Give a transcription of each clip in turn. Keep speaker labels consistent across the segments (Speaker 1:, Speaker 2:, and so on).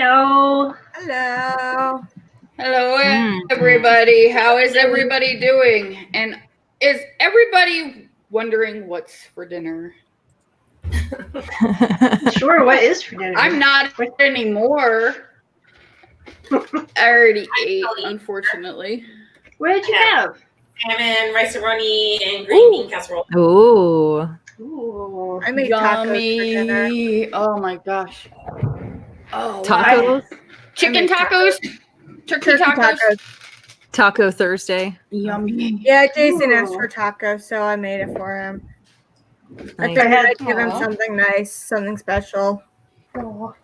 Speaker 1: Hello.
Speaker 2: Hello.
Speaker 3: Hello, everybody. How is everybody doing? And is everybody wondering what's for dinner?
Speaker 1: Sure, what is for dinner?
Speaker 3: I'm not anymore. I already ate, unfortunately.
Speaker 1: What did you have?
Speaker 4: Salmon, rice-a-roni, and green bean casserole.
Speaker 1: Ooh.
Speaker 2: I made tacos for dinner.
Speaker 3: Yummy. Oh my gosh. Oh,
Speaker 5: Tacos?
Speaker 3: Chicken tacos? Turkey tacos?
Speaker 5: Taco Thursday.
Speaker 3: Yummy.
Speaker 2: Yeah, Jason asked for tacos, so I made it for him. I
Speaker 5: Nice.
Speaker 2: figured I'd give him something nice, something special.
Speaker 1: Oh.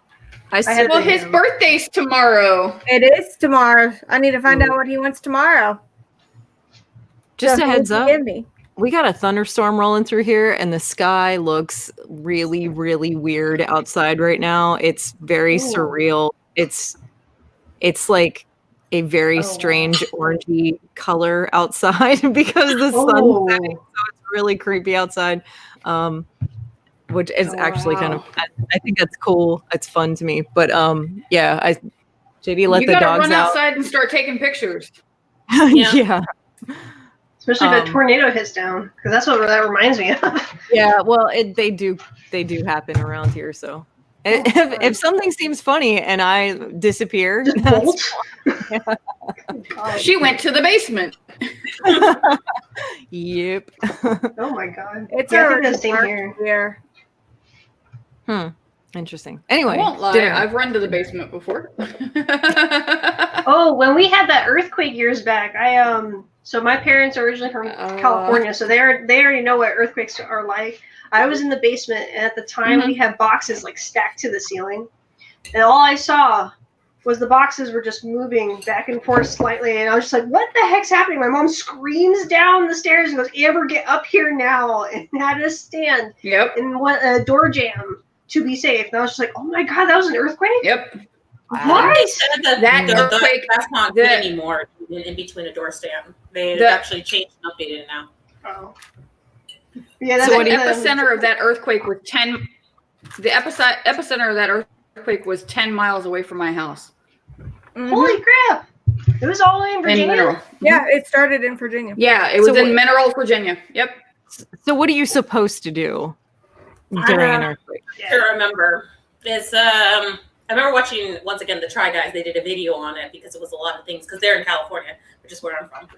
Speaker 3: Well, his birthday's tomorrow.
Speaker 2: It is tomorrow. I need to find out what he wants tomorrow.
Speaker 5: Just
Speaker 2: So
Speaker 5: a heads
Speaker 2: he'll
Speaker 5: up.
Speaker 2: give me.
Speaker 5: We got a thunderstorm rolling through here, and the sky looks really, really weird outside right now. It's very surreal. It's like a very strange orangey color outside because the sun's setting, so it's really creepy outside. Which is actually kind of, I think that's cool. It's fun to me. But yeah, JD let the dogs out.
Speaker 3: You gotta run outside and start taking pictures.
Speaker 5: Yeah.
Speaker 1: Especially if a tornado hits down, because that's what that reminds me of.
Speaker 5: Yeah, well, they do happen around here. So if something seems funny and I disappear,
Speaker 3: she went to the basement.
Speaker 5: Yep.
Speaker 1: Oh my god.
Speaker 2: It's
Speaker 1: the same here.
Speaker 5: Interesting. Anyway,
Speaker 3: I won't lie, I've run to the basement before.
Speaker 1: Oh, when we had that earthquake years back, so my parents are originally from California, so they already know what earthquakes are like. I was in the basement, and at the time we had boxes like stacked to the ceiling, and all I saw was the boxes were just moving back and forth slightly, and I was just like, what the heck's happening? My mom screams down the stairs and goes, Amber, get up here now, and had to stand in a door jam to be safe. And I was just like, oh my god, that was an earthquake?
Speaker 3: Yep.
Speaker 1: What?
Speaker 4: They said that
Speaker 3: earthquake,
Speaker 4: that's not good anymore in between a door stand. They've actually changed and updated it now.
Speaker 1: Oh. Yeah, that's
Speaker 3: so the epicenter of that earthquake was 10. The epicenter of that earthquake was 10 miles away from my house.
Speaker 1: Holy crap! It was all in Virginia.
Speaker 3: In Mineral.
Speaker 2: Yeah, it started in Virginia.
Speaker 3: Yeah, it was in Mineral, Virginia. Yep.
Speaker 5: So what are you supposed to do during an earthquake?
Speaker 4: I remember. It's I remember watching once again the Try Guys. They did a video on it because it was a lot of things because they're in California, which is where I'm from.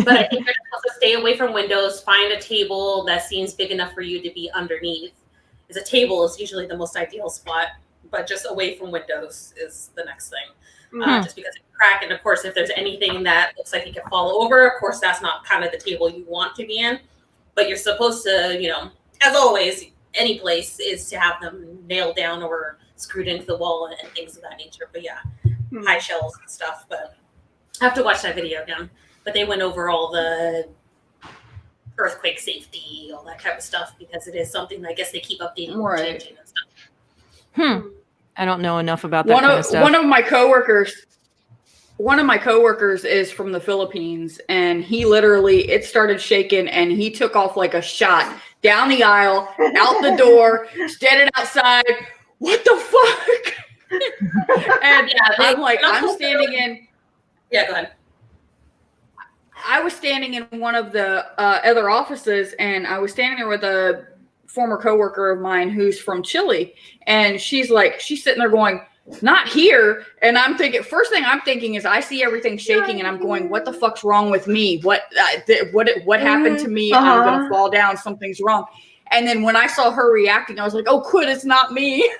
Speaker 4: But I think they're supposed to stay away from windows. Find a table that seems big enough for you to be underneath. Because a table is usually the most ideal spot, but just away from windows is the next thing. Just because it can crack, and of course, if there's anything that looks like it can fall over, of course, that's not kind of the table you want to be in. But you're supposed to, as always, any place is to have them nailed down or screwed into the wall and things of that nature. But yeah, high shelves and stuff. But I have to watch that video again. But they went over all the earthquake safety, all that type of stuff, because it is something I guess they keep updating and changing and stuff.
Speaker 5: I don't know enough about that kind of stuff.
Speaker 3: One of my coworkers is from the Philippines, and he literally, it started shaking, and he took off like a shot down the aisle, out the door, standing outside. What the fuck? And I'm like, I'm standing in.
Speaker 4: Yeah, go ahead.
Speaker 3: I was standing in one of the other offices, and I was standing there with a former coworker of mine who's from Chile, and she's sitting there going, not here. And I'm thinking, first thing I'm thinking is I see everything shaking, and I'm going, what the fuck's wrong with me? What happened to me? I'm gonna fall down. Something's wrong. And then when I saw her reacting, I was like, oh, good, it's not me.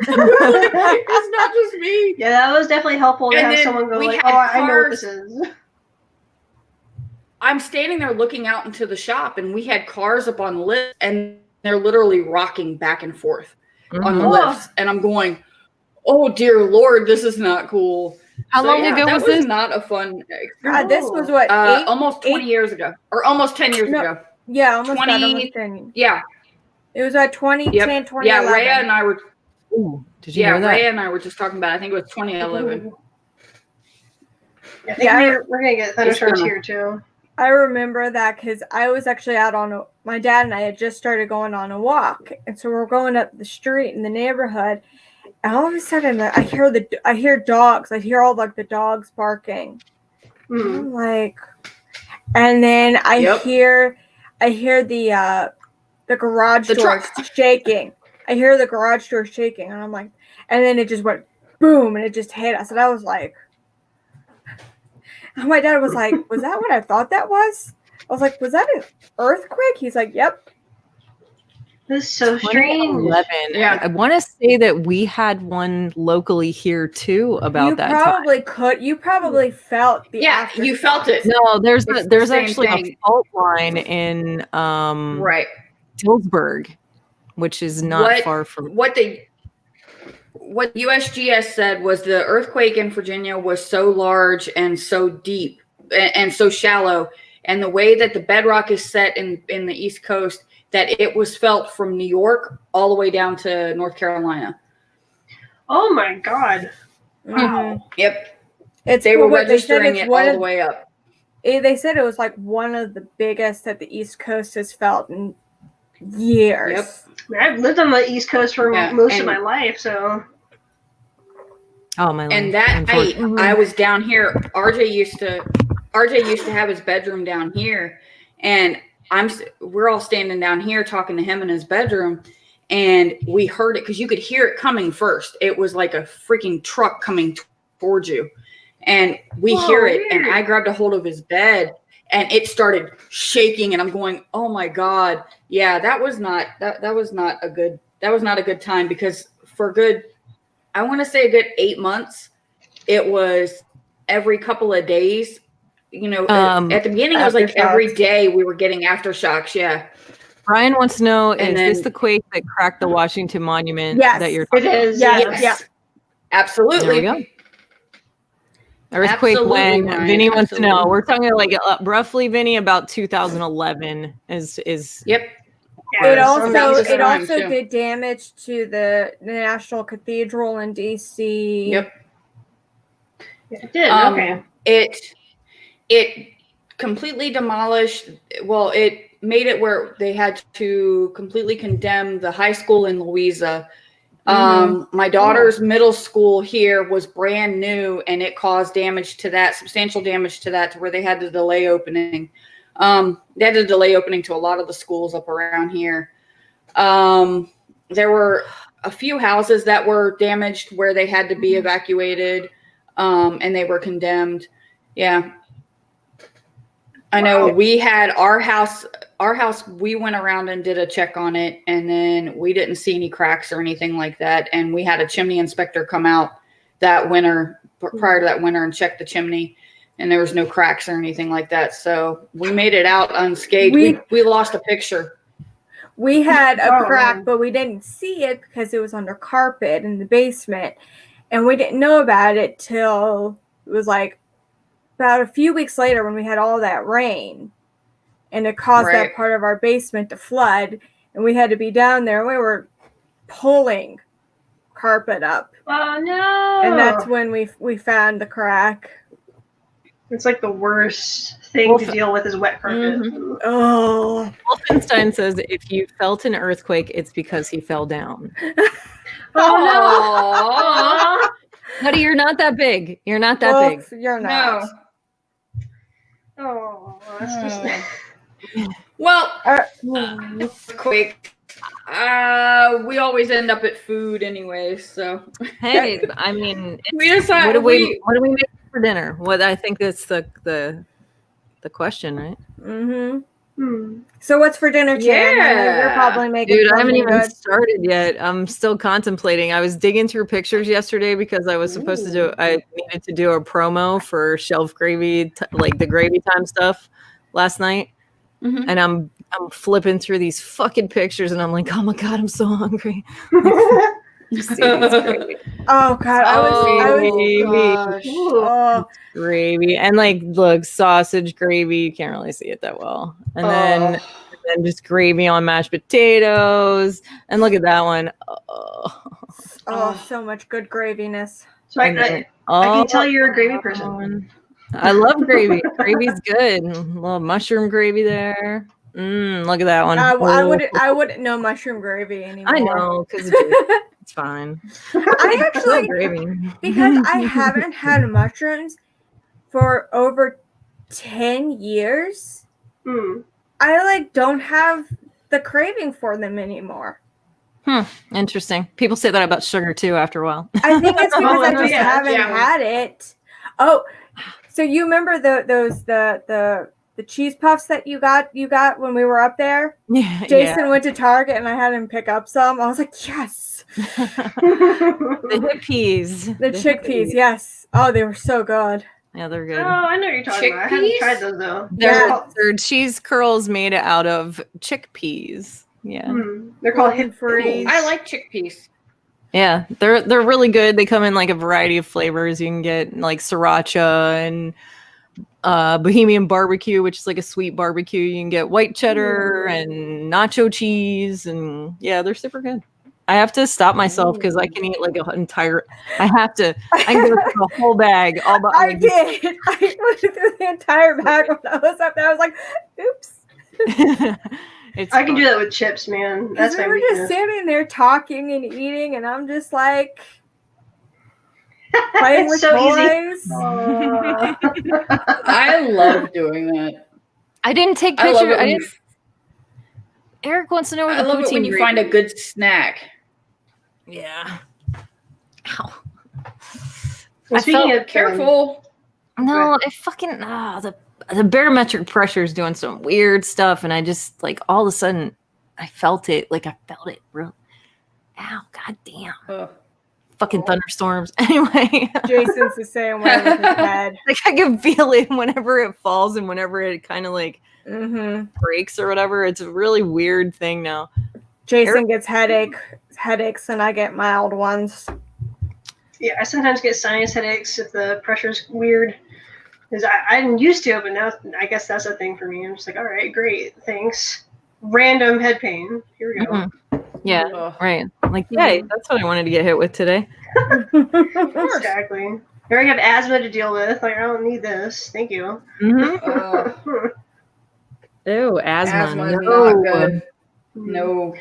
Speaker 3: It's not just me.
Speaker 1: Yeah, that was definitely helpful to have someone go like, I know what this is.
Speaker 3: I'm standing there looking out into the shop, and we had cars up on lifts, and they're literally rocking back and forth on the lifts. And I'm going, oh, dear Lord, this is not cool.
Speaker 5: How long ago was this?
Speaker 3: Not a fun experience.
Speaker 2: God, this was what?
Speaker 3: Almost 20 years ago. Or almost 10 years ago.
Speaker 2: Yeah, almost
Speaker 3: 10. Yeah.
Speaker 2: It was like 2010, 2011.
Speaker 3: Yeah, Rhea and I were...
Speaker 5: Did you hear that?
Speaker 3: Rhea and I were just talking about, I think it was 2011.
Speaker 1: I think we're going to get thunderstorms here, too.
Speaker 2: I remember that because I was actually out my dad and I had just started going on a walk. And so we're going up the street in the neighborhood. And all of a sudden, I hear dogs. I hear all like the dogs barking. I'm like, and then I hear the garage door shaking. I hear the garage door shaking, and I'm like, and then it just went boom, and it just hit us, and I was like, and my dad was like, was that what I thought that was? I was like, was that an earthquake? He's like, yep.
Speaker 1: This is so strange.
Speaker 5: 2011.
Speaker 3: Yeah.
Speaker 5: I want to say that we had one locally here too about that time.
Speaker 2: You probably felt the
Speaker 3: Yeah, you felt it.
Speaker 5: No, there's
Speaker 3: the same
Speaker 5: actually
Speaker 3: thing.
Speaker 5: a fault line in
Speaker 3: Right.
Speaker 5: Tillsburg, which is not far from
Speaker 3: what USGS said was the earthquake in Virginia was so large and so deep and so shallow, and the way that the bedrock is set in the East Coast, that it was felt from New York all the way down to North Carolina.
Speaker 1: Oh my God.
Speaker 2: Wow.
Speaker 3: Yep.
Speaker 2: They
Speaker 3: were registering it all the way up.
Speaker 2: They said it was like one of the biggest that the East Coast has felt in years.
Speaker 3: Yep.
Speaker 1: I've lived on the East Coast for most of my life, so.
Speaker 5: Oh my!
Speaker 3: And that night, I was down here. RJ used to have his bedroom down here, and we're all standing down here talking to him in his bedroom, and we heard it because you could hear it coming first. It was like a freaking truck coming towards you, and we hear it. And I grabbed a hold of his bed, and it started shaking. And I'm going, "Oh my God, yeah, that was not a good time because for good, I want to say a good 8 months, it was every couple of days." You know, at the beginning, it was like every day we were getting aftershocks. Yeah.
Speaker 5: Brian wants to know: is this the quake that cracked the Washington Monument?
Speaker 2: Yes,
Speaker 5: that you're
Speaker 1: it is.
Speaker 2: Yes.
Speaker 1: Yeah.
Speaker 3: Absolutely.
Speaker 5: There we go. Earthquake when
Speaker 3: Ryan,
Speaker 5: Vinny wants to know. We're talking like roughly, Vinny, about 2011 is.
Speaker 3: Yep.
Speaker 1: Yeah,
Speaker 2: It also
Speaker 3: too.
Speaker 2: did damage to the National Cathedral in DC.
Speaker 3: Yep.
Speaker 1: It did. Okay.
Speaker 3: It completely demolished. Well, it made it where they had to completely condemn the high school in Louisa. My daughter's middle school here was brand new, and it caused substantial damage to that, to where they had to delay opening. They had to delay opening to a lot of the schools up around here. There were a few houses that were damaged where they had to be evacuated, and they were condemned. Yeah. I know we had our house, we went around and did a check on it, and then we didn't see any cracks or anything like that. And we had a chimney inspector come out that winter, prior to that winter, and check the chimney, and there was no cracks or anything like that. So we made it out unscathed. We lost a picture.
Speaker 2: We had a crack, but we didn't see it because it was under carpet in the basement. And we didn't know about it till it was like about a few weeks later when we had all that rain. And it caused that part of our basement to flood. And we had to be down there. We were pulling carpet up.
Speaker 1: Oh, no.
Speaker 2: And that's when we found the crack.
Speaker 1: It's like the worst thing to deal with is wet carpet.
Speaker 2: Oh.
Speaker 5: Wolfenstein says if you felt an earthquake, it's because he fell down.
Speaker 1: Oh, no.
Speaker 5: Buddy, you're not that big. You're not that big.
Speaker 2: You're not.
Speaker 3: No.
Speaker 1: Oh, that's just...
Speaker 3: Well, quick. We always end up at food anyway, so.
Speaker 5: Hey, I mean,
Speaker 3: we decide
Speaker 5: what do we make for dinner? What I think that's the question, right?
Speaker 2: Mm-hmm. So what's for dinner, Chan? I know you're probably making.
Speaker 5: Dude, I haven't even started yet. I'm still contemplating. I was digging through pictures yesterday because I was supposed to do. I needed to do a promo for Shelf Gravy, like the Gravy Time stuff, last night, and I'm flipping through these fucking pictures, and I'm like, oh my God, I'm so hungry.
Speaker 2: Oh God,
Speaker 5: gravy, and like, look, sausage gravy. You can't really see it that well, and then just gravy on mashed potatoes, and look at that one.
Speaker 2: So much good graviness.
Speaker 1: So I can tell you're a gravy person.
Speaker 5: I love gravy. Gravy's good. A little mushroom gravy there. Look at that one.
Speaker 2: I wouldn't know mushroom gravy anymore.
Speaker 5: I know, because It's fine.
Speaker 2: I actually,
Speaker 5: Gravy.
Speaker 2: because I haven't had mushrooms for over 10 years, I like don't have the craving for them anymore.
Speaker 5: Interesting. People say that about sugar too after a while.
Speaker 2: I think it's because I just
Speaker 1: yeah,
Speaker 2: haven't
Speaker 1: yeah.
Speaker 2: had it. Oh, so you remember the cheese puffs that you got when we were up there?
Speaker 5: Yeah.
Speaker 2: Jason went to Target and I had him pick up some. I was like, yes.
Speaker 5: The hippies.
Speaker 2: The chickpeas, yes. Oh, they were so good.
Speaker 5: Yeah, they're
Speaker 1: Oh,
Speaker 5: good.
Speaker 1: I know what you're talking about. I haven't
Speaker 3: Chickpeas?
Speaker 1: tried those though.
Speaker 5: They're cheese curls made out of chickpeas. Yeah.
Speaker 1: They're called
Speaker 2: Gluten
Speaker 1: hip
Speaker 2: free.
Speaker 3: I like chickpeas.
Speaker 5: Yeah, they're really good. They come in like a variety of flavors. You can get like sriracha and Bohemian barbecue, which is like a sweet barbecue. You can get white cheddar and nacho cheese, and yeah, they're super good. I have to stop myself because I can eat like an entire. I can go through the whole bag. All the
Speaker 2: I did. I went through the entire bag when I was up there. I was like, oops.
Speaker 1: I can do that with chips, man. That's
Speaker 2: we
Speaker 1: my
Speaker 2: were
Speaker 1: weakness.
Speaker 2: just sitting there talking and eating, and I'm just like playing with
Speaker 1: so
Speaker 2: toys.
Speaker 3: I love doing that.
Speaker 5: I didn't take
Speaker 3: I love
Speaker 5: pictures.
Speaker 3: it when you,
Speaker 5: Eric wants to know where
Speaker 3: I
Speaker 5: the
Speaker 3: love it when
Speaker 5: poutine
Speaker 3: you
Speaker 5: gravy
Speaker 3: find a
Speaker 5: is.
Speaker 3: good snack.
Speaker 5: Yeah. Ow.
Speaker 1: Well, speaking of
Speaker 3: Careful.
Speaker 5: No, it fucking the barometric pressure is doing some weird stuff, and I just like all of a sudden I felt it. Like I felt it real. Ow, goddamn. Fucking thunderstorms. Anyway,
Speaker 2: Jason's the same way with his head.
Speaker 5: like I can feel it whenever it falls and whenever it kind of like breaks or whatever. It's a really weird thing now.
Speaker 2: Jason gets headaches, and I get mild ones.
Speaker 1: Yeah, I sometimes get sinus headaches if the pressure's weird. Because I didn't used to, but now I guess that's a thing for me. I'm just like, all right, great, thanks. Random head pain. Here we go.
Speaker 5: Yeah, right. Like, yay, that's what I wanted to get hit with today.
Speaker 1: Exactly. Here I have asthma to deal with. Like, I don't need this. Thank you.
Speaker 5: Ew, asthma.
Speaker 3: Is
Speaker 5: No.
Speaker 3: not good. No.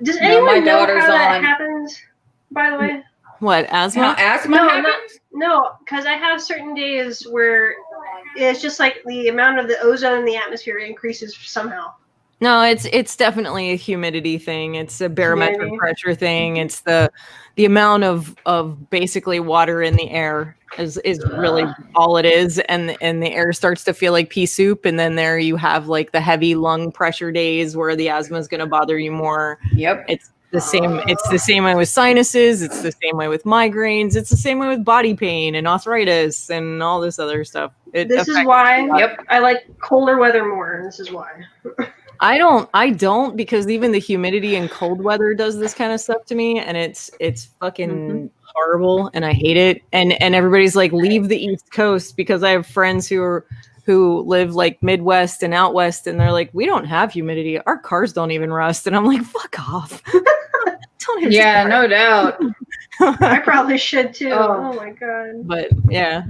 Speaker 1: Does
Speaker 3: No,
Speaker 1: anyone
Speaker 3: my
Speaker 1: know
Speaker 3: daughter's
Speaker 1: how that
Speaker 3: on-
Speaker 1: happens, by the way?
Speaker 5: What, asthma?
Speaker 3: How asthma
Speaker 1: No,
Speaker 3: happens?
Speaker 1: No, because I have certain days where it's just like the amount of the ozone in the atmosphere increases somehow.
Speaker 5: No, it's definitely a humidity thing. It's a barometric pressure thing. It's the amount of basically water in the air is really all it is, and the air starts to feel like pea soup, and then there you have like the heavy lung pressure days where the asthma is going to bother you more.
Speaker 3: Yep.
Speaker 5: It's the same. It's the same way with sinuses. It's the same way with migraines. It's the same way with body pain and arthritis and all this other stuff.
Speaker 1: This is why I like colder weather more. This is why.
Speaker 5: I don't because even the humidity and cold weather does this kind of stuff to me, and it's fucking horrible, and I hate it. And everybody's like, leave the East Coast, because I have friends who live like Midwest and out West, and they're like, we don't have humidity. Our cars don't even rust. And I'm like, fuck off. Don't even start.
Speaker 3: No doubt.
Speaker 1: I probably should too. Oh my god.
Speaker 5: But yeah.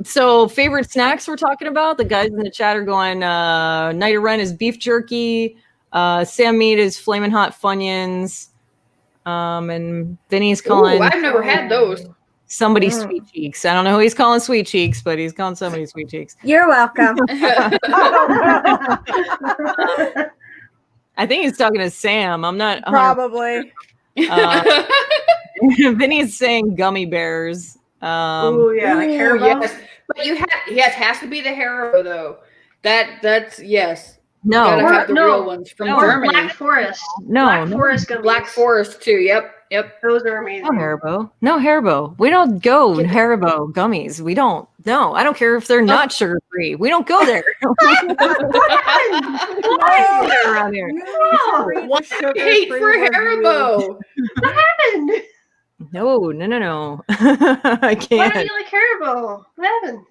Speaker 5: So favorite snacks we're talking about. The guys in the chat are going, Night of Ren is beef jerky. Sam Mead is flaming hot Funyuns. And Vinny's calling.
Speaker 3: Ooh, I've never had those.
Speaker 5: Somebody Sweet Cheeks. I don't know who he's calling Sweet Cheeks, but he's calling somebody Sweet Cheeks.
Speaker 2: You're welcome.
Speaker 5: I think he's talking to Sam. I'm not
Speaker 2: Probably.
Speaker 5: Vinny's saying gummy bears.
Speaker 1: Oh yeah, like Haribo.
Speaker 3: Yes. But has to be the Haribo though. That's yes.
Speaker 5: No,
Speaker 3: You gotta have the
Speaker 1: no.
Speaker 3: real ones from
Speaker 1: Or
Speaker 3: Germany.
Speaker 1: Black Forest.
Speaker 5: No,
Speaker 1: Black
Speaker 5: no.
Speaker 1: Forest gummies.
Speaker 3: Black Forest too. Yep.
Speaker 1: Those are amazing.
Speaker 5: No Haribo. No Haribo. We don't go Haribo gummies. We don't. No, I don't care if they're not sugar free. We don't go there. Around here.
Speaker 3: What hate for Haribo?
Speaker 1: What happened?
Speaker 5: No. I
Speaker 1: Why don't
Speaker 5: can't.
Speaker 1: you like Haribo? What happened?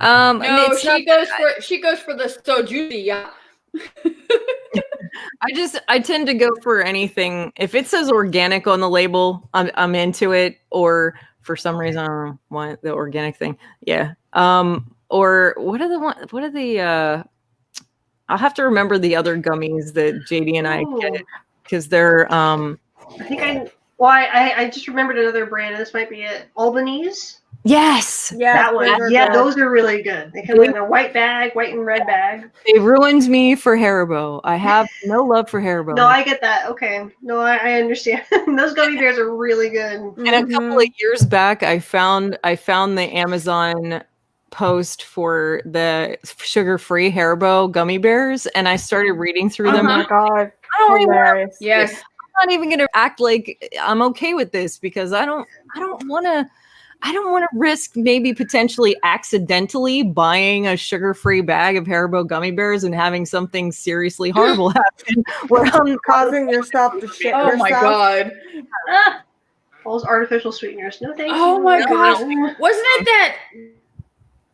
Speaker 3: No,
Speaker 5: it's
Speaker 3: she goes for the so juicy. Yeah.
Speaker 5: I tend to go for anything. If it says organic on the label, I'm into it. Or for some reason, I don't know why the organic thing. Yeah. Or what are the I'll have to remember the other gummies that JD and I get, because they're
Speaker 1: I think Well, I just remembered another brand, and this might be it. Albanese.
Speaker 5: Yes.
Speaker 2: Yeah,
Speaker 1: That one. Yeah, those are really good. They come in a white bag, white and red bag.
Speaker 5: They ruined me for Haribo. I have no love for Haribo.
Speaker 1: No, I get that. Okay. No, I understand. Those gummy bears are really good.
Speaker 5: And a couple of years back, I found the Amazon post for the sugar-free Haribo gummy bears, and I started reading through them.
Speaker 2: Oh my god.
Speaker 5: I don't even
Speaker 3: Yes.
Speaker 5: I'm not even gonna act like I'm okay with this because I don't want to risk maybe potentially accidentally buying a sugar-free bag of Haribo gummy bears and having something seriously horrible happen where I'm
Speaker 2: causing yourself to shit yourself.
Speaker 3: Oh my god.
Speaker 1: All those artificial sweeteners. No thank you.
Speaker 3: Oh my
Speaker 1: No.
Speaker 3: gosh.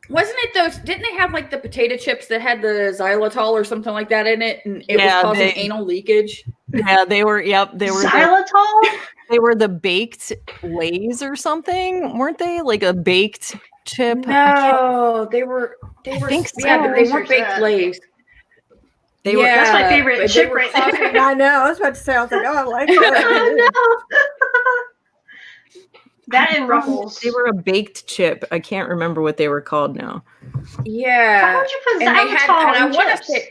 Speaker 3: Wasn't it those, didn't they have like the potato chips that had the xylitol or something like that in it, and it was causing anal leakage?
Speaker 5: Yeah, they were
Speaker 1: xylitol?
Speaker 5: They were the baked Lays or something, weren't they? Like a baked chip?
Speaker 3: No, they were
Speaker 5: think so.
Speaker 3: yeah, but they weren't
Speaker 1: Research
Speaker 3: baked
Speaker 1: that.
Speaker 3: Lays.
Speaker 5: They were.
Speaker 1: That's my favorite
Speaker 3: but they
Speaker 1: chip
Speaker 3: were
Speaker 1: right there.
Speaker 3: causing-
Speaker 2: I know. I was about to say. I was like, oh, I like that.
Speaker 1: Oh, no. That and Ruffles.
Speaker 5: They were a baked chip. I can't remember what they were called now.
Speaker 3: Yeah.
Speaker 1: How would you put
Speaker 3: And they had,
Speaker 1: xylitol
Speaker 3: and I
Speaker 1: in
Speaker 3: want to
Speaker 1: chips?
Speaker 3: say,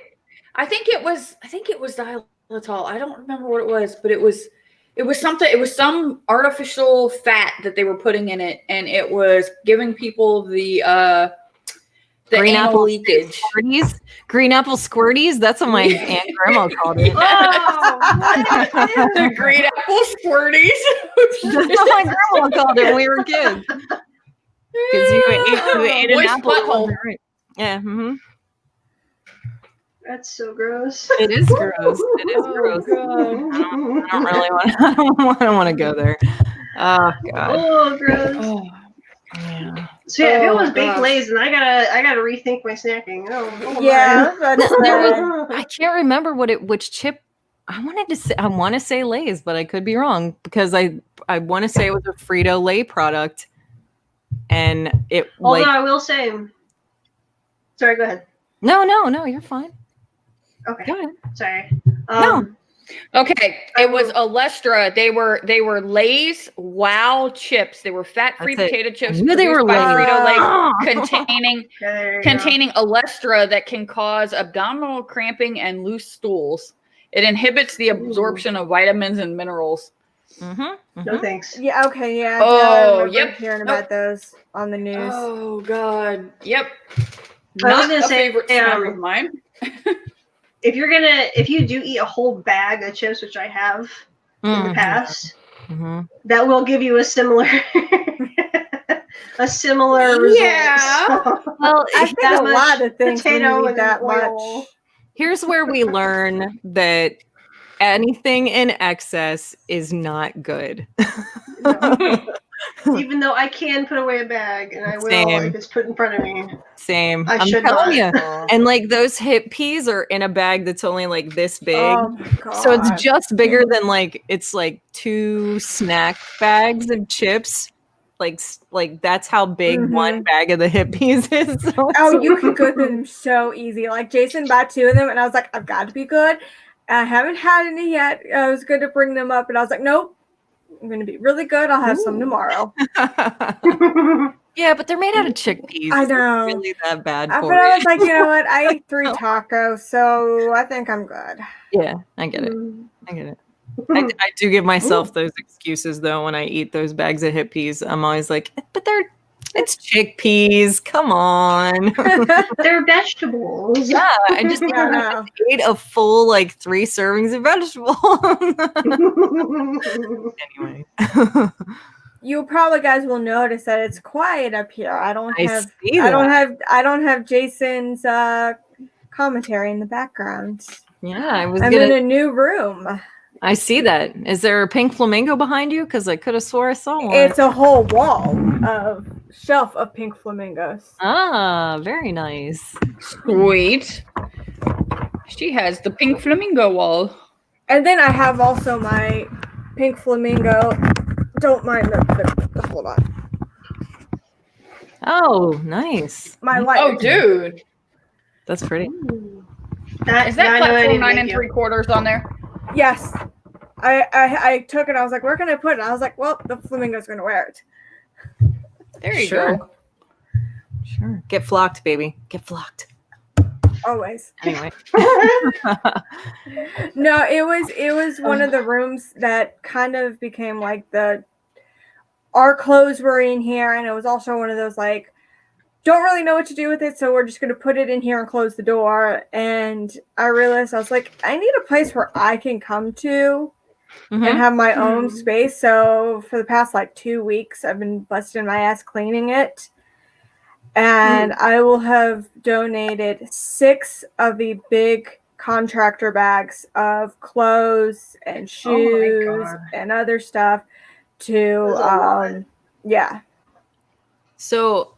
Speaker 3: I think it was xylitol. I don't remember what it was, but it was something. It was some artificial fat that they were putting in it, and it was giving people the
Speaker 5: Green
Speaker 3: anal
Speaker 5: apple
Speaker 3: leakage.
Speaker 5: Squirties? Green apple squirties? That's what my aunt and grandma called it.
Speaker 1: Oh,
Speaker 3: The green apple squirties.
Speaker 5: That's what my grandma called it when we were kids. Because you ate an
Speaker 3: Moist
Speaker 5: apple.
Speaker 3: butthole.
Speaker 5: Right. Yeah. Mm-hmm.
Speaker 1: that's so gross.
Speaker 5: It is gross. It is gross. I don't really want. I don't want to go there. Oh God.
Speaker 1: Oh, gross.
Speaker 3: Oh,
Speaker 5: Yeah.
Speaker 1: So yeah, if it
Speaker 3: Oh,
Speaker 1: was baked
Speaker 3: gosh.
Speaker 1: Lays, then I gotta rethink my snacking. Oh
Speaker 2: Yeah.
Speaker 1: my.
Speaker 2: That's
Speaker 5: I can't remember which chip. I want to say Lay's, but I could be wrong because I want to say it was a Frito Lay product, and it
Speaker 1: Although I will say, sorry, go ahead.
Speaker 5: No, you're fine.
Speaker 1: Okay,
Speaker 5: Go ahead.
Speaker 1: sorry.
Speaker 5: No.
Speaker 3: okay, it was Alestra. They were Lay's Wow chips. They were fat-free
Speaker 5: That's it.
Speaker 3: potato chips.
Speaker 5: I knew they were
Speaker 3: produced by
Speaker 5: Lay's.
Speaker 3: Frito-Lay,
Speaker 1: There you
Speaker 3: containing Alestra that can cause abdominal cramping and loose stools. It inhibits the absorption of vitamins and minerals.
Speaker 1: go. No thanks.
Speaker 2: Yeah. Okay. Yeah.
Speaker 3: Oh,
Speaker 2: I remember
Speaker 3: yep.
Speaker 2: Hearing
Speaker 3: Nope.
Speaker 2: about those on the news.
Speaker 3: Oh God. Yep.
Speaker 1: I was
Speaker 3: Not
Speaker 1: gonna
Speaker 3: a
Speaker 1: say,
Speaker 3: favorite snack of mine.
Speaker 1: If you do eat a whole bag of chips, which I have in the past, that will give you a similar result.
Speaker 3: Yeah.
Speaker 1: So,
Speaker 5: Well,
Speaker 2: I think
Speaker 1: that
Speaker 2: a
Speaker 1: much
Speaker 2: lot of things when
Speaker 1: potato
Speaker 2: you eat
Speaker 1: and
Speaker 2: that
Speaker 1: oil.
Speaker 2: much.
Speaker 5: here's where we learn that anything in excess is not good.
Speaker 1: Even though I can put away a bag, and I will
Speaker 5: Same.
Speaker 1: if it's put in front of me.
Speaker 5: Same.
Speaker 1: I
Speaker 5: I'm
Speaker 1: should
Speaker 5: telling
Speaker 1: not.
Speaker 5: you. And like those hip peas are in a bag that's only like this big.
Speaker 2: Oh my god.
Speaker 5: So it's just bigger than it's like 2 snack bags of chips. Like that's how big one bag of the hip peas is. So
Speaker 2: Oh, you can go through them so easy. Like Jason bought 2 of them, and I was like, I've got to be good. I haven't had any yet. It was good to bring them up, and I was like, nope, I'm gonna be really good. I'll have some tomorrow.
Speaker 5: yeah, but they're made out of chickpeas.
Speaker 2: I know.
Speaker 5: It's really that bad
Speaker 2: But
Speaker 5: for
Speaker 2: I
Speaker 5: you.
Speaker 2: was like, you know what? I ate 3 tacos, so I think I'm good.
Speaker 5: Yeah, I get it. I get it. I do give myself those excuses though when I eat those bags of hip peas. I'm always like, but it's chickpeas. Come on.
Speaker 1: They're vegetables.
Speaker 5: Yeah, I just
Speaker 2: Yeah.
Speaker 5: ate a full 3 servings of vegetables. Anyway.
Speaker 2: You probably guys will notice that it's quiet up here. I don't have Jason's commentary in the background.
Speaker 5: Yeah, I'm
Speaker 2: in a new room.
Speaker 5: I see that. Is there a pink flamingo behind you? Because I could have swore I saw one.
Speaker 2: It's a whole wall of shelf of pink flamingos.
Speaker 5: Ah, very nice.
Speaker 3: Sweet. She has the pink flamingo wall.
Speaker 2: And then I have also my pink flamingo. Don't mind the hold on.
Speaker 5: Oh, nice.
Speaker 2: My light.
Speaker 3: Oh, dude.
Speaker 5: That's pretty.
Speaker 3: Is that platform 9 3/4 on there?
Speaker 2: Yes. I took it. I was like, where can I put it? I was like, well, the flamingo's going to wear it.
Speaker 3: There you
Speaker 5: Sure.
Speaker 3: go.
Speaker 5: Sure. Get flocked, baby. Get flocked.
Speaker 2: Always.
Speaker 5: Anyway.
Speaker 2: No, it was one of the rooms that kind of became like our clothes were in here, and it was also one of those like, don't really know what to do with it, so we're just going to put it in here and close the door. And I realized I was like, I need a place where I can come to and have my own space. So for the past like 2 weeks, I've been busting my ass cleaning it. And I will have donated 6 of the big contractor bags of clothes and shoes and other stuff to, yeah.
Speaker 5: So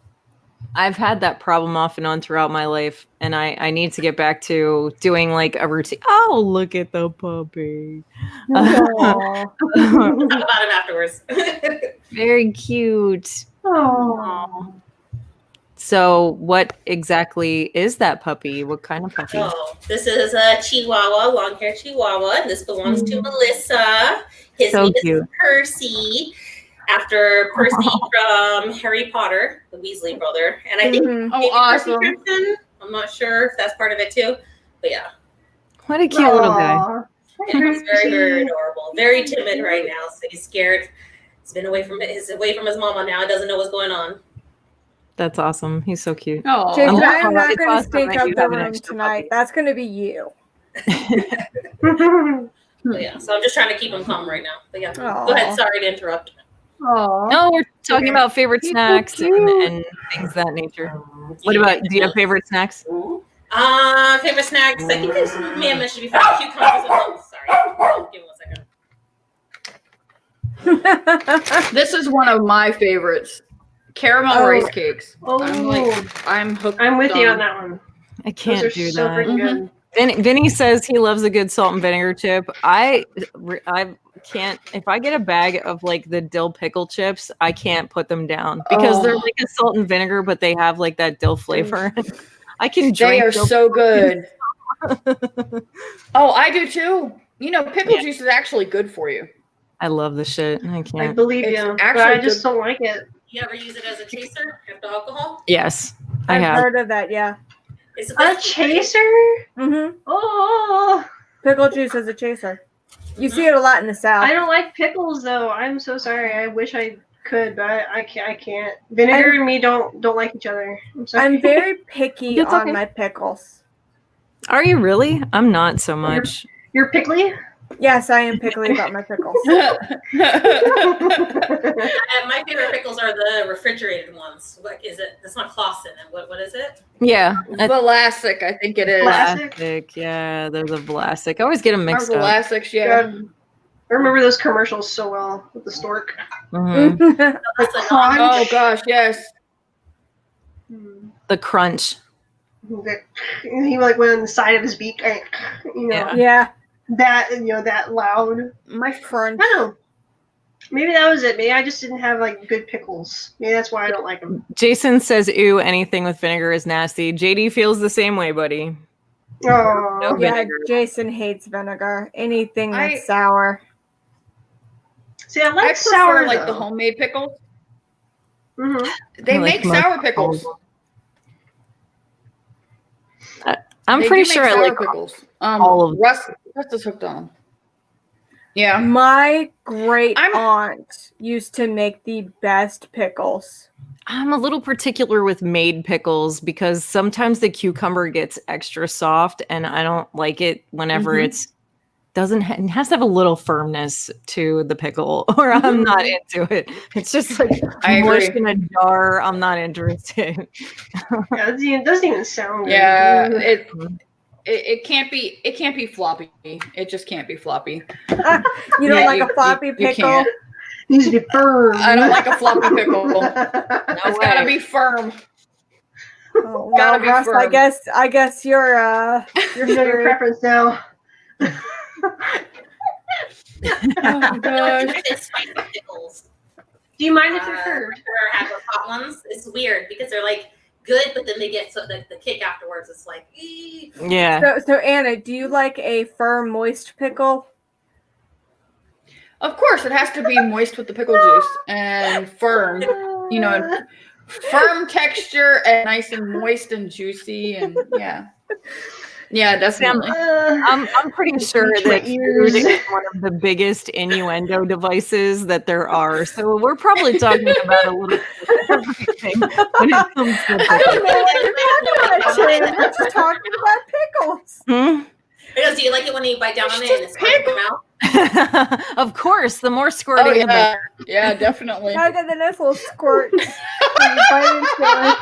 Speaker 5: I've had that problem off and on throughout my life, and I need to get back to doing like a routine. Oh, look at the puppy.
Speaker 4: We'll talk about him afterwards.
Speaker 5: Very cute.
Speaker 1: Oh.
Speaker 5: So what exactly is that puppy? What kind of puppy?
Speaker 4: Oh, this is a Chihuahua, long-haired Chihuahua, and this belongs to Melissa. His
Speaker 5: So
Speaker 4: name
Speaker 5: cute.
Speaker 4: is Percy, after Percy from Harry Potter, the Weasley brother. And I think maybe
Speaker 3: awesome.
Speaker 4: Percy Crimson. I'm not sure if that's part of it too, but yeah.
Speaker 5: What a cute little guy.
Speaker 4: And he's very, very adorable. Very timid right now, so he's scared. He's been away from his mama now. He doesn't know what's going on.
Speaker 5: That's awesome. He's so cute.
Speaker 3: Oh,
Speaker 2: Jason,
Speaker 5: I'm
Speaker 2: I'm not
Speaker 5: it's
Speaker 2: going to
Speaker 5: awesome
Speaker 2: stink
Speaker 5: that
Speaker 2: up
Speaker 5: you
Speaker 2: the
Speaker 5: have an
Speaker 2: room
Speaker 5: extra
Speaker 2: tonight.
Speaker 5: puppy.
Speaker 2: That's going to be you.
Speaker 4: But yeah, so I'm just trying to keep him calm right now. But yeah,
Speaker 2: Aw.
Speaker 4: go ahead. Sorry to interrupt.
Speaker 1: Aw.
Speaker 5: No, we're talking about favorite
Speaker 1: He's so
Speaker 5: snacks
Speaker 1: cute.
Speaker 5: and things of that nature. What about, do you have favorite snacks?
Speaker 4: Favorite snacks? I think this may have mentioned before. Cucumbers and milk. Sorry. Give me 1 second.
Speaker 3: this is one of my favorites. Caramel rice cakes.
Speaker 1: Oh.
Speaker 3: I'm hooked.
Speaker 1: I'm with you
Speaker 3: on
Speaker 1: on that one.
Speaker 5: I
Speaker 1: Those
Speaker 5: can't
Speaker 1: are
Speaker 5: do
Speaker 1: so
Speaker 5: that.
Speaker 1: freaking good.
Speaker 5: Vinny says he loves a good salt and vinegar chip. I can't. If I get a bag of like the dill pickle chips, I can't put them down because they're like a salt and vinegar, but they have like that dill flavor. I can drink.
Speaker 3: They are
Speaker 5: dill
Speaker 3: so good. Oh, I do too. You know, pickle juice is actually good for you.
Speaker 5: I love the shit. I
Speaker 1: I
Speaker 5: can't.
Speaker 1: believe
Speaker 3: It's
Speaker 1: you, but
Speaker 3: actually
Speaker 1: I just
Speaker 3: good.
Speaker 1: don't like it.
Speaker 4: You ever use it as a chaser after alcohol?
Speaker 5: Yes, I
Speaker 2: I've
Speaker 5: have.
Speaker 2: heard of that, yeah.
Speaker 4: It's the
Speaker 1: A
Speaker 4: best.
Speaker 1: chaser?
Speaker 2: Mm-hmm.
Speaker 1: Oh,
Speaker 2: Pickle juice as a chaser. You see it a lot in the South.
Speaker 1: I don't like pickles though. I'm so sorry. I wish I could, but I can't. Vinegar and me don't like each other. I'm sorry.
Speaker 2: I'm very picky
Speaker 5: It's
Speaker 2: on
Speaker 5: okay.
Speaker 2: my pickles.
Speaker 5: Are you really? I'm not so much.
Speaker 1: You're pickly?
Speaker 2: Yes, I am pickly about my pickles.
Speaker 4: My favorite pickles are the refrigerated ones. What is it? That's not Clausen. What is it?
Speaker 5: Yeah.
Speaker 3: Vlasic, I think it is.
Speaker 1: Vlasic?
Speaker 5: Vlasic. Yeah, there's a Vlasic. I always get them
Speaker 3: Or
Speaker 5: mixed up.
Speaker 3: Vlasics, yeah.
Speaker 1: God, I remember those commercials so well with the stork.
Speaker 5: Mhm.
Speaker 1: The crunch.
Speaker 3: Oh gosh, yes.
Speaker 5: The crunch.
Speaker 1: He like went on the side of his beak. You know,
Speaker 5: Yeah.
Speaker 2: Yeah,
Speaker 1: that loud.
Speaker 3: My
Speaker 2: crunch.
Speaker 1: I don't know. Maybe that was it. Maybe I just didn't have like good pickles. Maybe that's why I don't like them.
Speaker 5: Jason says, "Ew, anything with vinegar is nasty." JD feels the same way, buddy.
Speaker 1: Oh,
Speaker 5: No
Speaker 2: Yeah,
Speaker 5: vinegar.
Speaker 2: Jason hates vinegar. Anything that's
Speaker 3: I-
Speaker 2: sour.
Speaker 1: see, I
Speaker 3: I
Speaker 1: like
Speaker 3: prefer
Speaker 1: sour
Speaker 3: like the
Speaker 1: though.
Speaker 3: homemade pickles.
Speaker 1: Mm-hmm.
Speaker 3: They
Speaker 5: I like
Speaker 3: make
Speaker 5: most
Speaker 3: sour pickles.
Speaker 5: I'm
Speaker 3: They
Speaker 5: pretty
Speaker 3: do
Speaker 5: sure
Speaker 3: make
Speaker 5: I
Speaker 3: sour
Speaker 5: like
Speaker 3: pickles.
Speaker 5: all of them.
Speaker 3: Russ is hooked on them. Yeah.
Speaker 2: My great
Speaker 3: I'm-
Speaker 2: aunt used to make the best pickles.
Speaker 5: I'm a little particular with made pickles because sometimes the cucumber gets extra soft and I don't like it whenever it has to have a little firmness to the pickle or I'm not into it. It's just like
Speaker 3: I
Speaker 5: mush
Speaker 3: agree.
Speaker 5: in a jar. I'm not interested.
Speaker 1: Yeah, it doesn't even sound good.
Speaker 3: Yeah. It can't be floppy. It just can't be floppy.
Speaker 2: You don't
Speaker 3: Yeah,
Speaker 2: like a floppy
Speaker 3: you
Speaker 2: pickle?
Speaker 3: can't.
Speaker 1: It needs to be firm.
Speaker 3: I don't like a floppy pickle.
Speaker 5: No
Speaker 3: It's
Speaker 5: way.
Speaker 3: gotta be firm.
Speaker 2: Oh,
Speaker 3: Gotta
Speaker 2: well,
Speaker 3: be
Speaker 2: Russ,
Speaker 3: firm.
Speaker 2: I guess you're
Speaker 1: You know your preference now.
Speaker 3: Oh gosh.
Speaker 4: It's spicy pickles.
Speaker 1: Do you mind if you're curd?
Speaker 4: Or have those hot ones. It's weird because they're like good, but then they get the kick afterwards. It's like, ee.
Speaker 5: Yeah.
Speaker 2: So Anna, do you like a firm, moist pickle?
Speaker 3: Of course, it has to be moist with the pickle juice and firm, and firm texture and nice and moist and juicy and yeah, definitely.
Speaker 5: I'm pretty sure that food is one of the biggest innuendo devices that there are. So we're probably talking about a little bit of everything when it comes to
Speaker 2: I don't know what you're talking about, Shay. We're just talking about pickles.
Speaker 4: Because do you like it when you bite down on it and it's squirting in your mouth?
Speaker 5: Of course, the more squirting, the better.
Speaker 3: Yeah, definitely.
Speaker 2: Now get the nice little squirt. When you bite into it.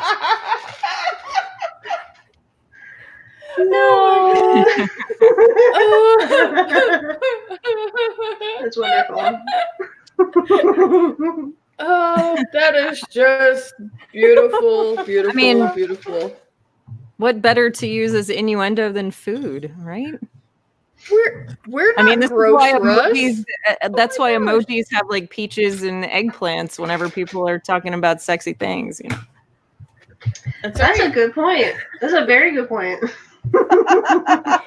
Speaker 1: No. That's wonderful.
Speaker 3: Oh, that is just beautiful, beautiful, beautiful.
Speaker 5: What better to use as innuendo than food, right?
Speaker 3: We're not
Speaker 5: this
Speaker 3: gross,
Speaker 5: is why
Speaker 3: Russ.
Speaker 5: that's why emojis have like peaches and eggplants whenever people are talking about sexy things,
Speaker 1: That's a good point. That's a very good point.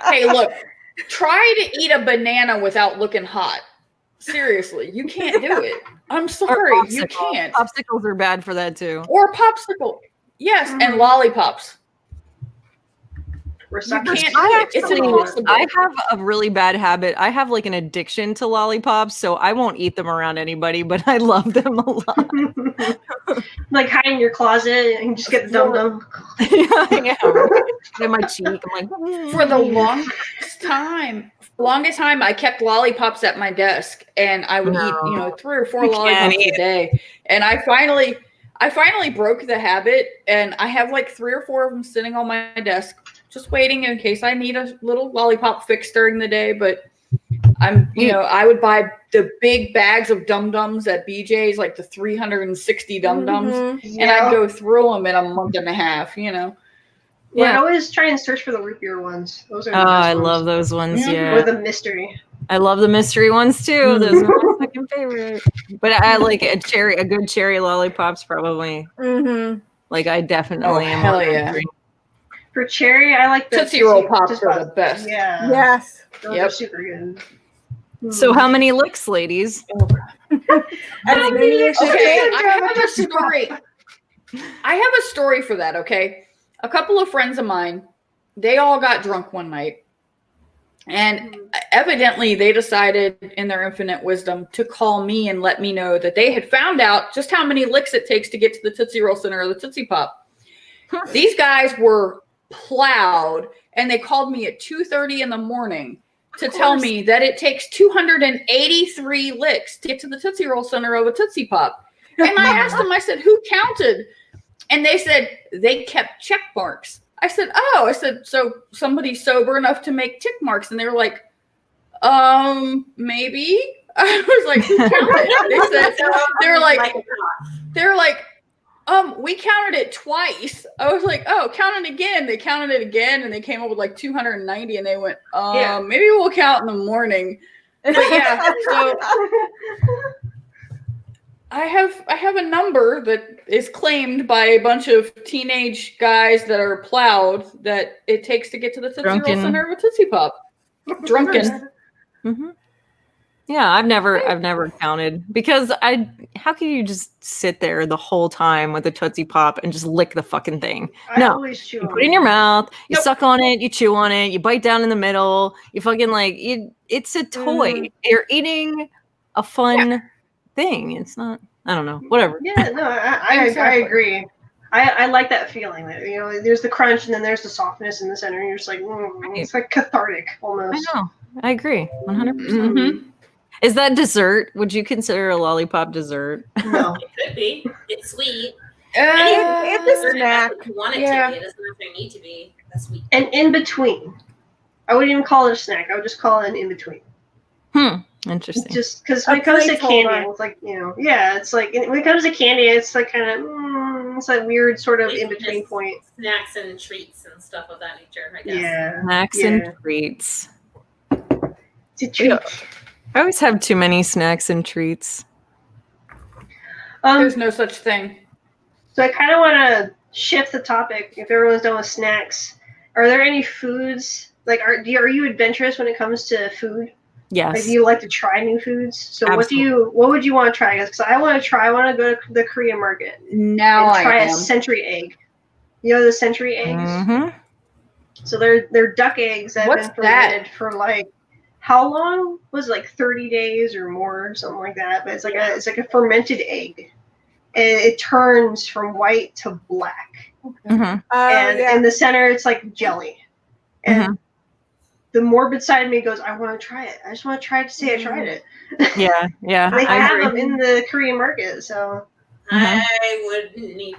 Speaker 3: Hey, look, try to eat a banana without looking hot. Seriously, you can't do it. I'm sorry, you can't.
Speaker 5: Popsicles are bad for that too.
Speaker 3: Or popsicle. Yes, and lollipops.
Speaker 1: We're
Speaker 3: You can't do
Speaker 5: I
Speaker 3: it. It's impossible.
Speaker 5: I have a really bad habit. I have like an addiction to lollipops, so I won't eat them around anybody, but I love them a lot.
Speaker 1: Like hide in your closet and just get the dum-dum.
Speaker 5: Yeah. In my cheek. I'm like,
Speaker 3: For the longest time, I kept lollipops at my desk, and I would eat, 3 or 4 lollipops a day. And I finally broke the habit, and I have like 3 or 4 of them sitting on my desk, just waiting in case I need a little lollipop fix during the day. But I would buy the big bags of Dum-Dums at BJ's, like the 360 Dum-Dums, and I'd go through them in a month and a half,
Speaker 1: Yeah, I always try and search for the root beer ones. Those are the best
Speaker 5: I
Speaker 1: ones.
Speaker 5: love those ones. Yeah,
Speaker 1: Or the mystery.
Speaker 5: I love the mystery ones too. Those are my second favorite. But I like a good cherry lollipop's probably. Like I definitely am.
Speaker 3: Hell yeah.
Speaker 1: For cherry, I like the
Speaker 3: Tootsie Roll Pops are the best.
Speaker 1: Yeah.
Speaker 2: Yes.
Speaker 1: Those are super good.
Speaker 5: So how many licks, ladies?
Speaker 2: As many as you can.
Speaker 3: I have a story. I have a story for that, okay? A couple of friends of mine, they all got drunk one night. And evidently they decided in their infinite wisdom to call me and let me know that they had found out just how many licks it takes to get to the Tootsie Roll Center or the Tootsie Pop. These guys were plowed, and they called me at 2:30 in the morning to tell me that it takes 283 licks to get to the Tootsie Roll Center of a Tootsie Pop. And I asked them, I said, who counted? And they said they kept check marks. I said, so somebody sober enough to make tick marks. And they were like, maybe. I was like, who counted? They were like, we counted it twice. I was like, oh, count it again. They counted it again, and they came up with like 290, and they went, maybe we'll count in the morning. But yeah, so I have a number that is claimed by a bunch of teenage guys that are plowed that it takes to get to the Tootsie Roll Center of a Tootsie Pop. Drunken.
Speaker 5: Mm-hmm. Yeah, I've never counted because how can you just sit there the whole time with a Tootsie Pop and just lick the fucking thing? No, you put it in your mouth, you suck on it, you chew on it, you bite down in the middle, you fucking it's a toy. You're eating a fun thing. It's not, I don't know, whatever.
Speaker 1: Yeah, no, I agree. I like that feeling that, there's the crunch and then there's the softness in the center and you're just like, it's like cathartic almost.
Speaker 5: I know. I agree. 100%. Is that dessert? Would you consider a lollipop dessert?
Speaker 1: No.
Speaker 4: It could be. It's sweet.
Speaker 2: It's a snack.
Speaker 4: If you want it to be. It doesn't necessarily need to be a sweet.
Speaker 1: And in between. I wouldn't even call it a snack. I would just call it an in between.
Speaker 5: Interesting.
Speaker 1: Just because when it comes to candy, it's like, it's like when it comes to candy, it's like kind of it's that weird sort of in between point.
Speaker 4: Snacks and treats and stuff of that nature, I guess.
Speaker 1: Yeah.
Speaker 5: Snacks and treats.
Speaker 1: It's a treat.
Speaker 5: I always have too many snacks and treats.
Speaker 3: There's no such thing.
Speaker 1: So I kind of want to shift the topic. If everyone's done with snacks, are there any foods are you adventurous when it comes to food?
Speaker 5: Yes.
Speaker 1: Like, do you like to try new foods? So
Speaker 5: Absolutely.
Speaker 1: what would you want to try? Because I want to go to the Korean market
Speaker 3: Now
Speaker 1: and try
Speaker 3: I
Speaker 1: a
Speaker 3: am.
Speaker 1: century egg. You know the century eggs?
Speaker 5: Mm-hmm.
Speaker 1: So they're duck eggs that
Speaker 3: What's
Speaker 1: have been fermented for like how long? Was it like 30 days or more, something like that. But it's like a fermented egg. And it turns from white to black.
Speaker 5: Mm-hmm.
Speaker 1: And in the center it's like jelly. And the morbid side of me goes, I want to try it. I just want to try it to say I tried it.
Speaker 5: Yeah, yeah.
Speaker 1: They
Speaker 5: I
Speaker 1: have
Speaker 5: agree.
Speaker 1: them in the Korean market, so
Speaker 4: I wouldn't need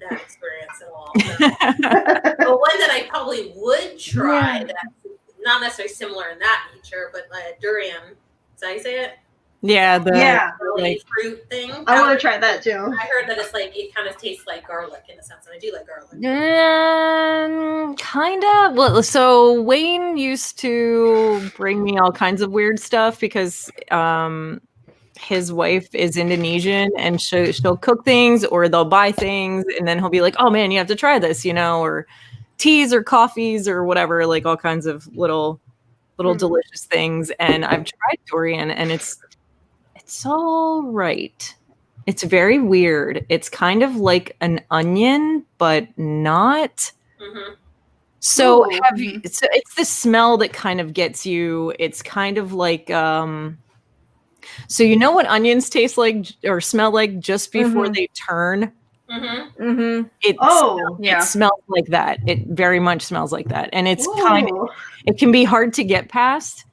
Speaker 4: that experience at all. The one that I probably would try, that's not necessarily similar in that nature, but durian. Is that how you say it?
Speaker 5: Yeah,
Speaker 4: really fruit thing.
Speaker 1: I want to try that too.
Speaker 4: I heard that it's like it kind of tastes like garlic in a sense, and I do like garlic.
Speaker 5: Kind of. Well, so Wayne used to bring me all kinds of weird stuff because his wife is Indonesian and she'll cook things or they'll buy things and then he'll be like, oh man, you have to try this, or teas or coffees or whatever, like all kinds of little delicious things. And I've tried durian and it's all right. It's very weird. It's kind of like an onion, but not.
Speaker 4: Mm-hmm.
Speaker 5: So so it's the smell that kind of gets you. It's kind of like so you know what onions taste like or smell like just before they turn?
Speaker 4: Mm-hmm.
Speaker 2: Mm-hmm.
Speaker 5: It smells like that. It very much smells like that. And it's it can be hard to get past.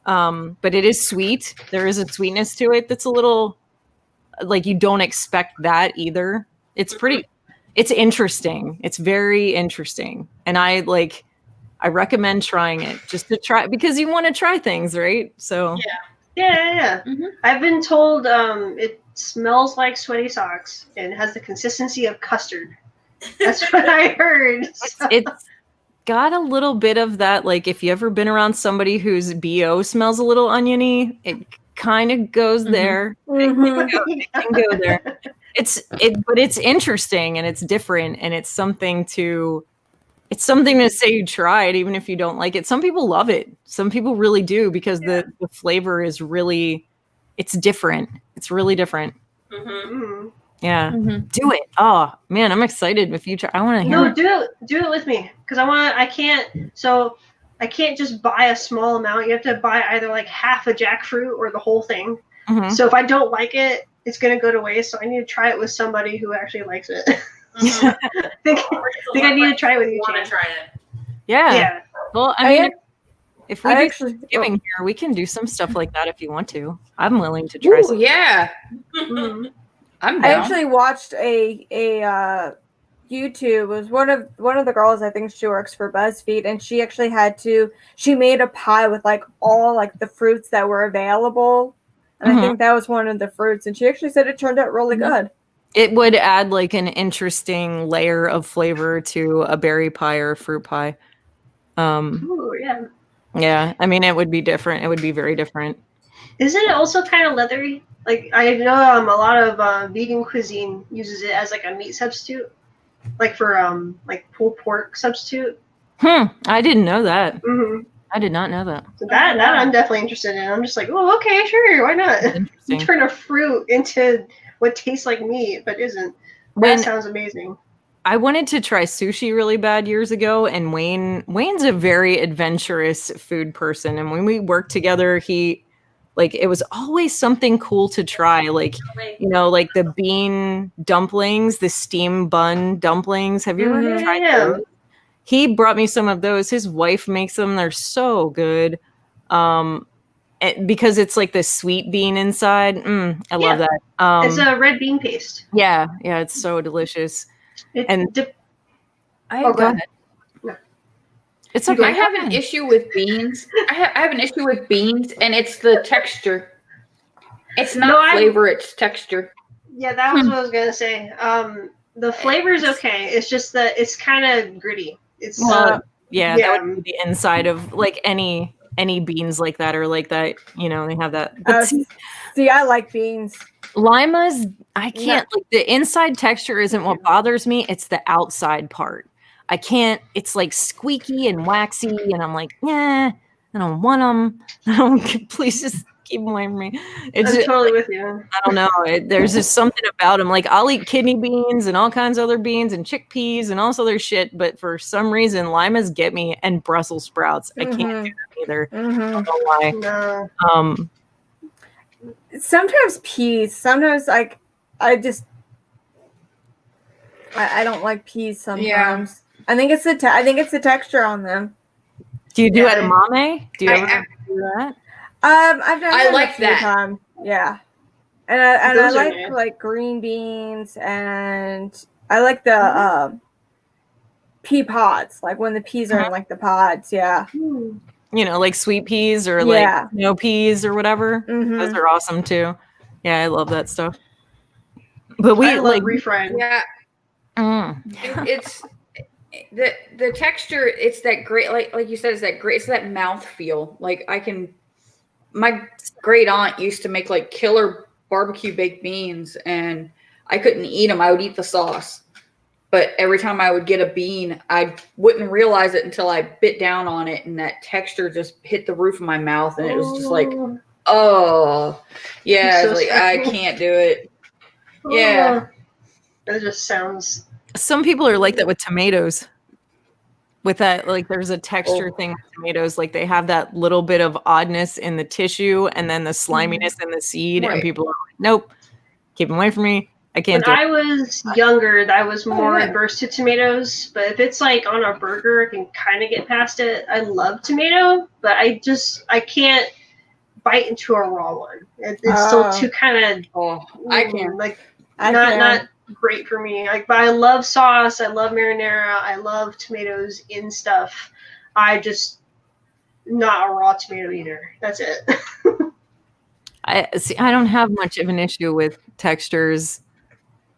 Speaker 5: But it is sweet. There is a sweetness to it that's a little like you don't expect that either. It's interesting. It's very interesting. And I recommend trying it just to try because you want to try things, right? So
Speaker 1: yeah. I've been told it smells like sweaty socks and has the consistency of custard. That's what I heard. So.
Speaker 5: It's got a little bit of that, like if you ever been around somebody whose BO smells a little oniony, it kind of goes there. It can go there. But it's interesting and it's different and it's something to say you try it even if you don't like it. Some people love it. Some people really do because the flavor is really, it's different. It's really different.
Speaker 1: Mm-hmm.
Speaker 5: Yeah. Do it. Oh man, I'm excited if you try. I want to hear.
Speaker 1: No, do it with me because I can't just buy a small amount. You have to buy either like half a jackfruit or the whole thing. So if I don't like it, it's gonna go to waste. So I need to try it with somebody who actually likes it. I think I need to try it with you.
Speaker 4: Want to try it?
Speaker 5: Yeah. Well, I mean, if we do Thanksgiving here, we can do some stuff like that if you want to. I'm willing to try.
Speaker 3: Yeah. I'm down.
Speaker 2: I actually watched a YouTube. It was one of the girls. I think she works for BuzzFeed, and she actually she made a pie with like all like the fruits that were available, and I think that was one of the fruits. And she actually said it turned out really good.
Speaker 5: It would add like an interesting layer of flavor to a berry pie or a fruit pie. Yeah. I mean, it would be different. It would be very different.
Speaker 1: Isn't it also kind of leathery? Like I know a lot of vegan cuisine uses it as like a meat substitute, like for like pulled pork substitute.
Speaker 5: I didn't know that. I did not know that.
Speaker 1: So that I'm definitely interested in. I'm just like, oh, okay, sure, why not? You turn a fruit into what tastes like meat but isn't. That sounds amazing.
Speaker 5: I wanted to try sushi really bad years ago, and Wayne's a very adventurous food person, and when we worked together, it was always something cool to try, like like the bean dumplings, the steam bun dumplings. Have you ever tried those? He brought me some of those. His wife makes them. They're so good. Because it's like the sweet bean inside. I love that.
Speaker 1: It's a red bean paste.
Speaker 5: Yeah, it's so delicious.
Speaker 1: Go
Speaker 5: ahead. It's okay.
Speaker 3: I have an issue with beans. I have an issue with beans, and it's the texture. It's not flavor; it's texture.
Speaker 1: Yeah, that was what I was gonna say. The flavor's okay. It's just that it's kind of gritty. It's
Speaker 5: that would be the inside of like any beans like that or like that. They have that.
Speaker 2: See, I like beans.
Speaker 5: Limas, I can't. Like the inside texture isn't what bothers me. It's the outside part. I can't. It's like squeaky and waxy, and I'm like, I don't want them. I don't. Please just keep them away from me. It's
Speaker 1: I'm
Speaker 5: just,
Speaker 1: totally with you.
Speaker 5: I don't know. There's just something about them. Like I'll eat kidney beans and all kinds of other beans and chickpeas and all this other shit. But for some reason, limas get me, and Brussels sprouts. I can't do them either. I don't know why.
Speaker 1: No.
Speaker 2: Sometimes peas. Sometimes I don't like peas. Sometimes I think it's the texture on them.
Speaker 5: Do you do edamame? Do you ever do that?
Speaker 2: I've done
Speaker 3: I
Speaker 2: it
Speaker 3: like
Speaker 2: a few
Speaker 3: that.
Speaker 2: times. Yeah, and I
Speaker 1: Those are
Speaker 2: like
Speaker 1: good.
Speaker 2: like green beans, and I like the pea pods, like when the peas are in like the pods. Yeah.
Speaker 1: Hmm.
Speaker 5: You know, like sweet peas or like no peas or whatever. Those are awesome too. Yeah, I love that stuff. But we
Speaker 1: I love refried.
Speaker 3: Yeah. It's the texture. It's that great, like you said, it's that great. It's that mouth feel. Like my great aunt used to make like killer barbecue baked beans, and I couldn't eat them. I would eat the sauce, but every time I would get a bean, I wouldn't realize it until I bit down on it, and that texture just hit the roof of my mouth, and it was just like, oh, yeah,
Speaker 1: So
Speaker 3: like I can't do it.
Speaker 1: Oh,
Speaker 3: Yeah.
Speaker 1: that just sounds.
Speaker 5: Some people are like that with tomatoes. With that, like there's a texture thing with tomatoes. Like they have that little bit of oddness in the tissue and then the sliminess in the seed. And people are like, nope, keep them away from me. I can't do it.
Speaker 1: When I was younger, I was more adverse to tomatoes. But if it's like on a burger, I can kind of get past it. I love tomato, but I can't bite into a raw one. It's still too kind of.
Speaker 3: I can.
Speaker 1: Like not great for me. Like, but I love sauce. I love marinara. I love tomatoes in stuff. I just not a raw tomato eater. That's it.
Speaker 5: I don't have much of an issue with textures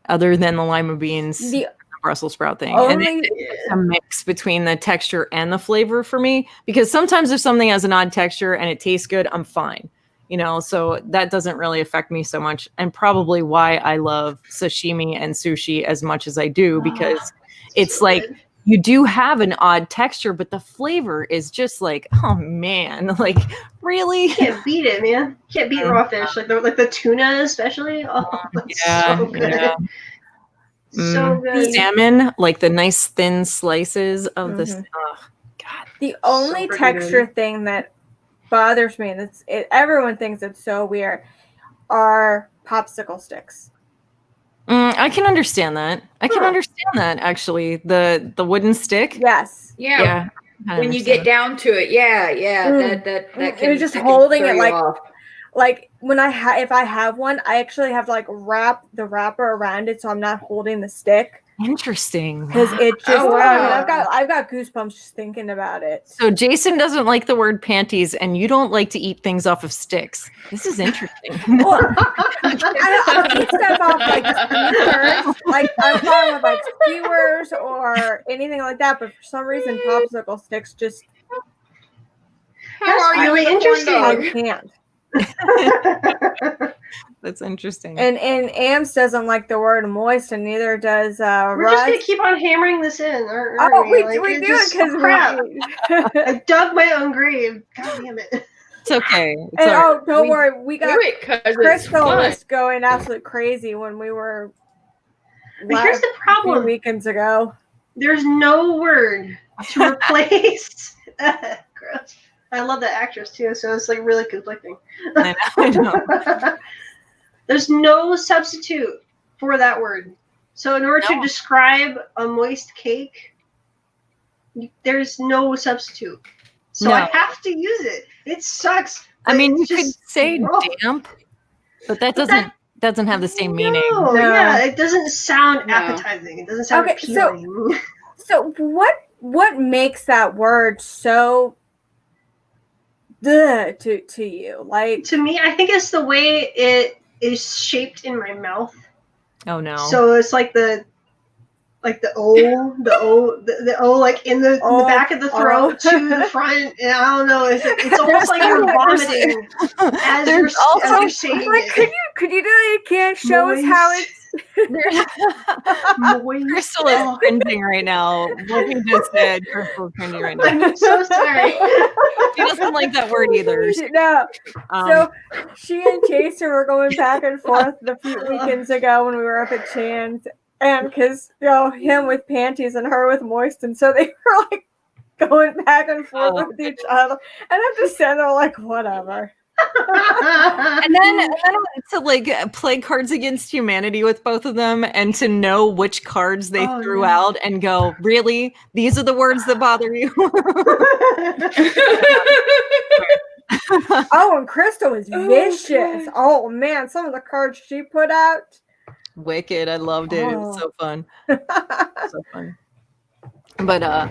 Speaker 5: other than the lima beans, the Brussels sprout thing. And it's a mix between the texture and the flavor for me, because sometimes if something has an odd texture and it tastes good, I'm fine. You know, so that doesn't really affect me so much, and probably why I love sashimi and sushi as much as I do, because it's so like you do have an odd texture, but the flavor is just like, oh man, like really
Speaker 1: can't beat it, man. Can't beat raw fish, like the tuna especially. Oh, so good.
Speaker 5: Yeah.
Speaker 1: So good.
Speaker 5: Salmon, like the nice thin slices of this. Oh God.
Speaker 2: The only texture thing that bothers me, and everyone thinks it's so weird, are popsicle sticks.
Speaker 5: I can understand that. I can understand that, actually. The wooden stick.
Speaker 2: Yes.
Speaker 3: Yeah. When you get down to it, that can,
Speaker 2: it was just holding it like when if I have one, I actually have to like wrap the wrapper around it so I'm not holding the stick.
Speaker 5: Interesting.
Speaker 2: Because it just I've got goosebumps just thinking about it.
Speaker 5: So Jason doesn't like the word panties, and you don't like to eat things off of sticks. This is interesting.
Speaker 2: Well, I don't eat stuff off like skewers. Like I'm fine with like skewers or anything like that, but for some reason popsicle sticks just.
Speaker 1: That's really interesting.
Speaker 2: I can't.
Speaker 5: That's interesting.
Speaker 2: And Ams doesn't like the word moist, and neither does
Speaker 1: We're
Speaker 2: Russ.
Speaker 1: just gonna keep on hammering this in, aren't
Speaker 2: we?
Speaker 1: Like,
Speaker 2: We do it because
Speaker 1: crap. I dug my own grave. God damn it.
Speaker 5: It's okay.
Speaker 2: Don't worry. We got
Speaker 3: Crystal
Speaker 2: was going absolutely crazy when we were.
Speaker 1: But here's the problem.
Speaker 2: 2 weekends ago,
Speaker 1: there's no word to replace. Gross. I love that actress too, so it's like really conflicting.
Speaker 5: I know.
Speaker 1: There's no substitute for that word. So in order to describe a moist cake, there's no substitute. So I have to use it. It sucks.
Speaker 5: I mean, you could say damp, but that doesn't have the same meaning.
Speaker 1: No, yeah, it doesn't sound appetizing. It doesn't sound appealing.
Speaker 2: So what makes that word so to you? Like,
Speaker 1: to me, I think it's the way it is shaped in my mouth.
Speaker 5: Oh no.
Speaker 1: So it's like the O, like in the back of the throat to the front, and I don't know. It's almost like you're vomiting as you're saying
Speaker 2: like,
Speaker 1: it.
Speaker 2: Could you do it again? Show us how it's.
Speaker 5: Crystal is cringing right now. What we just said, Crystal is cringing right now.
Speaker 1: I'm so sorry.
Speaker 5: She doesn't like that word either.
Speaker 2: No. So she and Chaser were going back and forth a few weekends ago when we were up at Chan's, and because him with panties and her with moist, and so they were like going back and forth with each other, and I'm just sitting there like, whatever.
Speaker 5: and then to like play Cards Against Humanity with both of them, and to know which cards they threw out, and go, really, these are the words that bother you.
Speaker 2: And Crystal was vicious. Oh man, some of the cards she put out,
Speaker 5: wicked. I loved it. It was so fun. So fun. But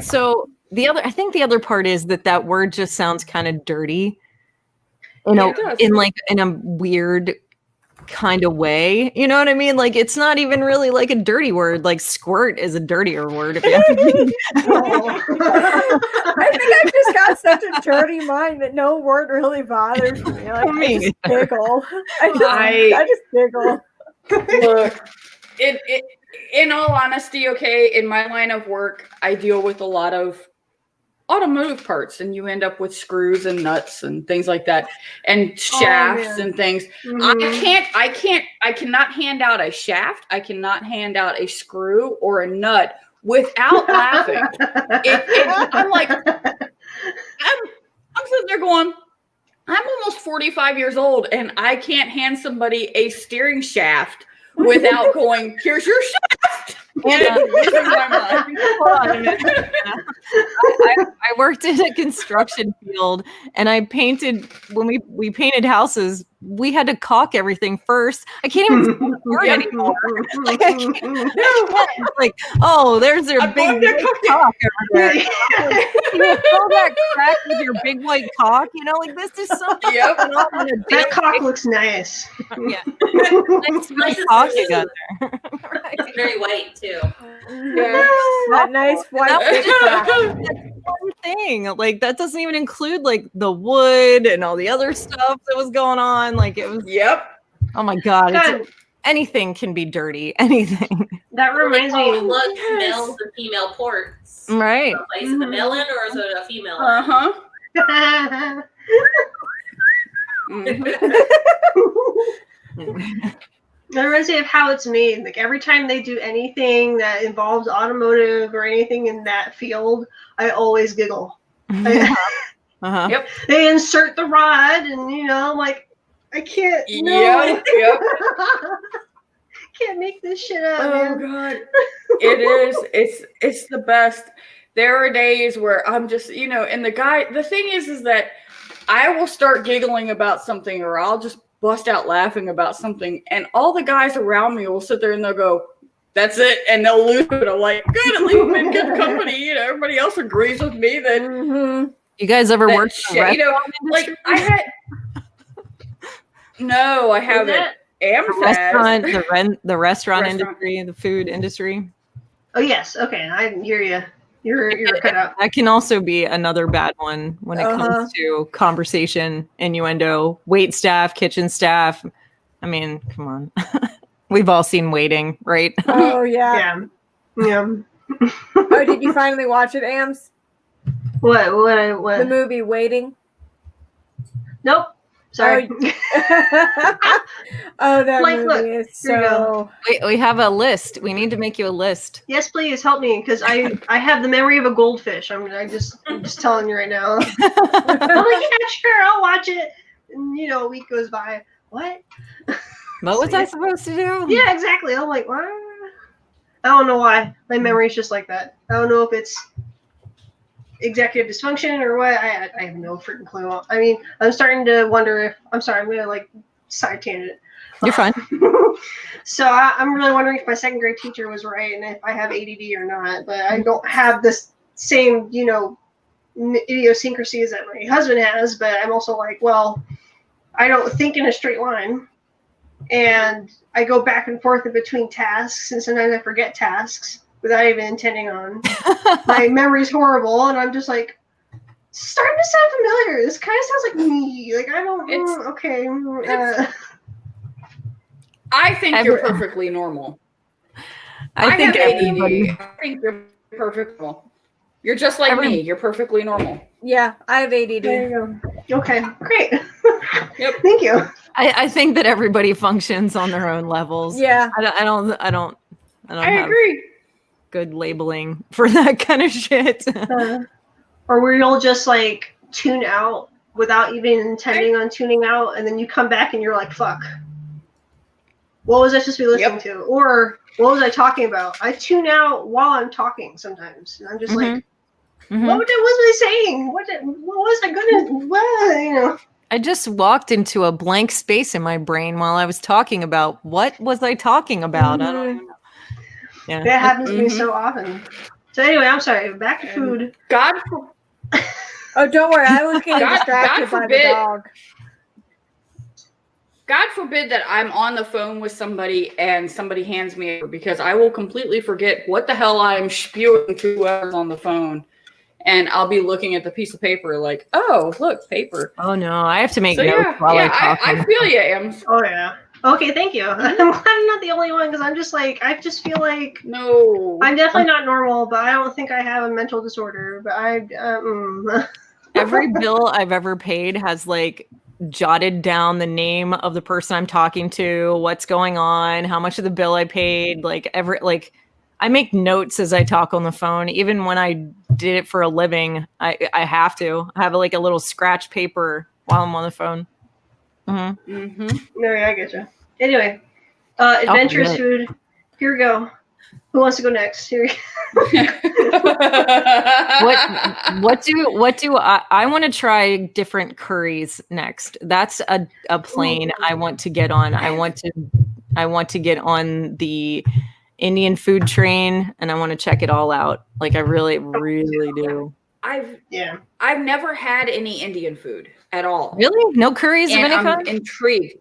Speaker 5: so I think the other part is that word just sounds kind of dirty. In a weird kind of way, you know what I mean? Like, it's not even really like a dirty word. Like, squirt is a dirtier word. If you ask me.
Speaker 2: I think I just got such a dirty mind that no word really bothers me. Like, I just giggle. I just giggle.
Speaker 3: Look, in all honesty, okay, in my line of work, I deal with a lot of automotive parts, and you end up with screws and nuts and things like that, and shafts and things. I cannot hand out a shaft. I cannot hand out a screw or a nut without laughing. I'm like, I'm sitting there going, I'm almost 45 years old, and I can't hand somebody a steering shaft without going, here's your shaft. And
Speaker 5: I worked in a construction field, and I painted, when we painted houses, we had to caulk everything first. I can't even see anymore. Like, I can't, like, there's their big caulk over there. You fill that crack with your big white caulk, like, this is something.
Speaker 1: That caulk looks nice.
Speaker 5: Yeah. Nice caulk you got there.
Speaker 4: Right. It's very white too.
Speaker 2: Yeah, that nice white
Speaker 5: one thing. Like, that doesn't even include like the wood and all the other stuff that was going on. Like, it was.
Speaker 3: Yep.
Speaker 5: Oh my god! Anything can be dirty. Anything.
Speaker 1: That reminds me.
Speaker 4: Blood males and female ports.
Speaker 5: Right.
Speaker 4: So, is it a male end or is it a female?
Speaker 1: That reminds me of how it's made. Like, every time they do anything that involves automotive or anything in that field, I always giggle.
Speaker 3: Yep.
Speaker 1: They insert the rod, and I'm like, I can't. No.
Speaker 3: Yep.
Speaker 1: Can't make this shit up.
Speaker 3: Oh god, it is. It's the best. There are days where I'm just, and the thing is that I will start giggling about something, or I'll just bust out laughing about something, and all the guys around me will sit there and they'll go, that's it, and they'll lose it. I'm like, good, at least I'm in good company. Everybody else agrees with me that.
Speaker 5: You guys ever worked in the restaurant industry?
Speaker 3: Like I had. No, I haven't. The restaurant industry, the food industry.
Speaker 1: Oh yes, okay, I hear you. You're cut out.
Speaker 5: That can also be another bad one when it comes to conversation, innuendo, wait staff, kitchen staff. I mean, come on. We've all seen Waiting, right?
Speaker 2: Oh yeah.
Speaker 1: Yeah.
Speaker 2: Oh, did you finally watch it, Ams?
Speaker 1: What?
Speaker 2: The movie Waiting?
Speaker 1: Nope. Sorry.
Speaker 2: That
Speaker 1: like,
Speaker 2: movie
Speaker 1: look,
Speaker 2: is so.
Speaker 5: We have a list. We need to make you a list.
Speaker 1: Yes, please help me, because I have the memory of a goldfish. I'm just telling you right now. I'm like, yeah, sure, I'll watch it. And a week goes by. What?
Speaker 5: What was I supposed to do?
Speaker 1: Yeah, exactly. I'm like, what? I don't know why. My memory's just like that. I don't know if it's executive dysfunction or what. I have no freaking clue. I mean, I'm starting to wonder if I'm gonna like side tangent.
Speaker 5: You're fine.
Speaker 1: So I'm really wondering if my second grade teacher was right and if I have ADD or not. But I don't have this same idiosyncrasies that my husband has. But I'm also like, well, I don't think in a straight line, and I go back and forth in between tasks, and sometimes I forget tasks without even intending on. My memory's horrible, and I'm just like, starting to sound familiar. This kind of sounds like me. Like, I don't. Okay.
Speaker 3: I think you're perfectly normal.
Speaker 5: I think
Speaker 3: have
Speaker 5: everybody.
Speaker 3: ADD. I think you're perfect normal. You're just like me. You're perfectly normal.
Speaker 2: Yeah, I have ADD.
Speaker 1: There you go. Okay, great.
Speaker 3: Yep.
Speaker 1: Thank you.
Speaker 5: I think that everybody functions on their own levels.
Speaker 2: Yeah.
Speaker 5: I don't
Speaker 3: I
Speaker 5: have
Speaker 3: agree.
Speaker 5: good labeling for that kind of shit.
Speaker 1: Or where you'll just like tune out without even intending on tuning out, and then you come back and you're like, fuck. What was I supposed to be listening to? Or what was I talking about? I tune out while I'm talking sometimes. And I'm just like, what was I saying? What was I gonna, what, you know?
Speaker 5: I just walked into a blank space in my brain while I was talking about what was I talking about? I don't even know. Yeah.
Speaker 1: That happens to me so often. So anyway, I'm sorry. Back to food.
Speaker 2: Oh, don't worry. I was getting distracted by the dog.
Speaker 3: God forbid that I'm on the phone with somebody and somebody hands me over, because I will completely forget what the hell I'm spewing to whoever's on the phone. And I'll be looking at the piece of paper like, oh, look, paper.
Speaker 5: Oh, no. I have to make notes while I talk.
Speaker 3: I feel you, Ems.
Speaker 1: Oh, yeah. Okay, thank you. I'm glad I'm not the only one, because I'm just like, I just feel like
Speaker 3: no,
Speaker 1: I'm definitely not normal, but I don't think I have a mental disorder. But
Speaker 5: every bill I've ever paid has like jotted down the name of the person I'm talking to, what's going on, how much of the bill I paid, I make notes as I talk on the phone. Even when I did it for a living, I have to have like a little scratch paper while I'm on the phone.
Speaker 1: No, yeah, I get you. Anyway, adventurous food. Here we go. Who wants to go next? Here.
Speaker 5: What do I want to try different curries next? That's a plane I want to get on. I want to get on the Indian food train, and I want to check it all out. Like I really, really do.
Speaker 3: I've never had any Indian food at all.
Speaker 5: Really? No curries of any kind?
Speaker 3: I'm intrigued.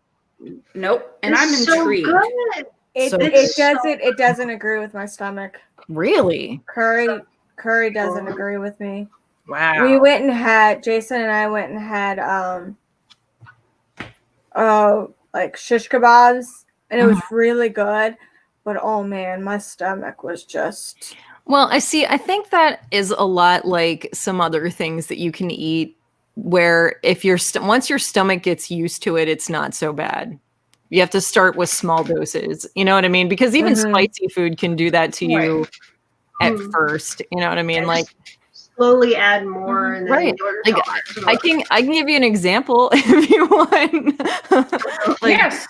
Speaker 3: Nope. And I'm intrigued.
Speaker 1: Good.
Speaker 2: It doesn't agree with my stomach.
Speaker 5: Really?
Speaker 2: Curry doesn't agree with me.
Speaker 5: Wow.
Speaker 2: We went and had Jason and I went and had like shish kebabs, and it was really good. But oh man, my stomach was just.
Speaker 5: Well, I think that is a lot like some other things that you can eat, where if once your stomach gets used to it, it's not so bad. You have to start with small doses. You know what I mean? Because even spicy food can do that to you at first. You know what I mean? Like
Speaker 1: slowly add more. And then
Speaker 5: like I can give you an example if you want.
Speaker 3: Yes.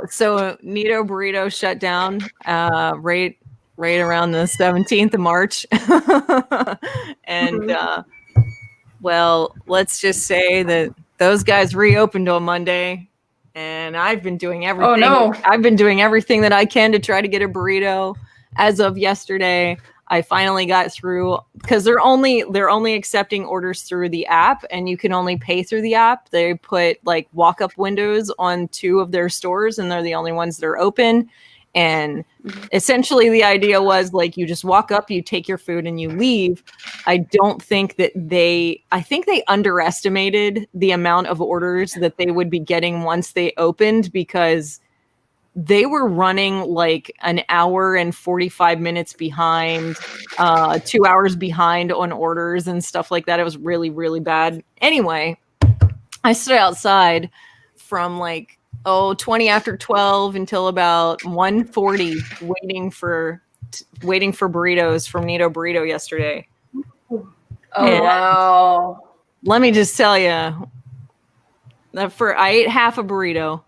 Speaker 5: So Nito Burrito shut down right around the 17th of March. And well, let's just say that those guys reopened on Monday, and I've been doing everything. Oh no. I've been doing everything that I can to try to get a burrito. As of yesterday, I finally got through, because they're only accepting orders through the app, and you can only pay through the app. They put like walk-up windows on 2 of their stores, and they're the only ones that are open. And essentially the idea was like, you just walk up, you take your food, and you leave. I think they underestimated the amount of orders that they would be getting once they opened, because they were running like an hour and 45 minutes behind, 2 hours behind on orders and stuff like that. It was really, really bad. Anyway, I stood outside from like 20 after 12 until about 1:40 waiting for burritos from Nito Burrito yesterday.
Speaker 3: Oh, wow.
Speaker 5: Let me just tell you that I ate half a burrito,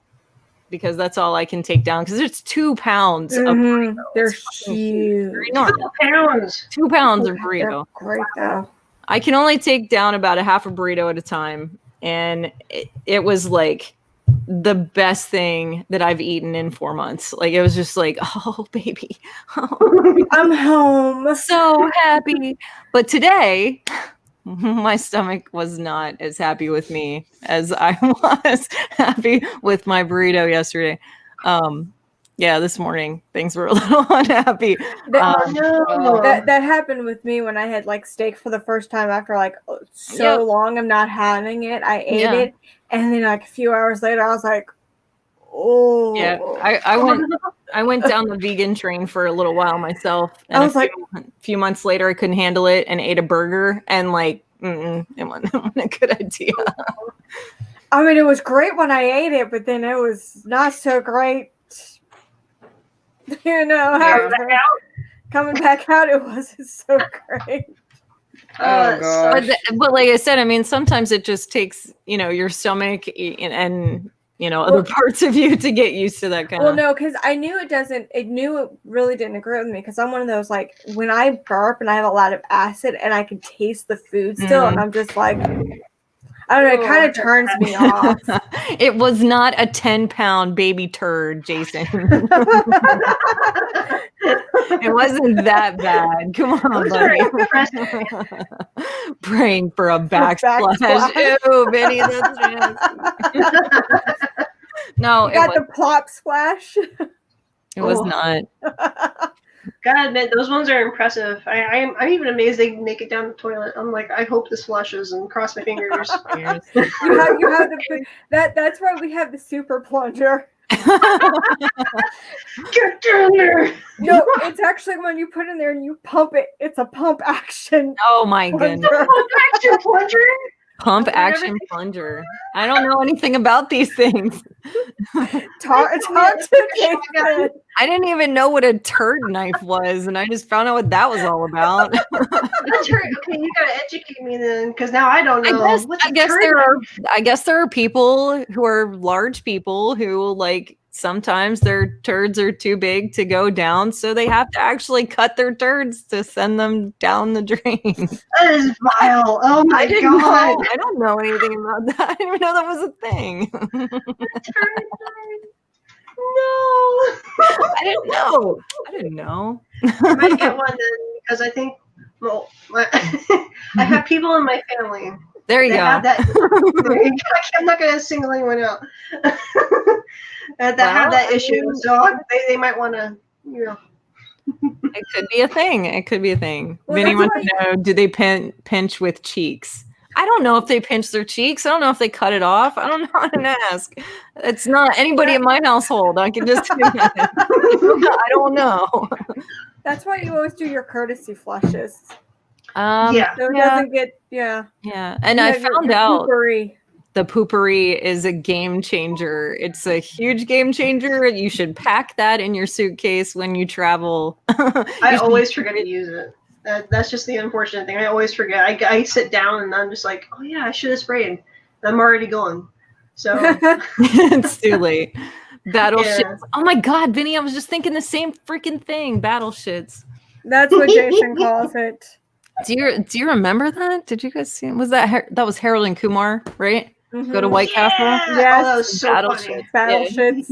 Speaker 5: because that's all I can take down, because it's 2 pounds of burrito.
Speaker 2: They're huge.
Speaker 5: 2 pounds of burrito.
Speaker 2: Great though.
Speaker 5: I can only take down about a half a burrito at a time, and it was like the best thing that I've eaten in 4 months. Like, it was just like, oh baby,
Speaker 2: I'm home,
Speaker 5: so happy. But today, my stomach was not as happy with me as I was happy with my burrito yesterday. This morning things were a little unhappy.
Speaker 2: That happened with me when I had like steak for the first time after like so long of not having it. I ate it, and then like a few hours later I was like, Oh.
Speaker 5: Yeah, I went down the vegan train for a little while myself, and
Speaker 2: I was
Speaker 5: a few months later I couldn't handle it and ate a burger, and like it wasn't a good idea.
Speaker 2: I mean, it was great when I ate it, but then it was not so great. You know, after coming back out, it wasn't so great.
Speaker 3: Oh gosh.
Speaker 5: But like I said, I mean, sometimes it just takes, your stomach and other parts of you to get used to that kind of.
Speaker 2: Well, no, because I knew it really didn't agree with me, because I'm one of those, like, when I burp and I have a lot of acid and I can taste the food still, and I'm just like, I don't know, it kind of turns me off.
Speaker 5: It was not a 10-pound baby turd, Jason. It wasn't that bad. Come on, buddy. Praying for a backsplash. Ew, Benny, that's nasty. No,
Speaker 2: you got the plop splash.
Speaker 5: It was not.
Speaker 1: Gotta admit, those ones are impressive. I'm even amazed they make it down the toilet. I'm like, I hope this flushes, and cross my fingers.
Speaker 2: you have that's why we have the super plunger.
Speaker 1: Get down there.
Speaker 2: No, it's actually when you put in there and you pump it. It's a pump action.
Speaker 5: Oh my goodness.
Speaker 1: Pump action plunger.
Speaker 5: Pump action plunger. I don't know anything about these things.
Speaker 2: Talk to Jason.
Speaker 5: I didn't even know what a turd knife was, and I just found out what that was all about.
Speaker 1: Okay, you gotta educate me then, because now I don't know.
Speaker 5: I guess there are people who are large people who, like, sometimes their turds are too big to go down, so they have to actually cut their turds to send them down the drain.
Speaker 1: That is vile. Oh my god.
Speaker 5: I don't know anything about that. I didn't even know that was a thing.
Speaker 1: No.
Speaker 5: I didn't know.
Speaker 1: I might get one then, because I think, I have people in my family.
Speaker 5: There you go.
Speaker 1: Have that. I'm not going to single anyone out. That have that issue, so they might want to,
Speaker 5: It could be a thing.
Speaker 2: Well,
Speaker 5: Vinny wants to know, do they pinch with cheeks? I don't know if they pinch their cheeks. I don't know if they cut it off. I don't know how to ask. It's not anybody in my household. I can just I don't know.
Speaker 2: That's why you always do your courtesy flushes.
Speaker 1: Yeah.
Speaker 2: So it doesn't get
Speaker 5: Yeah. And I found out the poopery is a game changer. It's a huge game changer. You should pack that in your suitcase when you travel.
Speaker 1: I always forget to use it. That's just the unfortunate thing. I always forget. I sit down and I'm just like, oh yeah, I should have sprayed. I'm already going. So
Speaker 5: it's too late. Battle shits. Oh my god, Vinny, I was just thinking the same freaking thing. Battle shits.
Speaker 2: That's what Jason calls it.
Speaker 5: Do you remember that? Did you guys see it? Was that was Harold and Kumar, right?
Speaker 2: Mm-hmm.
Speaker 5: Go to White Castle.
Speaker 2: Yes,
Speaker 1: that was so
Speaker 5: battle
Speaker 1: funny.
Speaker 5: shits.
Speaker 2: Battle shits.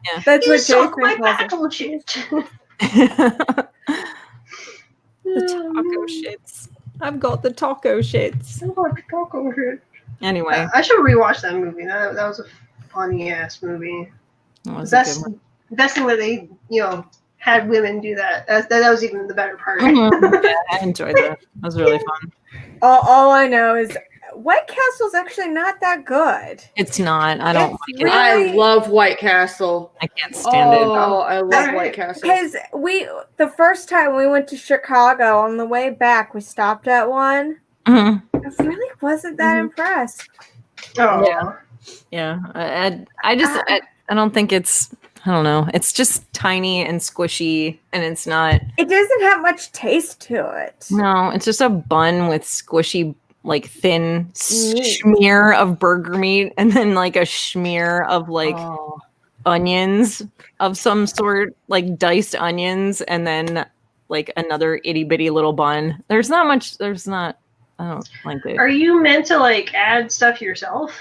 Speaker 5: Yeah.
Speaker 2: That's what Jason
Speaker 1: my
Speaker 2: calls it.
Speaker 1: battle shit.
Speaker 5: The taco shits. I've got the taco shits. Anyway,
Speaker 1: I should rewatch that movie. That was a funny ass movie. Best thing that they had women do that. That was even the better part.
Speaker 5: Mm-hmm. Yeah, I enjoyed that. That was really fun.
Speaker 2: All I know is White Castle's actually not that good.
Speaker 5: It's not. I don't like it.
Speaker 2: Really,
Speaker 3: I love White Castle.
Speaker 5: I can't stand it.
Speaker 3: Oh, I love White Castle.
Speaker 2: Because the first time we went to Chicago, on the way back, we stopped at one.
Speaker 5: Mm-hmm.
Speaker 2: I really wasn't that impressed.
Speaker 1: Oh
Speaker 5: yeah. I don't think it's. I don't know. It's just tiny and squishy, and it's not.
Speaker 2: It doesn't have much taste to it.
Speaker 5: No, it's just a bun with squishy, like thin smear of burger meat, and then like a smear of like onions of some sort, like diced onions, and then like another itty bitty little bun. There's not much. I don't like it.
Speaker 1: Are you meant to like add stuff yourself?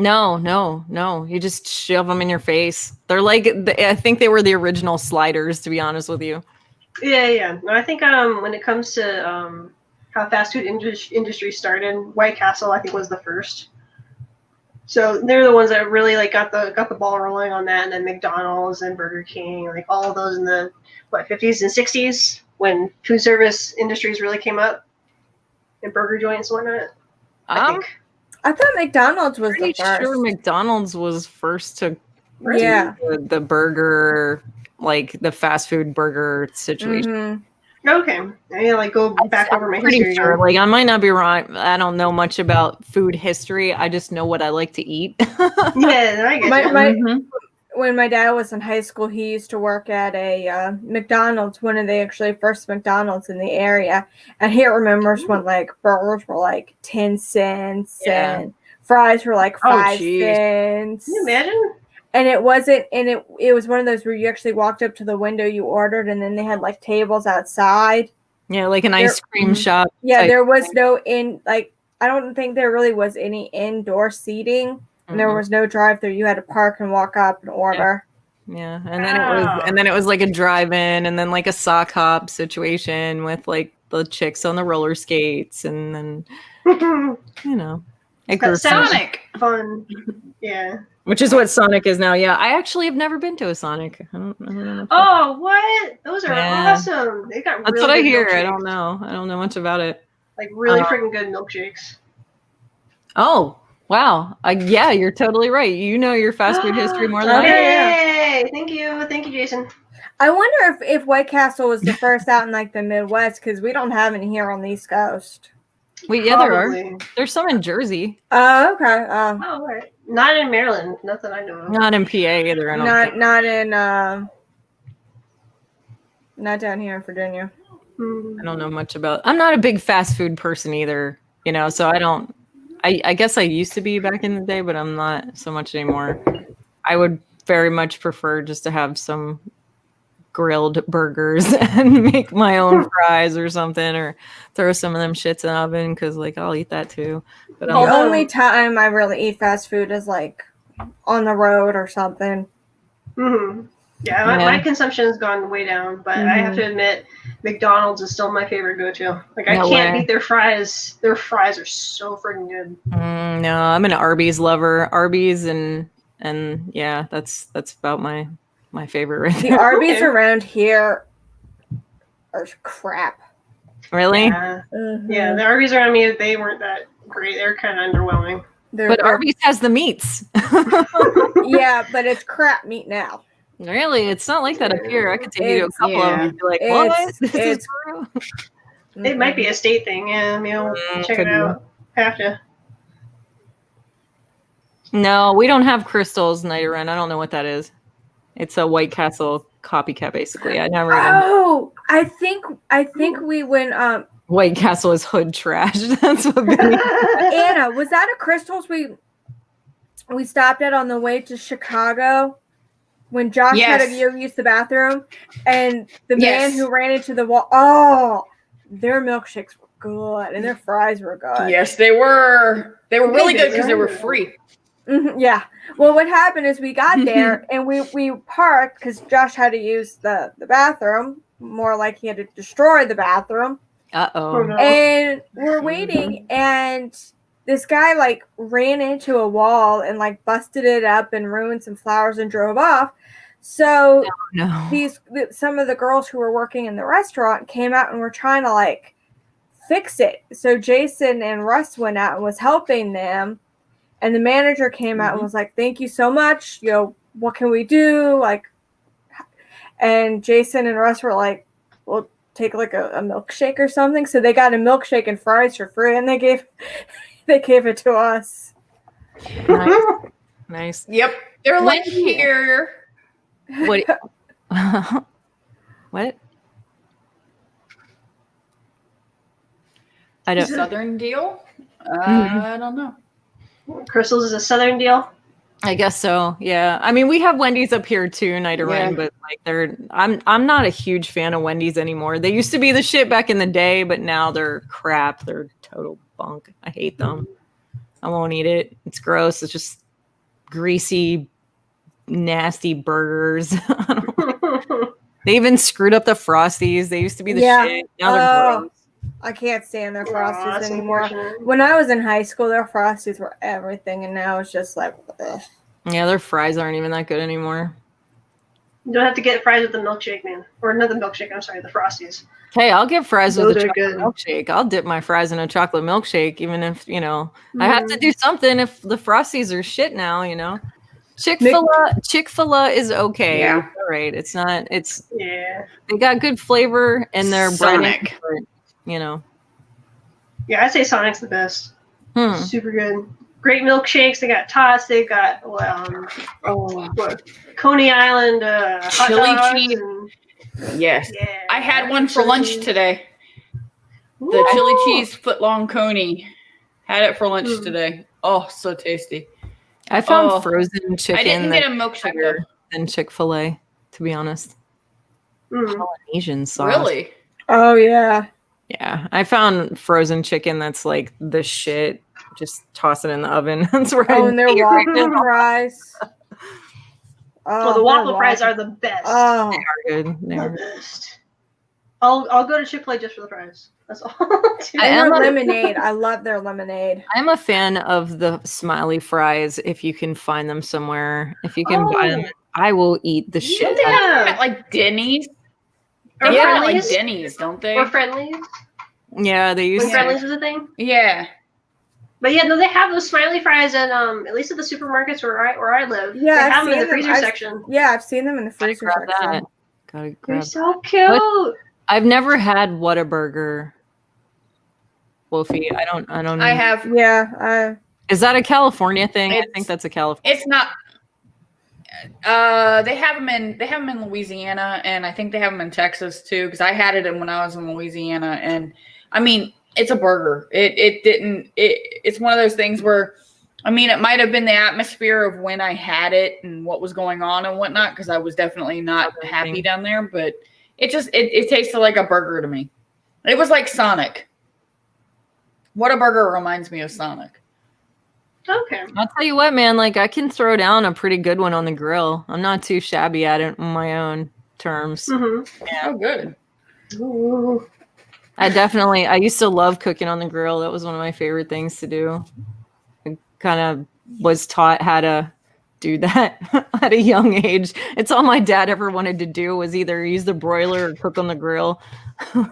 Speaker 5: No. You just shove them in your face. They're like, I think they were the original sliders, to be honest with you.
Speaker 1: Yeah. No, I think when it comes to how fast food industry started, White Castle I think was the first. So they're the ones that really like got the ball rolling on that, and then McDonald's and Burger King, like all of those in the 50s and 60s when food service industries really came up, and burger joints and whatnot. I think.
Speaker 2: I thought McDonald's was
Speaker 5: Pretty
Speaker 2: the first.
Speaker 5: sure McDonald's was first to
Speaker 2: Yeah.
Speaker 5: the burger, like the fast food burger situation.
Speaker 2: Mhm.
Speaker 1: Okay. I need to like go back over my
Speaker 5: Pretty
Speaker 1: history.
Speaker 5: sure.
Speaker 1: again.
Speaker 5: Like I might not be wrong. I don't know much about food history. I just know what I like to eat.
Speaker 1: Yeah, I get you.
Speaker 5: Mhm.
Speaker 2: When my dad was in high school, he used to work at a McDonald's, one of the actually first McDonald's in the area. And he remembers when like burgers were like 10 cents
Speaker 5: Yeah.
Speaker 2: and fries were like
Speaker 3: Oh,
Speaker 2: 5
Speaker 3: jeez.
Speaker 2: cents.
Speaker 1: Can you imagine?
Speaker 2: And it wasn't, and it was one of those where you actually walked up to the window you ordered, and then they had like tables outside.
Speaker 5: Yeah, like an ice cream shop.
Speaker 2: Yeah,
Speaker 5: type
Speaker 2: there was
Speaker 5: thing.
Speaker 2: no I don't think there really was any indoor seating. And there
Speaker 5: Mhm.
Speaker 2: was no drive-through. You had to park and walk up and order.
Speaker 5: Yeah, and then it was like a drive-in, and then like a sock hop situation with like the chicks on the roller skates, and then you know, it grew
Speaker 1: That sounds
Speaker 3: Sonic.
Speaker 1: fun. Yeah.
Speaker 5: which is what Sonic is now. Yeah, I actually have never been to a Sonic. I don't know.
Speaker 1: Oh, what? Those are
Speaker 5: Yeah.
Speaker 1: awesome. They got
Speaker 5: That's
Speaker 1: really
Speaker 5: what I
Speaker 1: good
Speaker 5: hear. I
Speaker 1: milkshakes.
Speaker 5: don't know. I don't know much about it.
Speaker 1: Like really freaking good milkshakes.
Speaker 5: Oh, wow. Yeah, you're totally right. You know your fast food history more than I do.
Speaker 1: Yay! Thank you, Jason.
Speaker 2: I wonder if White Castle was the first out in like the Midwest, because we don't have any here on the East Coast.
Speaker 5: Wait, yeah, there are.
Speaker 1: Probably.
Speaker 5: There's some in Jersey.
Speaker 2: Oh, okay.
Speaker 1: Oh, right. Not in Maryland. Not that I know of.
Speaker 5: Not in PA either. I don't think.
Speaker 2: Not down here in Virginia.
Speaker 1: Hmm.
Speaker 5: I don't know much about. I'm not a big fast food person either, you know, so I don't. I guess I used to be back in the day, but I'm not so much anymore. I would very much prefer just to have some grilled burgers and make my own fries or something, or throw some of them shits in the oven, because like I'll eat that too. But
Speaker 2: The
Speaker 5: I'm
Speaker 2: only time I really eat fast food is like on the road or something.
Speaker 1: Mm-hmm. Yeah, my consumption has gone way down, but I have to admit, McDonald's is still my favorite go-to. Like I
Speaker 5: No
Speaker 1: can't
Speaker 5: way.
Speaker 1: beat their fries. Their fries are so freaking good.
Speaker 5: no, I'm an Arby's lover. Arby's and yeah, that's about my favorite right
Speaker 2: The
Speaker 5: there.
Speaker 2: Arby's
Speaker 1: Okay.
Speaker 2: around here are crap.
Speaker 5: Really?
Speaker 1: Yeah, yeah. The Arby's around me, they weren't that great. They're kind of underwhelming.
Speaker 5: But Arby's has the meats.
Speaker 2: Yeah, but it's crap meat now.
Speaker 5: Really? It's not like that up here. I could take you to a
Speaker 2: It's-
Speaker 5: couple of them and be like,
Speaker 2: it's-
Speaker 5: what? This is
Speaker 2: it's-
Speaker 5: for real?
Speaker 1: It might be a state thing. Yeah, I mean, I'll check
Speaker 5: could
Speaker 1: it
Speaker 5: be.
Speaker 1: out. Have to.
Speaker 5: No, we don't have Crystal's Night Run. I don't know what that is. It's a White Castle copycat, basically. I never even.
Speaker 2: Oh, I think we went.
Speaker 5: White Castle is hood trash. That's what.
Speaker 2: Anna, was that a Crystal's we stopped at on the way to Chicago when Josh had to use the bathroom, and the man who ran into the wall? Oh, their milkshakes were good and their fries were good.
Speaker 3: Yes, they were. They were really good because they were free.
Speaker 2: Yeah. Well, what happened is we got there and we parked because Josh had to use the bathroom, more like he had to destroy the bathroom.
Speaker 5: Uh-oh.
Speaker 2: And we're waiting, and this guy like ran into a wall and like busted it up and ruined some flowers and drove off. So
Speaker 5: No.
Speaker 2: some of the girls who were working in the restaurant came out and were trying to like fix it. So Jason and Russ went out and was helping them. And the manager came out and was like, "Thank you so much. You know, what can we do?" Like, and Jason and Russ were like, "We'll take like a milkshake or something." So they got a milkshake and fries for free, and they gave it to us.
Speaker 5: Nice. Nice.
Speaker 3: Yep, they're like here.
Speaker 5: What? What? I don't.
Speaker 3: Southern deal. I don't know.
Speaker 1: Crystal's is a Southern deal.
Speaker 5: I guess so. Yeah. I mean, we have Wendy's up here too, Night Run, but like I'm not a huge fan of Wendy's anymore. They used to be the shit back in the day, but now they're crap. They're total bunk. I hate them. I won't eat it. It's gross. It's just greasy, nasty burgers. They even screwed up the Frosties. They used to be the shit. Now they're gross.
Speaker 2: I can't stand their Frosties
Speaker 1: that's
Speaker 2: anymore.
Speaker 1: unfortunate.
Speaker 2: When I was in high school, their Frosties were everything, and now it's just like, ugh.
Speaker 5: Yeah, their fries aren't even that good anymore.
Speaker 1: You don't have to get fries with the milkshake, man. Or not the milkshake, I'm sorry, the Frosties.
Speaker 5: Hey, I'll get fries with
Speaker 1: Those
Speaker 5: a
Speaker 1: are
Speaker 5: chocolate
Speaker 1: good.
Speaker 5: milkshake. I'll dip my fries in a chocolate milkshake, even if, I have to do something if the Frosties are shit now, Chick-fil-A is okay.
Speaker 3: Yeah.
Speaker 5: It's all right. It's not.
Speaker 1: Yeah.
Speaker 5: They got good flavor and their bread,
Speaker 3: Sonic.
Speaker 5: you know.
Speaker 1: Yeah, I'd say Sonic's the best.
Speaker 5: Hmm.
Speaker 1: Super good. Great milkshakes. They got tots. They got Coney Island hot
Speaker 3: Chili
Speaker 1: dogs
Speaker 3: cheese.
Speaker 1: and-
Speaker 3: Yes.
Speaker 1: yeah.
Speaker 3: I had one for
Speaker 1: Chili
Speaker 3: lunch
Speaker 1: cheese.
Speaker 3: today.
Speaker 1: Woo!
Speaker 3: The chili cheese footlong coney. Had it for lunch
Speaker 1: Mm.
Speaker 3: today. Oh, so tasty.
Speaker 5: I found
Speaker 3: Oh,
Speaker 5: frozen chicken
Speaker 3: I didn't
Speaker 5: that's
Speaker 3: get a milkshake though.
Speaker 5: better than Chick-fil-A, to be honest.
Speaker 1: Mm.
Speaker 5: Polynesian sauce.
Speaker 3: Really?
Speaker 2: Oh yeah.
Speaker 5: Yeah, I found frozen chicken that's like the shit. Just toss it in the oven. That's where
Speaker 2: Oh,
Speaker 5: I
Speaker 2: and their
Speaker 5: eat right
Speaker 2: waffle
Speaker 5: now.
Speaker 2: fries.
Speaker 1: Well, the
Speaker 2: their
Speaker 1: waffle fries are the best.
Speaker 2: Oh,
Speaker 5: They're good.
Speaker 1: the
Speaker 5: They're-
Speaker 1: best. I'll go to Chick-fil-A just for the fries. That's all.
Speaker 2: and
Speaker 5: am
Speaker 2: their
Speaker 5: a-
Speaker 2: lemonade. I love their lemonade.
Speaker 5: I'm a fan of the smiley fries. If you can find them somewhere, if you can buy them, I will eat the shit.
Speaker 3: Don't they have them
Speaker 1: Yeah.
Speaker 3: at like Denny's?
Speaker 1: Or
Speaker 3: They have them at like
Speaker 1: Friendlies.
Speaker 3: Denny's, don't they?
Speaker 1: Or Friendlies.
Speaker 5: Yeah, they used
Speaker 1: When
Speaker 5: to.
Speaker 1: Friendlies was a thing.
Speaker 3: Yeah.
Speaker 1: But yeah, no, they have those smiley fries at least at the supermarkets where I live.
Speaker 2: Yeah,
Speaker 1: they
Speaker 2: I've
Speaker 1: have them in the
Speaker 2: seen them.
Speaker 1: freezer section.
Speaker 2: Yeah, I've seen them in the
Speaker 5: Gotta
Speaker 2: freezer
Speaker 5: grab
Speaker 2: section.
Speaker 5: that. Gotta
Speaker 1: They're
Speaker 5: grab.
Speaker 1: so cute.
Speaker 5: I've never had Whataburger. Wolfie, I don't know.
Speaker 3: I have.
Speaker 2: Yeah,
Speaker 5: Is that a California thing? I
Speaker 3: It's-
Speaker 5: think that's a California.
Speaker 3: It's not. They have them in Louisiana, and I think they have them in Texas too. Because I had it when I was in Louisiana, and I mean, it's a burger. It's one of those things where, I mean, it might have been the atmosphere of when I had it and what was going on and whatnot. Because I was definitely not happy down there, but it tasted like a burger to me. It was like Sonic. Whataburger reminds me of Sonic.
Speaker 1: Okay.
Speaker 5: I'll tell you what, man. Like I can throw down a pretty good one on the grill. I'm not too shabby at it on my own terms.
Speaker 1: Mm-hmm.
Speaker 3: Oh, good.
Speaker 1: Ooh.
Speaker 5: I used to love cooking on the grill. That was one of my favorite things to do. I kind of was taught how to do that at a young age. It's all my dad ever wanted to do was either use the broiler or cook on the grill.
Speaker 1: Yeah,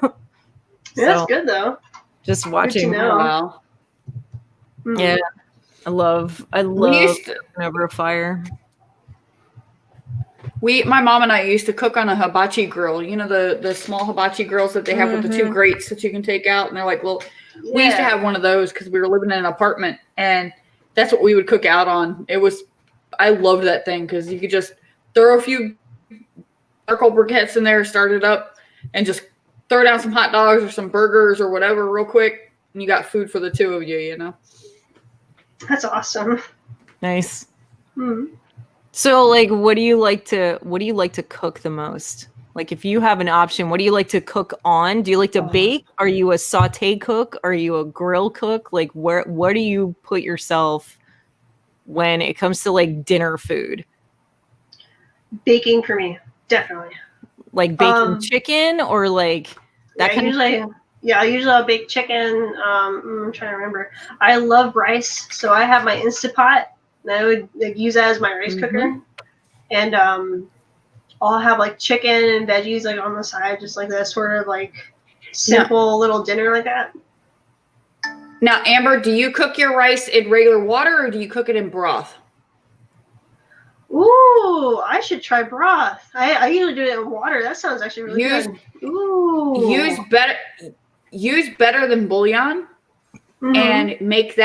Speaker 1: that's good though.
Speaker 5: Just watching.
Speaker 1: know.
Speaker 3: Wow.
Speaker 1: Mm.
Speaker 5: Yeah, I love cooking over a fire.
Speaker 3: My mom and I used to cook on a hibachi grill. You know the small hibachi grills that they have with the two grates that you can take out, and they're like, well, we used to have one of those because we were living in an apartment, and that's what we would cook out on. I loved that thing because you could just throw a few charcoal briquettes in there, start it up, and just throw down some hot dogs or some burgers or whatever real quick, and you got food for the two of you. You know.
Speaker 1: That's awesome.
Speaker 5: Nice.
Speaker 1: Mm.
Speaker 5: So, like, what do you like to cook the most? Like, if you have an option, what do you like to cook on? Do you like to bake? Are you a saute cook? Are you a grill cook? Like, what do you put yourself when it comes to like dinner food?
Speaker 1: Baking for me, definitely.
Speaker 5: Like baking chicken or like that kind of thing?
Speaker 1: Usually I'll bake chicken. I'm trying to remember. I love rice, so I have my Instapot. And I would use that as my rice cooker, and I'll have like chicken and veggies like on the side, just like that sort of like simple little dinner like that.
Speaker 3: Now, Amber, do you cook your rice in regular water or do you cook it in broth?
Speaker 1: Ooh, I should try broth. I usually do it in water. That sounds actually really good. Ooh.
Speaker 3: Use better than bouillon. And make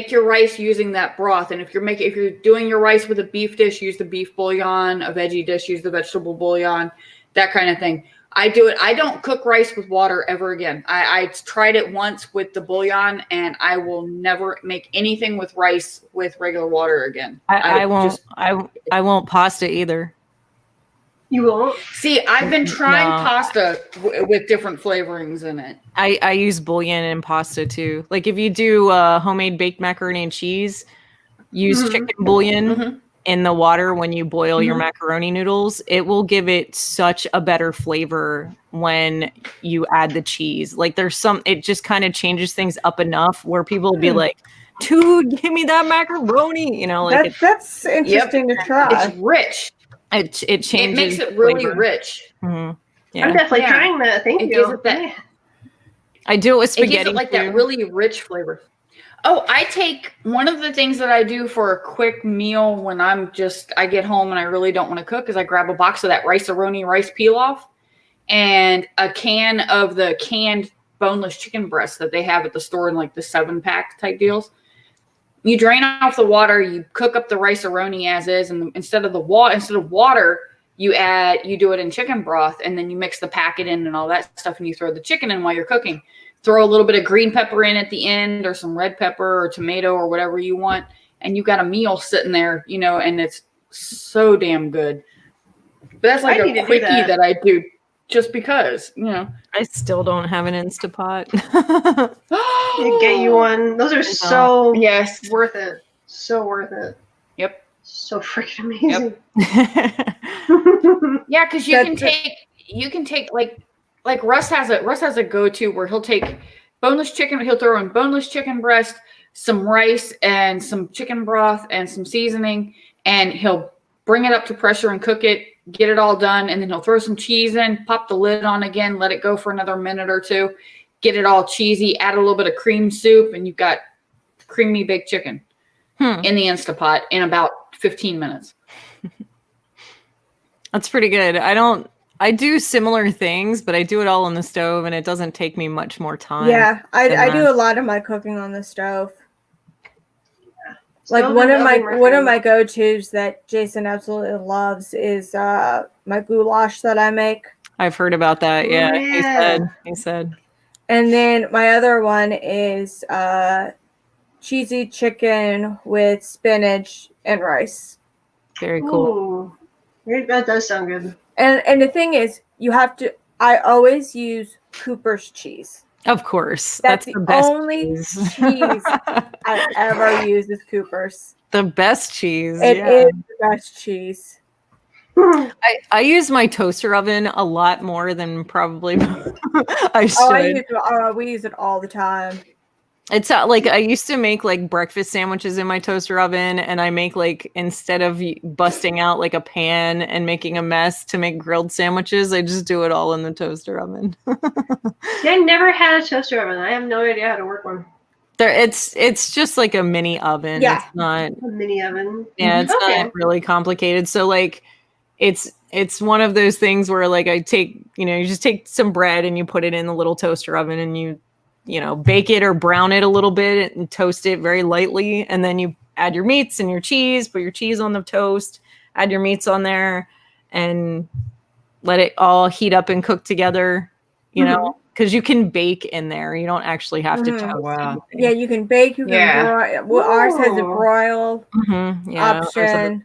Speaker 3: your rice using that broth. And if you're doing your rice with a beef dish, use the beef bouillon. A veggie dish, use the vegetable bouillon. That kind of thing. I do it. I don't cook rice with water ever again. I tried it once with the bouillon, and I will never make anything with rice with regular water again.
Speaker 5: I won't pasta either.
Speaker 1: You won't?
Speaker 3: See, I've been trying pasta with different flavorings in it.
Speaker 5: I use bouillon in pasta too. Like if you do homemade baked macaroni and cheese, use chicken bouillon in the water when you boil your macaroni noodles. It will give it such a better flavor when you add the cheese. Like it just kind of changes things up enough where people will be like, dude, give me that macaroni. You know, like
Speaker 2: that's interesting to try.
Speaker 3: It's rich.
Speaker 5: It changes.
Speaker 3: It makes it really
Speaker 5: flavor.
Speaker 3: rich.
Speaker 1: I'm definitely trying that. Thank you.
Speaker 3: Gives it that,
Speaker 5: I do it with spaghetti.
Speaker 3: It gives it like that really rich flavor. Oh, I take one of the things that I do for a quick meal when I get home and I really don't want to cook is I grab a box of that rice-a-roni rice pilaf and a can of the canned boneless chicken breasts that they have at the store in like the 7-pack type deals. You drain off the water, you cook up the rice-a-roni as is, and instead of water, you do it in chicken broth, and then you mix the packet in and all that stuff, and you throw the chicken in while you're cooking. Throw a little bit of green pepper in at the end, or some red pepper or tomato or whatever you want, and you got a meal sitting there, and it's so damn good. But that's like a quickie that I do just because,
Speaker 5: I still don't have an Instapot.
Speaker 1: Get you one. Those are so worth it. So worth it.
Speaker 3: Yep.
Speaker 1: So freaking amazing.
Speaker 3: Yep. Yeah, because you can take like Russ has a go-to where he'll take boneless chicken, he'll throw in boneless chicken breast, some rice and some chicken broth and some seasoning, and he'll bring it up to pressure and cook it, get it all done, and then he'll throw some cheese in, pop the lid on again, let it go for another minute or two, get it all cheesy, add a little bit of cream soup, and you've got creamy baked chicken in the Instapot in about 15 minutes.
Speaker 5: That's pretty good. I do similar things, but I do it all on the stove, and it doesn't take me much more time.
Speaker 2: Yeah, I do a lot of my cooking on the stove. Like one of my go-tos that Jason absolutely loves is my goulash that I make.
Speaker 5: I've heard about that. Yeah, he said.
Speaker 2: And then my other one is cheesy chicken with spinach and rice.
Speaker 5: Very cool.
Speaker 1: Ooh, that does sound good.
Speaker 2: And the thing is, I always use Cooper's cheese.
Speaker 5: Of course.
Speaker 2: That's
Speaker 5: the
Speaker 2: the
Speaker 5: best
Speaker 2: only cheese I ever use is Cooper's.
Speaker 5: The best cheese.
Speaker 2: It is the best cheese.
Speaker 5: I use my toaster oven a lot more than probably I should.
Speaker 2: We use it all the time.
Speaker 5: It's like I used to make like breakfast sandwiches in my toaster oven, and I make like, instead of busting out like a pan and making a mess to make grilled sandwiches, I just do it all in the toaster oven.
Speaker 1: See, I never had a toaster oven. I have no idea how to work one.
Speaker 5: It's just like a mini oven.
Speaker 2: Yeah.
Speaker 5: It's not
Speaker 1: a mini oven.
Speaker 5: Yeah, it's not really complicated. So like it's one of those things where like you just take some bread and you put it in the little toaster oven, and you bake it or brown it a little bit and toast it very lightly. And then you add your meats and your cheese, put your cheese on the toast, add your meats on there, and let it all heat up and cook together, because you can bake in there. You don't actually have to toast.
Speaker 3: Wow.
Speaker 2: Yeah, you can bake, you can broil. Well, ours has a broil option.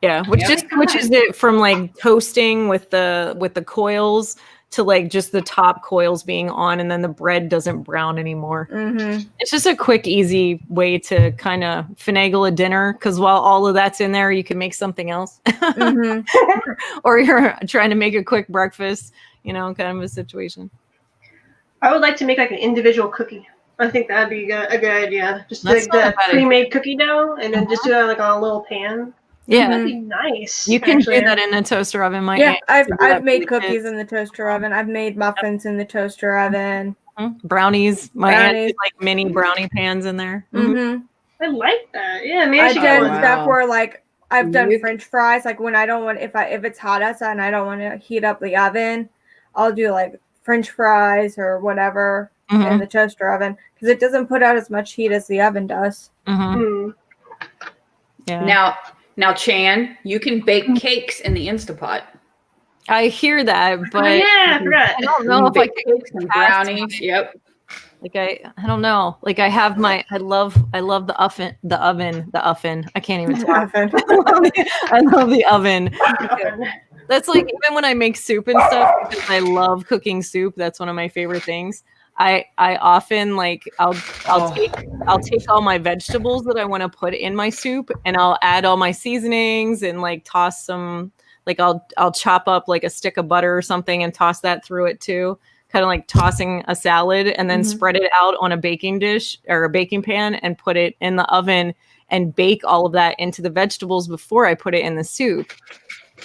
Speaker 5: Yeah, which is it from like toasting with the coils to like just the top coils being on, and then the bread doesn't brown anymore.
Speaker 2: Mm-hmm.
Speaker 5: It's just a quick, easy way to kind of finagle a dinner, because while all of that's in there, you can make something else.
Speaker 2: Mm-hmm.
Speaker 5: Or you're trying to make a quick breakfast, kind of a situation.
Speaker 1: I would like to make like an individual cookie. I think that'd be a good idea. Just like the pre-made cookie dough, and then just do that like on a little pan.
Speaker 5: Yeah,
Speaker 1: that'd be nice.
Speaker 5: You can do that in a toaster oven.
Speaker 2: I've made cookies in the toaster oven. I've made muffins in the toaster oven.
Speaker 5: Brownies. My aunt did like mini brownie pans in there.
Speaker 2: Mm-hmm.
Speaker 1: I like that. Yeah, maybe
Speaker 2: I've done stuff where like I've done French fries. Like when I don't want, if it's hot outside and I don't want to heat up the oven, I'll do like French fries or whatever in the toaster oven, because it doesn't put out as much heat as the oven does.
Speaker 5: Mm-hmm. Yeah.
Speaker 3: Now, Chan, you can bake cakes in the Instapot.
Speaker 5: I hear that, but
Speaker 1: I forgot.
Speaker 5: I don't know if I can
Speaker 3: cakes and brownies. Yep.
Speaker 5: Like I don't know. Like I have I love the oven. I can't even talk. I love the oven. That's like, even when I make soup and stuff, because I love cooking soup. That's one of my favorite things. I often like I'll take all my vegetables that I want to put in my soup, and I'll add all my seasonings and like toss some, like I'll chop up like a stick of butter or something and toss that through it too, kind of like tossing a salad, and then spread it out on a baking dish or a baking pan and put it in the oven and bake all of that into the vegetables before I put it in the soup,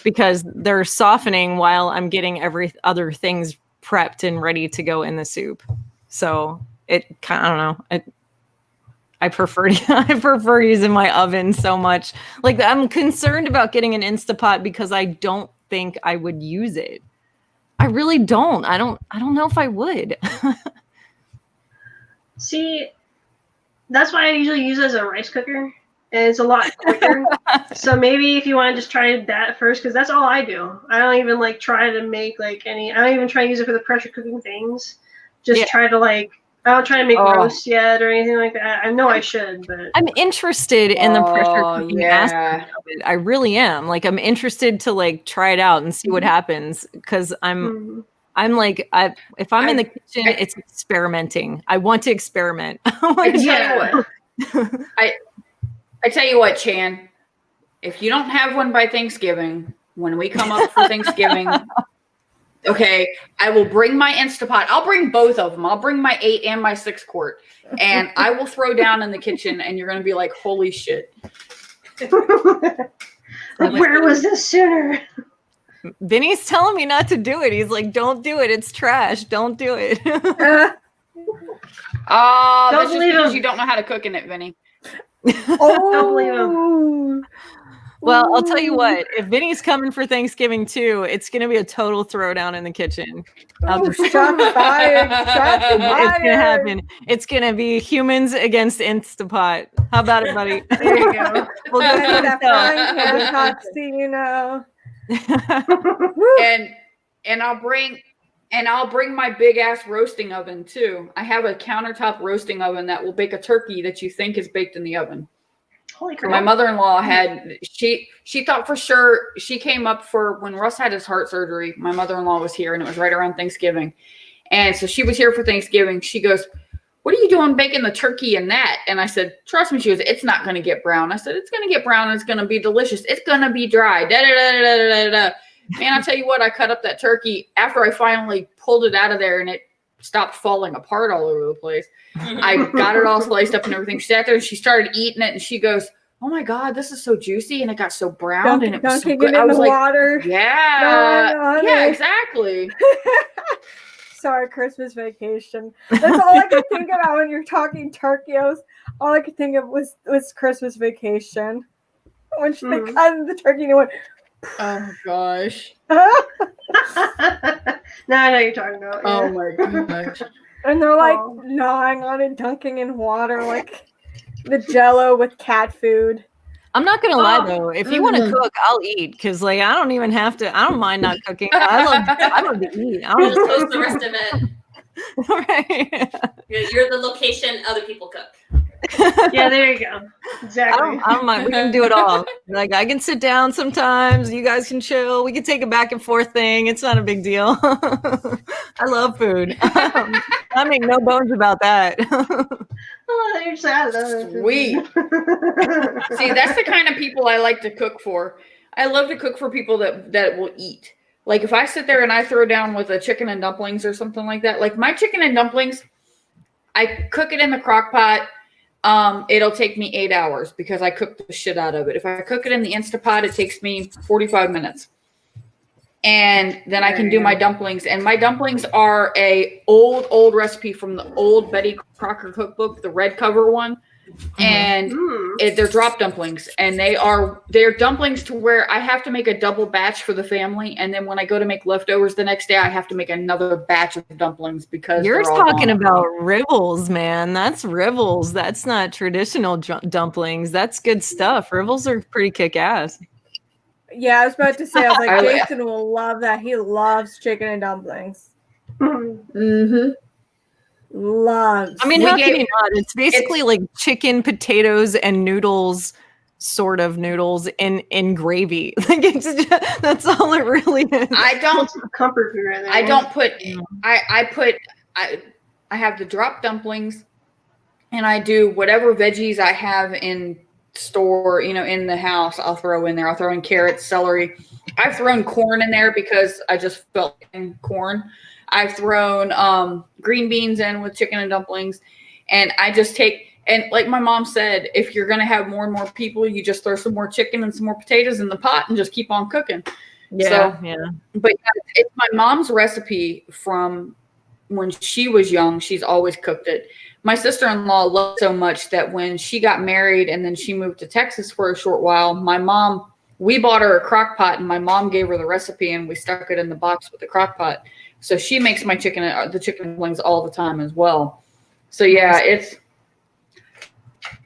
Speaker 5: because they're softening while I'm getting every other things prepped and ready to go in the soup. So I don't know. I prefer using my oven so much. Like I'm concerned about getting an Instapot because I don't think I would use it. I really don't. I don't know if I would.
Speaker 1: See, that's why I usually use it as a rice cooker. And it's a lot quicker. So maybe if you want to just try that first, because that's all I do. I don't even like try to make like any. I don't even try to use it for the pressure cooking things. Just try to like. I don't try to make roast yet or anything like that. I know I should, but
Speaker 5: I'm interested in the pressure cooking aspect of it. I really am. Like I'm interested to like try it out and see what happens because I'm like if I'm in the kitchen, it's experimenting. I want to experiment.
Speaker 3: I tell you what, Chan, if you don't have one by Thanksgiving, when we come up for Thanksgiving, okay, I will bring my Instapot. I'll bring both of them. I'll bring my 8 and my 6 quart, and I will throw down in the kitchen, and you're going to be like, holy shit.
Speaker 1: Like, where was this sooner?
Speaker 5: Vinny's telling me not to do it. He's like, don't do it. It's trash. Don't do it.
Speaker 3: That's just because you don't know how to cook in it, Vinny.
Speaker 1: Don't believe him.
Speaker 5: Well, I'll tell you what. If Vinny's coming for Thanksgiving too, it's going to be a total throwdown in the kitchen.
Speaker 2: Shots fired. Shots fired.
Speaker 5: It's going to happen. It's going to be humans against Instapot. How about it, buddy?
Speaker 2: There you go. We'll go to that frying pan toxie, you know.
Speaker 3: and I'll bring my big ass roasting oven too. I have a countertop roasting oven that will bake a turkey that you think is baked in the oven.
Speaker 1: Holy crap.
Speaker 3: My mother-in-law she thought for sure. She came up for when Russ had his heart surgery. My mother-in-law was here and it was right around Thanksgiving. And so she was here for Thanksgiving. She goes, "What are you doing baking the turkey in that?" And I said, "Trust me." She goes, "It's not going to get brown." I said, "It's going to get brown and it's going to be delicious. It's going to be dry." Da, da, da, da, da, da, da. Man, I tell you what, I cut up that turkey after I finally pulled it out of there and it stopped falling apart all over the place. I got it all sliced up and everything. She sat there and she started eating it and she goes, "Oh my God, this is so juicy." And it got so brown and it was so good.
Speaker 2: I was like, water.
Speaker 3: Yeah. Yeah, exactly.
Speaker 2: Sorry, Christmas vacation. That's all I could think about when you're talking turkey. All I could think of was Christmas vacation. When they cut the turkey and it went,
Speaker 3: oh gosh.
Speaker 1: Now I know you're talking about. Yeah.
Speaker 3: Oh my gosh.
Speaker 2: And they're like gnawing on it, dunking in water, like the Jello with cat food.
Speaker 5: I'm not gonna lie though. If you want to cook, I'll eat because like I don't even have to. I don't mind not cooking. I love to eat. I
Speaker 4: Just post the rest of it.
Speaker 5: Right.
Speaker 4: You're the location. Other people cook.
Speaker 1: Yeah, there you go. Exactly.
Speaker 5: I don't mind. We can do it all. Like I can sit down sometimes. You guys can chill. We can take a back and forth thing. It's not a big deal. I love food. I make no bones about that.
Speaker 1: Oh, you're sad. I love it.
Speaker 3: Sweet. See, that's the kind of people I like to cook for. I love to cook for people that will eat. Like if I sit there and I throw down with a chicken and dumplings or something like that, like my chicken and dumplings, I cook it in the crock pot. It'll take me 8 hours because I cook the shit out of it. If I cook it in the Instapot, it takes me 45 minutes. And then I can do my dumplings. And my dumplings are a old recipe from the old Betty Crocker cookbook, the red cover one. And they're drop dumplings. And they're dumplings to where I have to make a double batch for the family. And then when I go to make leftovers the next day, I have to make another batch of dumplings because
Speaker 5: you're talking about ribbles, man. That's ribbles. That's not traditional dumplings. That's good stuff. Ribbles are pretty kick-ass.
Speaker 2: Yeah, I was about to say, I was like, Jason will love that. He loves chicken and dumplings.
Speaker 3: Mm-hmm.
Speaker 2: Loves.
Speaker 5: I mean, how can you not? It's basically like chicken, potatoes, and noodles, sort of noodles in gravy. Like that's all it really is.
Speaker 3: I don't
Speaker 1: comfort food right there.
Speaker 3: I don't put. I have the drop dumplings, and I do whatever veggies I have in store, in the house, I'll throw in there. I'll throw in carrots, celery. I've thrown corn in there because I just felt in corn. I've thrown green beans in with chicken and dumplings. And I just and like my mom said, if you're going to have more and more people, you just throw some more chicken and some more potatoes in the pot and just keep on cooking.
Speaker 5: Yeah.
Speaker 3: But it's my mom's recipe from when she was young. She's always cooked it. my sister-in-law loved so much that when she got married and then she moved to Texas for a short while, we bought her a crock pot and my mom gave her the recipe and we stuck it in the box with the crock pot. So she makes the chicken dumplings all the time as well. So yeah, it's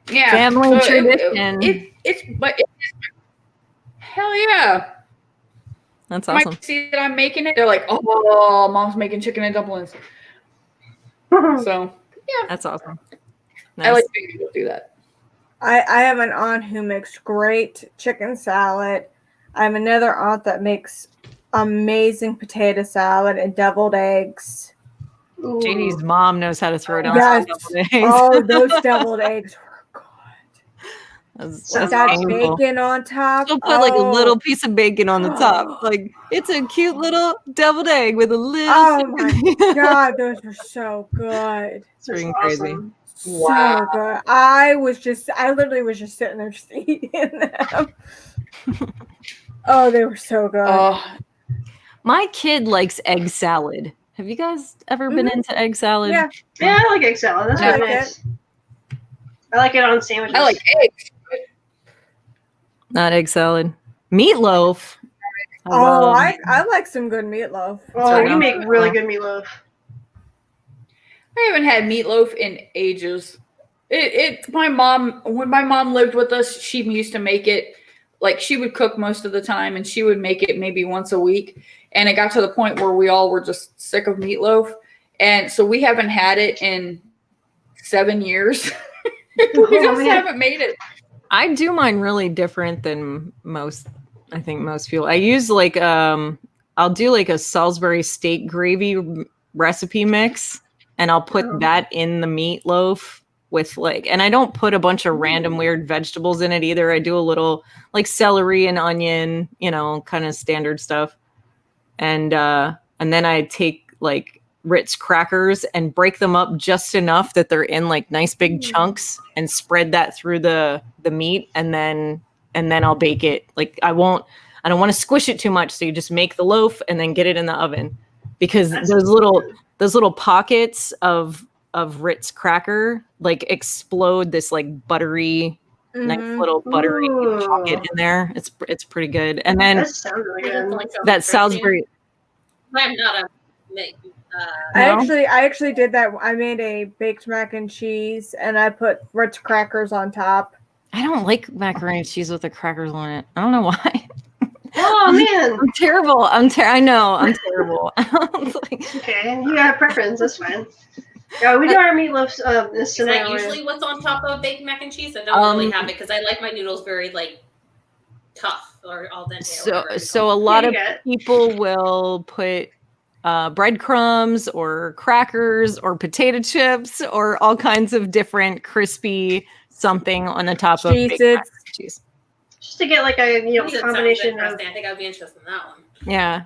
Speaker 5: family tradition.
Speaker 3: Hell yeah.
Speaker 5: That's awesome.
Speaker 3: Might see that I'm making it. They're like, oh, mom's making chicken and dumplings. So yeah,
Speaker 5: that's awesome. Nice.
Speaker 3: I like people do that.
Speaker 2: I have an aunt who makes great chicken salad. I have another aunt that makes amazing potato salad and deviled eggs.
Speaker 5: JD's mom knows how to throw down
Speaker 2: deviled eggs. Oh, those deviled eggs were good.
Speaker 5: That's
Speaker 2: that painful. Bacon on top.
Speaker 5: She'll put like a little piece of bacon on the top. Like it's a cute little deviled egg with a little.
Speaker 2: Oh my god, those were so good.
Speaker 5: It's freaking crazy.
Speaker 2: Wow. So good. I literally was just sitting there just eating them. Oh, they were so good.
Speaker 5: My kid likes egg salad. Have you guys ever been into egg salad?
Speaker 1: Yeah, I like egg salad. That's really nice. I like it on sandwiches.
Speaker 3: I like eggs.
Speaker 5: Not egg salad. Meatloaf.
Speaker 2: I like some good meatloaf.
Speaker 1: Oh, you make really good meatloaf.
Speaker 3: I haven't had meatloaf in ages. When my mom lived with us, she used to make it. Like she would cook most of the time and she would make it maybe once a week. And it got to the point where we all were just sick of meatloaf. And so we haven't had it in 7 years. We just haven't made it.
Speaker 5: I do mine really different than most people. I use like, I'll do like a Salisbury steak gravy recipe mix and I'll put that in the meatloaf with like, and I don't put a bunch of random weird vegetables in it either. I do a little like celery and onion, kind of standard stuff. And then I take like Ritz crackers and break them up just enough that they're in like nice big chunks and spread that through the meat. And then I'll bake it. Like I don't want to squish it too much. So you just make the loaf and then get it in the oven because those little pockets of Ritz cracker like explode this like buttery, nice little buttery pocket in there. It's pretty good. And then
Speaker 1: that sounds really good.
Speaker 5: That Salisbury.
Speaker 4: I'm not a
Speaker 2: I actually did that. I made a baked mac and cheese and I put Ritz crackers on top.
Speaker 5: I don't like macaroni and cheese with the crackers on it. I don't know why.
Speaker 1: Oh man,
Speaker 5: I'm terrible. I know I'm terrible.
Speaker 1: Okay, you got a preference. That's fine. Yeah, we do our meatloafs.
Speaker 4: Is that usually what's on top of baked mac and cheese? I don't really have it because I like my noodles very like tough or al dente.
Speaker 5: So a lot of people will put breadcrumbs or crackers or potato chips or all kinds of different crispy something on the top of baked mac and cheese.
Speaker 1: Just to get like a combination of.
Speaker 4: I think I'd be interested in that one.
Speaker 5: Yeah.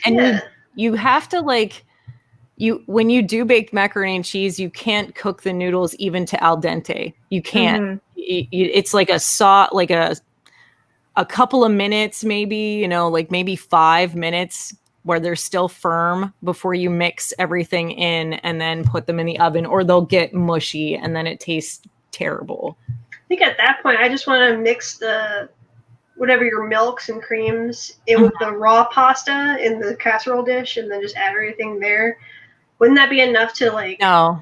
Speaker 1: And
Speaker 5: you have to like. When you do baked macaroni and cheese, you can't cook the noodles even to al dente. You can't. It's like like a couple of minutes, maybe, like maybe 5 minutes where they're still firm before you mix everything in and then put them in the oven, or they'll get mushy and then it tastes terrible.
Speaker 1: I think at that point, I just want to mix whatever your milks and creams in with the raw pasta in the casserole dish and then just add everything there. Wouldn't that be enough to like?
Speaker 5: No.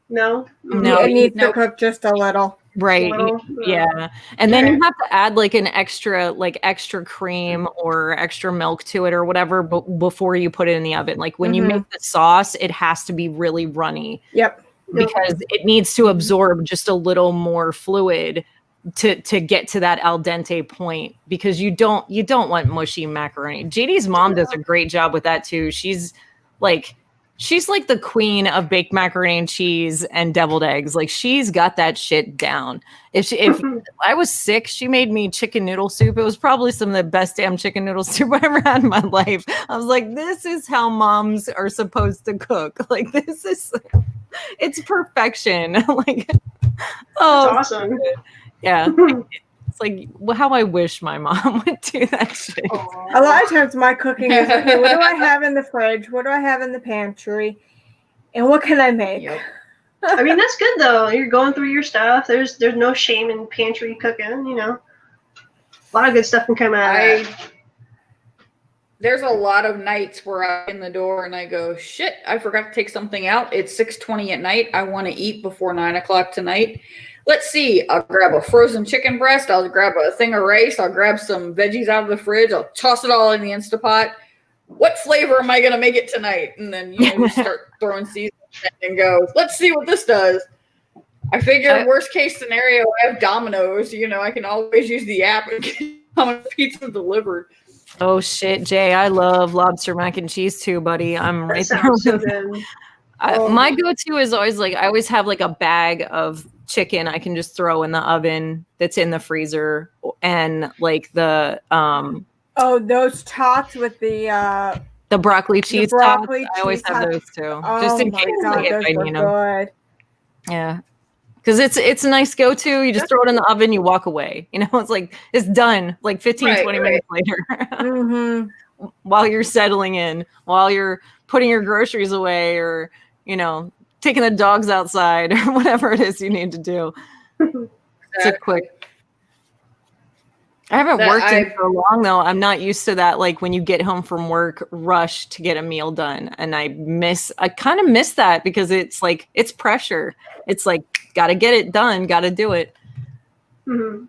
Speaker 2: It needs to cook just a little.
Speaker 5: Right. Yeah. And then you have to add like extra cream or extra milk to it or whatever before you put it in the oven. Like when you make the sauce, it has to be really runny.
Speaker 2: Yep.
Speaker 5: Because it needs to absorb just a little more fluid to get to that al dente point, because you don't want mushy macaroni. JD's mom does a great job with that too. She's like the queen of baked macaroni and cheese and deviled eggs. Like she's got that shit down. If I was sick, she made me chicken noodle soup. It was probably some of the best damn chicken noodle soup I ever had in my life. I was like, this is how moms are supposed to cook. Like it's perfection. Like,
Speaker 1: that's awesome.
Speaker 5: Yeah. It's like how I wish my mom would do that shit.
Speaker 2: A lot of times my cooking is, okay, what do I have in the fridge? What do I have in the pantry? And what can I make?
Speaker 5: Yep.
Speaker 1: I mean, that's good though. You're going through your stuff. There's no shame in pantry cooking. You know, a lot of good stuff can come out of that.
Speaker 3: There's a lot of nights where I'm in the door and I go, shit, I forgot to take something out. It's 6:20 at night. I want to eat before 9 o'clock tonight. Let's see. I'll grab a frozen chicken breast. I'll grab a thing of rice. I'll grab some veggies out of the fridge. I'll toss it all in the Instapot. What flavor am I going to make it tonight? And then, you start throwing seasonings and go, let's see what this does. I figure worst case scenario, I have Domino's. I can always use the app and get my pizza delivered.
Speaker 5: Oh shit, Jay! I love lobster mac and cheese too, buddy. I'm right there.
Speaker 1: So good.
Speaker 5: My go-to is always I always have a bag of chicken I can just throw in the oven that's in the freezer, and the
Speaker 2: those tots with the
Speaker 5: broccoli cheese tots. I always have those too, just in case I get
Speaker 2: good.
Speaker 5: Yeah. Because it's a nice go-to. You just throw it in the oven, you walk away. It's done 15, 20 minutes later.
Speaker 2: Mm-hmm.
Speaker 5: While you're settling in, while you're putting your groceries away or, taking the dogs outside or whatever it is you need to do. It's a quick. I haven't worked in so long though. I'm not used to that. When you get home from work, rush to get a meal done. And I kind of miss that because it's it's pressure. It's got to get it done, got to do it.
Speaker 1: Mm-hmm.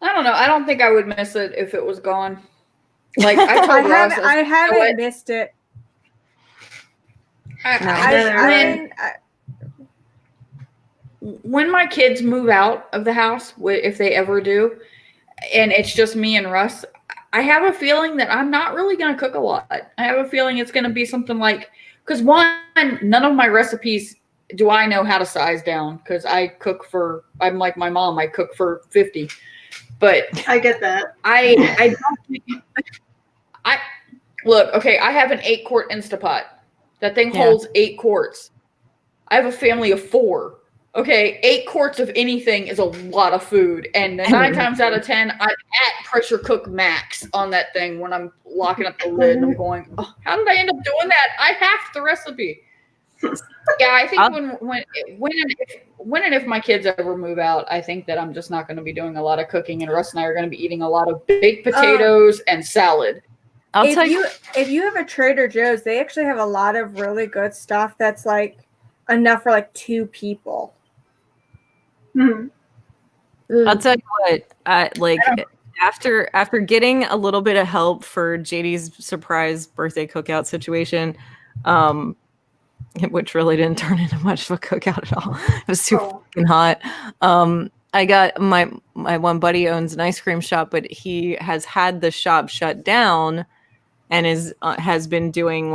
Speaker 3: I don't know. I don't think I would miss it if it was gone. I told Ross,
Speaker 2: I haven't missed it.
Speaker 3: When my kids move out of the house, if they ever do, and it's just me and Russ, I have a feeling that I'm not really going to cook a lot. I have a feeling it's going to be something because none of my recipes do I know how to size down because I'm like my mom, I cook for 50. But
Speaker 1: I get that.
Speaker 3: I look, okay, I have an 8-quart Instapot. That thing holds 8 quarts. I have a family of 4. Okay, 8 quarts of anything is a lot of food. And 9 times out of 10, I'm at pressure cook max on that thing when I'm locking up the lid and I'm going, oh, how did I end up doing that? I hacked the recipe. Yeah, I think when and if my kids ever move out, I think that I'm just not going to be doing a lot of cooking, and Russ and I are going to be eating a lot of baked potatoes and salad.
Speaker 2: If you have a Trader Joe's, they actually have a lot of really good stuff that's enough for 2 people.
Speaker 1: Mm-hmm.
Speaker 5: I'll tell you what, after getting a little bit of help for JD's surprise birthday cookout situation, which really didn't turn into much of a cookout at all. It was too fucking hot. I got my one buddy owns an ice cream shop, but he has had the shop shut down and has been doing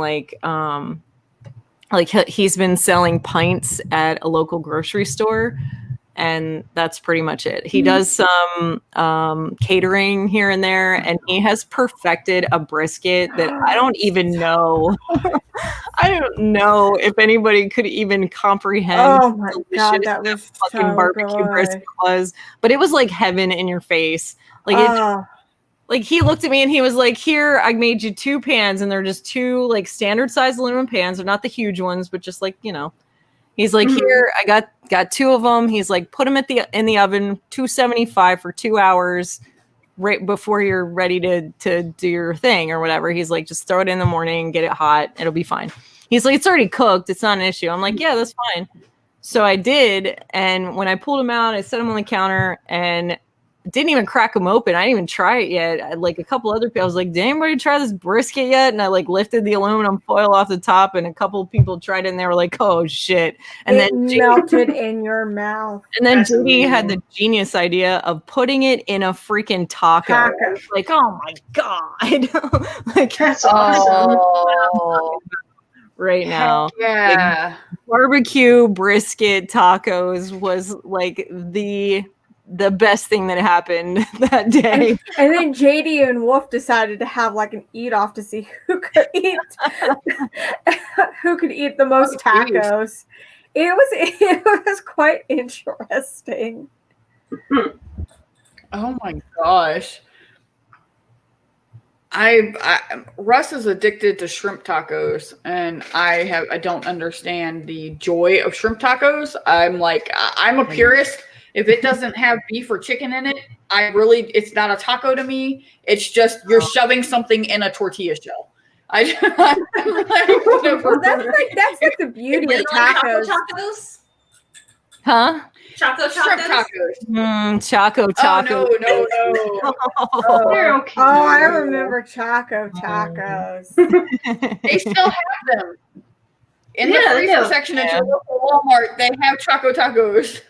Speaker 5: he's been selling pints at a local grocery store, and that's pretty much it. He does some catering here and there, and he has perfected a brisket that I don't even know. I don't know if anybody could even comprehend.
Speaker 2: Oh my god, that was
Speaker 5: fucking
Speaker 2: so
Speaker 5: barbecue
Speaker 2: good.
Speaker 5: brisket was, but it was like heaven in your face. He looked at me and he was like, "Here, I made you 2 pans, and they're just 2 standard size aluminum pans. They're not the huge ones, but just He's like, "Here, I got 2 of them." He's like, "Put them in the oven, 275 for 2 hours, right before you're ready to do your thing or whatever." He's like, "Just throw it in the morning, get it hot, it'll be fine." He's like, "It's already cooked, it's not an issue." I'm like, "Yeah, that's fine." So I did, and when I pulled them out, I set them on the counter and didn't even crack them open. I didn't even try it yet. A couple other people, I was like, "Did anybody try this brisket yet?" And I lifted the aluminum foil off the top, and a couple of people tried it, and they were like, "Oh shit!" And then
Speaker 2: melted in your mouth.
Speaker 5: And then Judy had the genius idea of putting it in a freaking taco. Like, oh my god!
Speaker 1: That's awesome.
Speaker 5: Right now,
Speaker 3: yeah,
Speaker 5: barbecue brisket tacos was the best thing that happened that day.
Speaker 2: And then JD and Wolf decided to have an eat off to see who could eat the most tacos. It was quite interesting.
Speaker 3: Oh my gosh. Russ is addicted to shrimp tacos, and I don't understand the joy of shrimp tacos. I'm a purist. If it doesn't have beef or chicken in it, it's not a taco to me. It's just you're shoving something in a tortilla shell.
Speaker 2: Well, that's like the beauty of tacos.
Speaker 4: Tacos?
Speaker 5: Huh?
Speaker 4: Choco
Speaker 3: Shrimp
Speaker 4: tacos?
Speaker 3: tacos.
Speaker 5: Choco tacos.
Speaker 3: Oh, no.
Speaker 1: They're okay.
Speaker 2: Oh, I remember Choco tacos.
Speaker 3: They still have them. In the
Speaker 1: Yeah, they
Speaker 3: freezer
Speaker 1: do.
Speaker 3: section at your local Walmart, they have Choco tacos.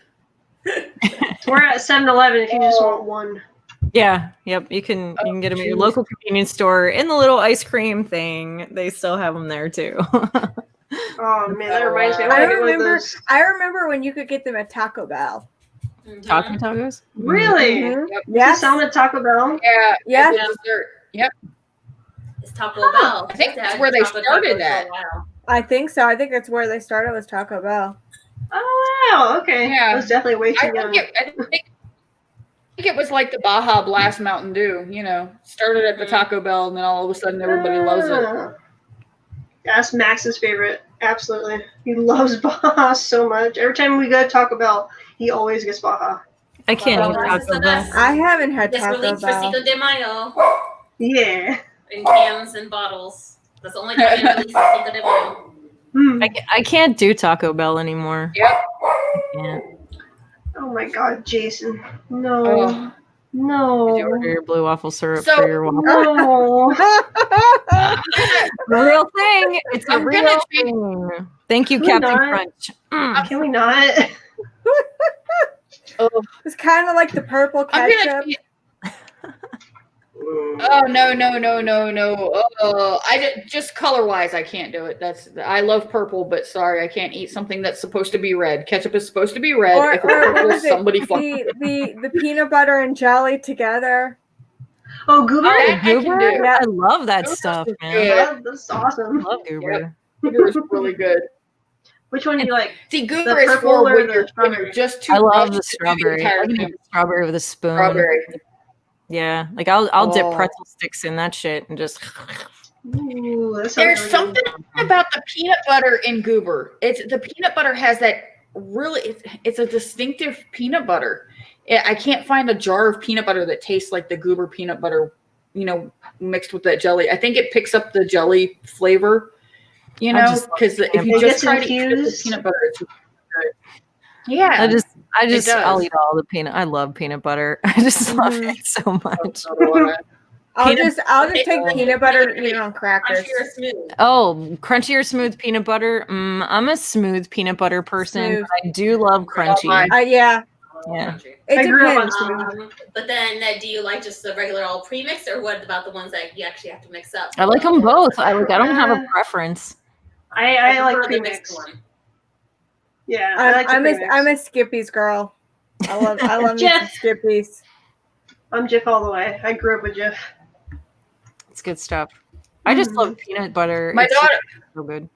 Speaker 1: We're at 7-Eleven if you just want one.
Speaker 5: Yeah, yep. You can get them at your local convenience store in the little ice cream thing. They still have them there too.
Speaker 1: Oh man, that reminds me.
Speaker 2: I remember when you could get them at Taco Bell.
Speaker 5: Taco tacos?
Speaker 1: Really?
Speaker 2: Mhm.
Speaker 3: Yep.
Speaker 2: Yes.
Speaker 1: Sell them at Taco Bell?
Speaker 3: Yeah.
Speaker 2: Yeah.
Speaker 3: Yep.
Speaker 4: It's Taco Bell.
Speaker 3: I think that's where they started that.
Speaker 2: I think so. I think that's where they started was Taco Bell.
Speaker 1: Oh wow, okay.
Speaker 3: Yeah.
Speaker 1: I was definitely way too
Speaker 3: I
Speaker 1: young.
Speaker 3: think it was like the Baja Blast Mountain Dew, started at the Taco Bell and then all of a sudden everybody loves it.
Speaker 1: That's Max's favorite. Absolutely. He loves Baja so much. Every time we go to Taco Bell, he always gets Baja.
Speaker 5: I can't eat
Speaker 4: This is
Speaker 5: Taco
Speaker 4: the
Speaker 5: Bell.
Speaker 4: best.
Speaker 2: I haven't had
Speaker 4: It's
Speaker 2: Taco
Speaker 4: released for
Speaker 2: Bell.
Speaker 4: Cinco de Mayo
Speaker 1: Yeah.
Speaker 4: in cans and bottles. That's the only time they release Cinco de Mayo.
Speaker 1: Hmm.
Speaker 5: I can't do Taco Bell anymore.
Speaker 3: Yep.
Speaker 5: I can't.
Speaker 1: Oh my God, Jason. No.
Speaker 3: Oh.
Speaker 1: No.
Speaker 5: Did you order your blue waffle syrup
Speaker 3: So-
Speaker 5: for your waffle?
Speaker 1: No.
Speaker 5: The real thing. It's a
Speaker 3: I'm
Speaker 5: real
Speaker 3: gonna
Speaker 5: thing. Thank you,
Speaker 1: Can we
Speaker 5: Captain
Speaker 1: not?
Speaker 5: Crunch. Mm.
Speaker 1: Can we not?
Speaker 2: It's kind of like the purple
Speaker 3: I'm
Speaker 2: ketchup.
Speaker 3: gonna. Oh no! Just color wise, I can't do it. I love purple, but sorry, I can't eat something that's supposed to be red. Ketchup is supposed to be red.
Speaker 2: Or
Speaker 3: If it's
Speaker 2: what
Speaker 3: purple,
Speaker 2: was it?
Speaker 3: somebody fucking.
Speaker 2: The peanut butter and jelly together.
Speaker 1: Oh, Goober?
Speaker 3: That I can
Speaker 5: Goober?
Speaker 3: do.
Speaker 5: I love that
Speaker 3: Goober's
Speaker 5: stuff,
Speaker 3: is
Speaker 5: man.
Speaker 3: good.
Speaker 1: That's awesome.
Speaker 5: I love Goober.
Speaker 3: Goober is really good.
Speaker 1: Which one do you like?
Speaker 3: See, Goober
Speaker 1: The
Speaker 3: is
Speaker 1: purple
Speaker 3: for
Speaker 1: or
Speaker 3: when
Speaker 1: the
Speaker 3: you're
Speaker 1: strawberry?
Speaker 3: just too
Speaker 5: I love
Speaker 3: rushed
Speaker 5: the
Speaker 3: to do
Speaker 5: strawberry.
Speaker 3: entire
Speaker 5: I can
Speaker 3: thing.
Speaker 5: eat strawberry with a spoon.
Speaker 3: Strawberry.
Speaker 5: Yeah, like I'll dip
Speaker 3: Oh.
Speaker 5: pretzel sticks in that shit and just.
Speaker 1: Ooh, that sounds
Speaker 3: There's
Speaker 1: really
Speaker 3: something
Speaker 1: good.
Speaker 3: about the peanut butter in Goober. The peanut butter has that really. It's a distinctive peanut butter. I can't find a jar of peanut butter that tastes like the Goober peanut butter. Mixed with that jelly. I think it picks up the jelly flavor.
Speaker 5: I just love
Speaker 3: Because if
Speaker 5: peanut
Speaker 3: you
Speaker 1: butter.
Speaker 3: just try to eat the
Speaker 1: Infused?
Speaker 3: peanut butter, it's really good. Yeah,
Speaker 5: I just
Speaker 3: does.
Speaker 5: I'll eat all the peanut. I love peanut butter. I just love
Speaker 2: Mhm.
Speaker 5: it so much.
Speaker 2: I'll
Speaker 5: Peanut-
Speaker 2: just take peanut butter, on crackers.
Speaker 4: Crunchy or smooth?
Speaker 5: Oh, crunchy or smooth peanut butter? I'm a smooth peanut butter person.
Speaker 2: Smooth.
Speaker 5: But I do love crunchy.
Speaker 3: mine.
Speaker 2: Yeah,
Speaker 5: Yeah.
Speaker 4: Crunchy.
Speaker 2: it
Speaker 1: I grew up on
Speaker 2: depends.
Speaker 1: smooth.
Speaker 4: But then, do you like just the regular all pre-mixed, or what about the ones that you actually have to mix up?
Speaker 5: I like them both. I don't have a preference.
Speaker 1: I like
Speaker 4: prefer the
Speaker 1: premix.
Speaker 4: mixed one.
Speaker 1: Yeah, I like the
Speaker 2: I'm
Speaker 1: premix.
Speaker 2: a Skippies girl. I love me some
Speaker 1: Jeff.
Speaker 2: Skippies.
Speaker 1: I'm Jif all the way. I grew up with Jif.
Speaker 5: It's good stuff. I just love peanut butter.
Speaker 3: My
Speaker 5: It's
Speaker 3: daughter,
Speaker 5: so good.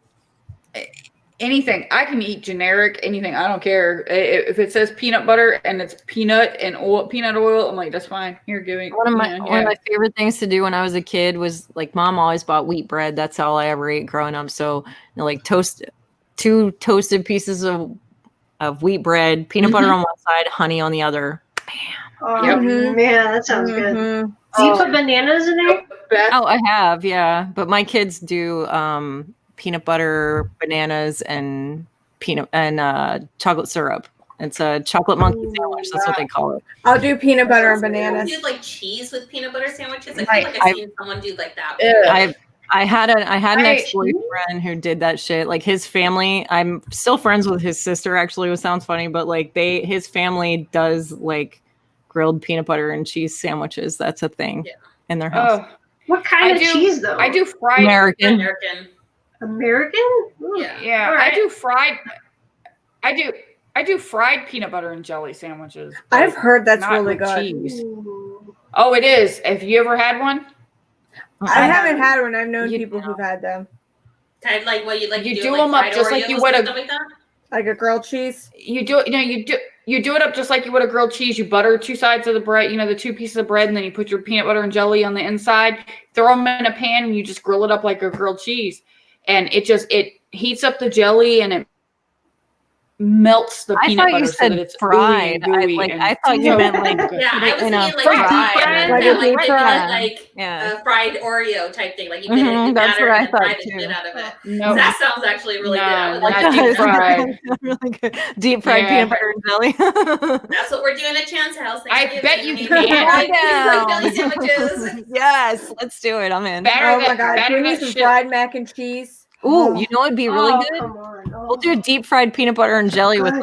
Speaker 3: anything. I can eat generic anything. I don't care if it says peanut butter and it's peanut and peanut oil. I'm like, that's fine. Here, give me
Speaker 5: One of my favorite things to do when I was a kid was like mom always bought wheat bread. That's all I ever ate growing up. So like two toasted pieces of wheat bread, peanut butter on one side, honey on the other.
Speaker 1: Oh
Speaker 3: Yep.
Speaker 1: man, that sounds good.
Speaker 2: Mhm.
Speaker 1: Do you put bananas in there?
Speaker 5: Oh, I have, yeah. But my kids do peanut butter, bananas, and chocolate syrup. It's a chocolate monkey sandwich. That's what they call it.
Speaker 2: I'll do peanut butter and
Speaker 4: Someone
Speaker 2: bananas.
Speaker 4: do like cheese with peanut butter sandwiches. I
Speaker 3: Right.
Speaker 4: feel like I've seen someone do like that.
Speaker 5: I had an
Speaker 3: I-
Speaker 5: ex-boyfriend who did that shit. Like his family, I'm still friends with his sister actually, which sounds funny, but like his family does like grilled peanut butter and cheese sandwiches. That's a thing in their house.
Speaker 3: Oh,
Speaker 1: What kind
Speaker 3: I
Speaker 1: of
Speaker 3: do-
Speaker 1: cheese though?
Speaker 3: I do fried.
Speaker 5: American.
Speaker 4: American.
Speaker 1: American? Ooh.
Speaker 4: Yeah.
Speaker 3: Yeah,
Speaker 1: All right.
Speaker 3: I do fried. I do fried peanut butter and jelly sandwiches. but
Speaker 2: I've heard that's
Speaker 3: not
Speaker 2: really
Speaker 3: with
Speaker 2: good.
Speaker 3: cheese.
Speaker 1: Ooh.
Speaker 3: Oh, it is. Have you ever had one?
Speaker 2: I haven't had one. I've known
Speaker 5: You
Speaker 2: people
Speaker 5: know.
Speaker 2: whove had them.
Speaker 4: Kind of like what you like.
Speaker 3: You
Speaker 4: do
Speaker 3: do
Speaker 4: like
Speaker 3: them up
Speaker 4: fried
Speaker 3: just like
Speaker 4: Oreos
Speaker 3: you would
Speaker 4: and
Speaker 3: a-
Speaker 4: stuff like that.
Speaker 2: Like a grilled cheese.
Speaker 3: You do it. You do it up just like you would a grilled cheese. You butter 2 sides of the bread, the 2 pieces of bread, and then you put your peanut butter and jelly on the inside. Throw them in a pan, and you just grill it up like a grilled cheese. And it heats up the jelly, and it melts the peanut butter so that it's
Speaker 5: fried.
Speaker 3: Ooey and gooey.
Speaker 5: I thought you meant like
Speaker 4: yeah, I was thinking like
Speaker 3: fried.
Speaker 4: a fried Oreo type thing, like you get it in the batter and fry the shit out of it.
Speaker 3: No,
Speaker 4: that sounds actually really good. I would
Speaker 3: not deep fried.
Speaker 5: Really good. Deep fried peanut butter and jelly.
Speaker 4: That's what we're doing at Chan's house.
Speaker 3: I bet you can.
Speaker 4: Belly sandwiches.
Speaker 5: Yes, let's do it. I'm in.
Speaker 2: Oh my god, give me some fried mac and cheese.
Speaker 5: Ooh, you know it'd be really good.
Speaker 1: Come on.
Speaker 5: We'll do a deep fried peanut butter and jelly with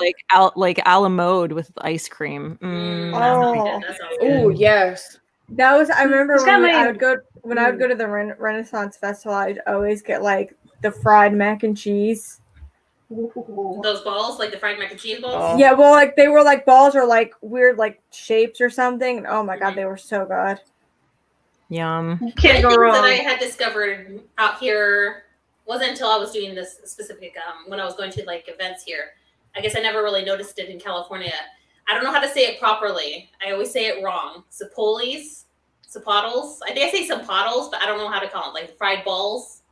Speaker 5: like a la mode with ice cream.
Speaker 3: Oh yes,
Speaker 2: that was. I remember when I would go to the Renaissance Festival. I'd always get like the fried mac and cheese.
Speaker 4: Those balls, like the fried mac and cheese balls.
Speaker 2: Yeah, well, like they were like balls or like weird like shapes or something. And oh my god, they were so good.
Speaker 5: Yum.
Speaker 1: You can't go wrong.
Speaker 4: That I had discovered out here wasn't until I was doing this specific when I was going to like events here. I guess I never really noticed it in California. I don't know how to say it properly. I always say it wrong. Sapolis, sapotles. I think I say sapotles, but I don't know how to call it. Like fried balls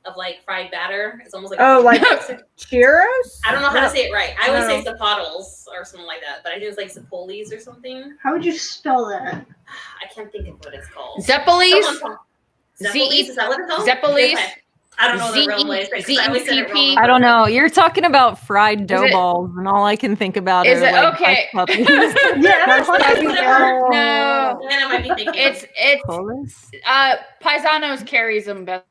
Speaker 4: of like fried batter. It's almost like
Speaker 2: like churros.
Speaker 4: I don't know how to say it right. I always say sapotles or something like that, but I think it's like sapolis or something.
Speaker 1: How would you spell that?
Speaker 4: I can't think of what it's called.
Speaker 3: Zeppelis.
Speaker 4: Zeppelis, is that what it's called?
Speaker 3: Zeppelis.
Speaker 4: I don't know the real way. I always said it wrong.
Speaker 5: I don't know. You're talking about fried dough balls, and all I can think about is like
Speaker 3: okay?
Speaker 1: Yeah, that's what I think.
Speaker 3: No,
Speaker 4: then I might be thinking
Speaker 3: it's Paisanos carries them best.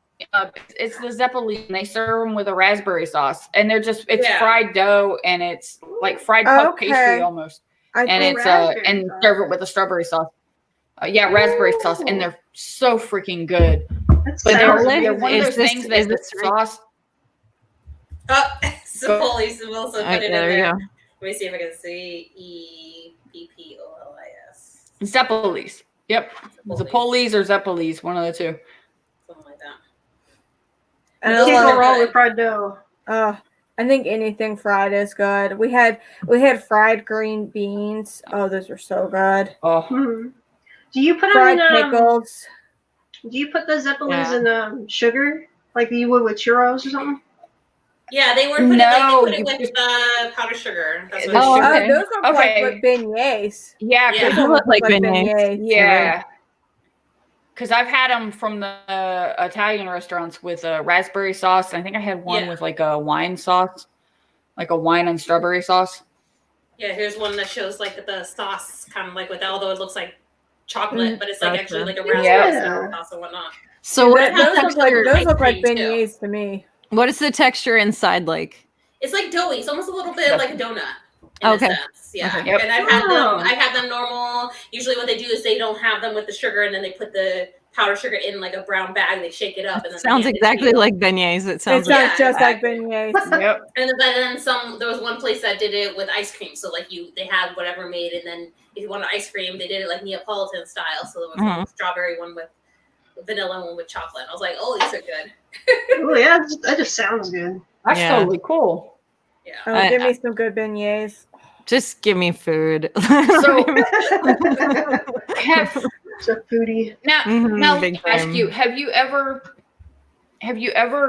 Speaker 3: It's the Zeppelin. They serve them with a raspberry sauce, and it's fried dough, and it's like fried puff pastry almost, and serve it with a strawberry sauce. Raspberry sauce, and they're so freaking good. But they're one of those things that the sauce.
Speaker 4: Sapolis will also put it in there.
Speaker 5: Let
Speaker 4: me see if I can see Zeppelis.
Speaker 3: Zeppelis. Yep. Zeppelis or Zeppelis, one of the two.
Speaker 4: Something like that.
Speaker 1: And I can't go wrong with fried dough.
Speaker 2: I think anything fried is good. We had fried green beans. Oh, those were so good.
Speaker 3: Oh.
Speaker 1: Mm-hmm. Do you put
Speaker 2: fried pickles?
Speaker 1: Do you put the Zeppelins in sugar like you would with churros or something?
Speaker 4: Yeah, they were put it with powdered sugar. That's what
Speaker 2: those look like beignets.
Speaker 3: Yeah,
Speaker 2: those look like beignets.
Speaker 3: Yeah. Because I've had them from the Italian restaurants with a raspberry sauce. I think I had one with like a wine sauce, like a wine and strawberry sauce.
Speaker 4: Yeah, here's one that shows like the sauce kind of like with, although it looks like chocolate, but it's like actually like a raspberry sauce and whatnot.
Speaker 5: So
Speaker 2: those look like beignets to me.
Speaker 5: What is the texture inside like?
Speaker 4: It's like doughy. It's almost a little bit like a donut.
Speaker 5: Okay.
Speaker 4: Yeah.
Speaker 5: Okay. Yep.
Speaker 4: And I've had them normal. Usually what they do is they don't have them with the sugar, and then they put the powdered sugar in like a brown bag. They shake it up, and then
Speaker 5: sounds exactly like beignets. It sounds
Speaker 2: just like beignets.
Speaker 3: Yep.
Speaker 4: And then there was one place that did it with ice cream. So like they had whatever made, and then if you wanted ice cream, they did it like Neapolitan style. So there was a strawberry one with vanilla, one with chocolate. I was like, oh, these are good.
Speaker 1: Oh yeah, that just sounds good.
Speaker 3: That's totally cool.
Speaker 4: Yeah.
Speaker 2: Give me some good beignets.
Speaker 5: Just give me food.
Speaker 3: So
Speaker 1: foodie.
Speaker 3: Now let me ask you, have you ever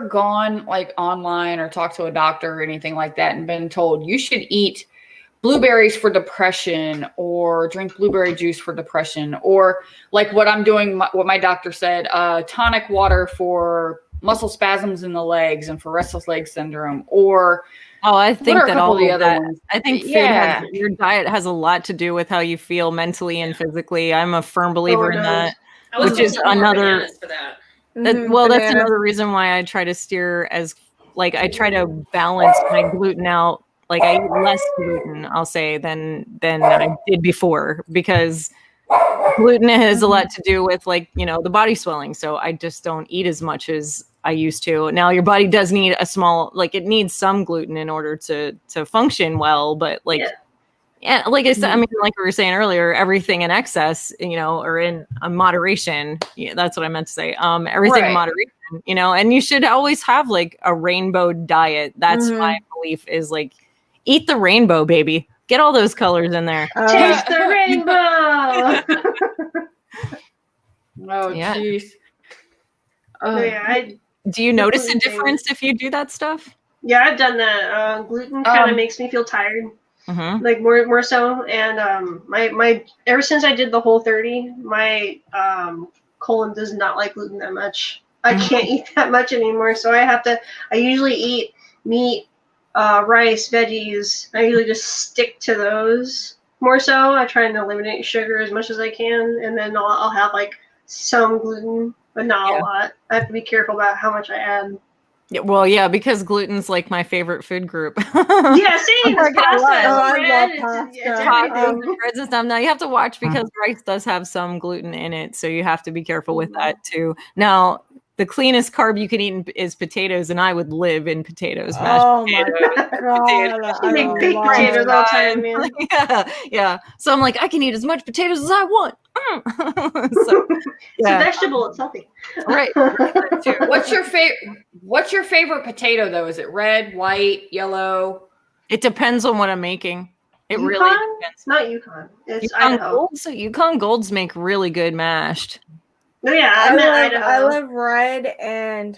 Speaker 3: gone like online or talked to a doctor or anything like that and been told you should eat blueberries for depression or drink blueberry juice for depression, or like what I'm doing, what my doctor said, tonic water for muscle spasms in the legs and for restless leg syndrome, or
Speaker 5: I think that all
Speaker 3: the
Speaker 5: of
Speaker 3: other
Speaker 5: that.
Speaker 3: ones?
Speaker 5: I think your diet has a lot to do with how you feel mentally and physically. I'm a firm believer in that, which is another.
Speaker 4: For that.
Speaker 5: That's another reason why I try to steer I try to balance my gluten out. Like I eat less gluten, I'll say, than I did before, because gluten has a lot to do with the body swelling. So I just don't eat as much as I used to. Now your body does need it needs some gluten in order to function well, but like I said, I mean, like we were saying earlier, everything in excess, or in moderation. Yeah, that's what I meant to say. Everything in moderation, and you should always have like a rainbow diet. That's my belief is eat the rainbow, baby. Get all those colors in there.
Speaker 1: Taste the rainbow.
Speaker 3: Oh,
Speaker 5: Yeah.
Speaker 3: jeez.
Speaker 1: Yeah,
Speaker 5: Do you notice a
Speaker 1: gluten thing.
Speaker 5: difference if you do that stuff?
Speaker 1: yeah, I've done that. Gluten kind of makes me feel tired,
Speaker 5: Mm-hmm.
Speaker 1: like more so. And my ever since I did the Whole30, my colon does not like gluten that much. I can't eat that much anymore, so I usually eat meat, rice, veggies. I usually just stick to those more so. I try and eliminate sugar as much as I can, and then I'll have like some gluten, but not a lot. I have to be careful about how much I add.
Speaker 5: Yeah, well, yeah, because gluten's like my favorite food group.
Speaker 1: Yeah, same. It's pasta,
Speaker 2: I
Speaker 1: bread,
Speaker 2: love pasta.
Speaker 1: it's everything.
Speaker 5: Breads and stuff. Now you have to watch because rice does have some gluten in it, so you have to be careful with that too. Now, the cleanest carb you can eat is potatoes, and I would live in potatoes.
Speaker 2: Oh my god!
Speaker 1: I make baked potatoes all the time, man.
Speaker 5: Yeah. So I'm like, I can eat as much potatoes as I want.
Speaker 1: So, it's a vegetable. It's healthy.
Speaker 5: Right.
Speaker 3: What's your favorite potato though? Is it red, white, yellow?
Speaker 5: It depends on what I'm making. It
Speaker 1: Yukon?
Speaker 5: really depends.
Speaker 1: Not Yukon. It's
Speaker 5: Yukon
Speaker 1: Idaho.
Speaker 5: Golds? Yukon Golds make really good mashed.
Speaker 1: No, yeah, I meant Idaho.
Speaker 2: I love red and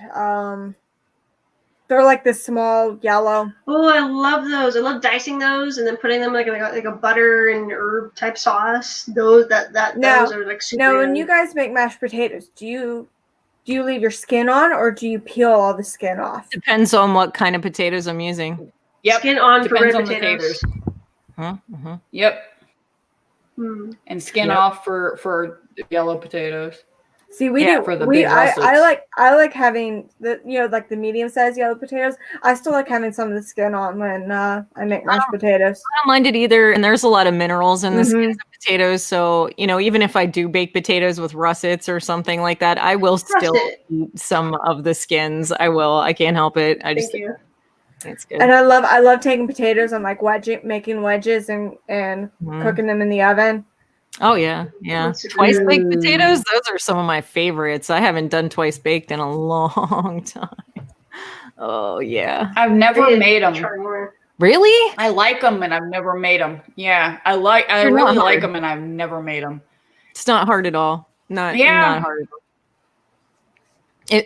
Speaker 2: they're like the small yellow.
Speaker 1: Oh, I love those. I love dicing those and then putting them like a butter and herb type sauce. Those are like super.
Speaker 2: Now, when you guys make mashed potatoes, do you leave your skin on or do you peel all the skin off?
Speaker 5: Depends on what kind of potatoes I'm using.
Speaker 3: Yep.
Speaker 1: Skin on
Speaker 3: Depends
Speaker 1: for
Speaker 3: on
Speaker 1: red potatoes.
Speaker 5: Huh? Mm-hmm.
Speaker 3: Yep. And skin off for yellow potatoes.
Speaker 2: See, I like having the like the medium sized yellow potatoes. I still like having some of the skin on when I make mashed potatoes.
Speaker 5: I don't mind it either, and there's a lot of minerals in the skins of potatoes. So even if I do baked potatoes with russets or something like that, I will still eat some of the skins. I will. I can't help it.
Speaker 1: Thank you.
Speaker 5: It's good.
Speaker 2: And I love taking potatoes and like making wedges and cooking them in the oven.
Speaker 5: Oh yeah. Twice baked potatoes, those are some of my favorites. I haven't done twice baked in a long time. Oh yeah.
Speaker 3: I've never made them.
Speaker 5: Really?
Speaker 3: I like them and I've never made them. Yeah, I really like them and I've never made them.
Speaker 5: It's not hard at all. Not hard at all.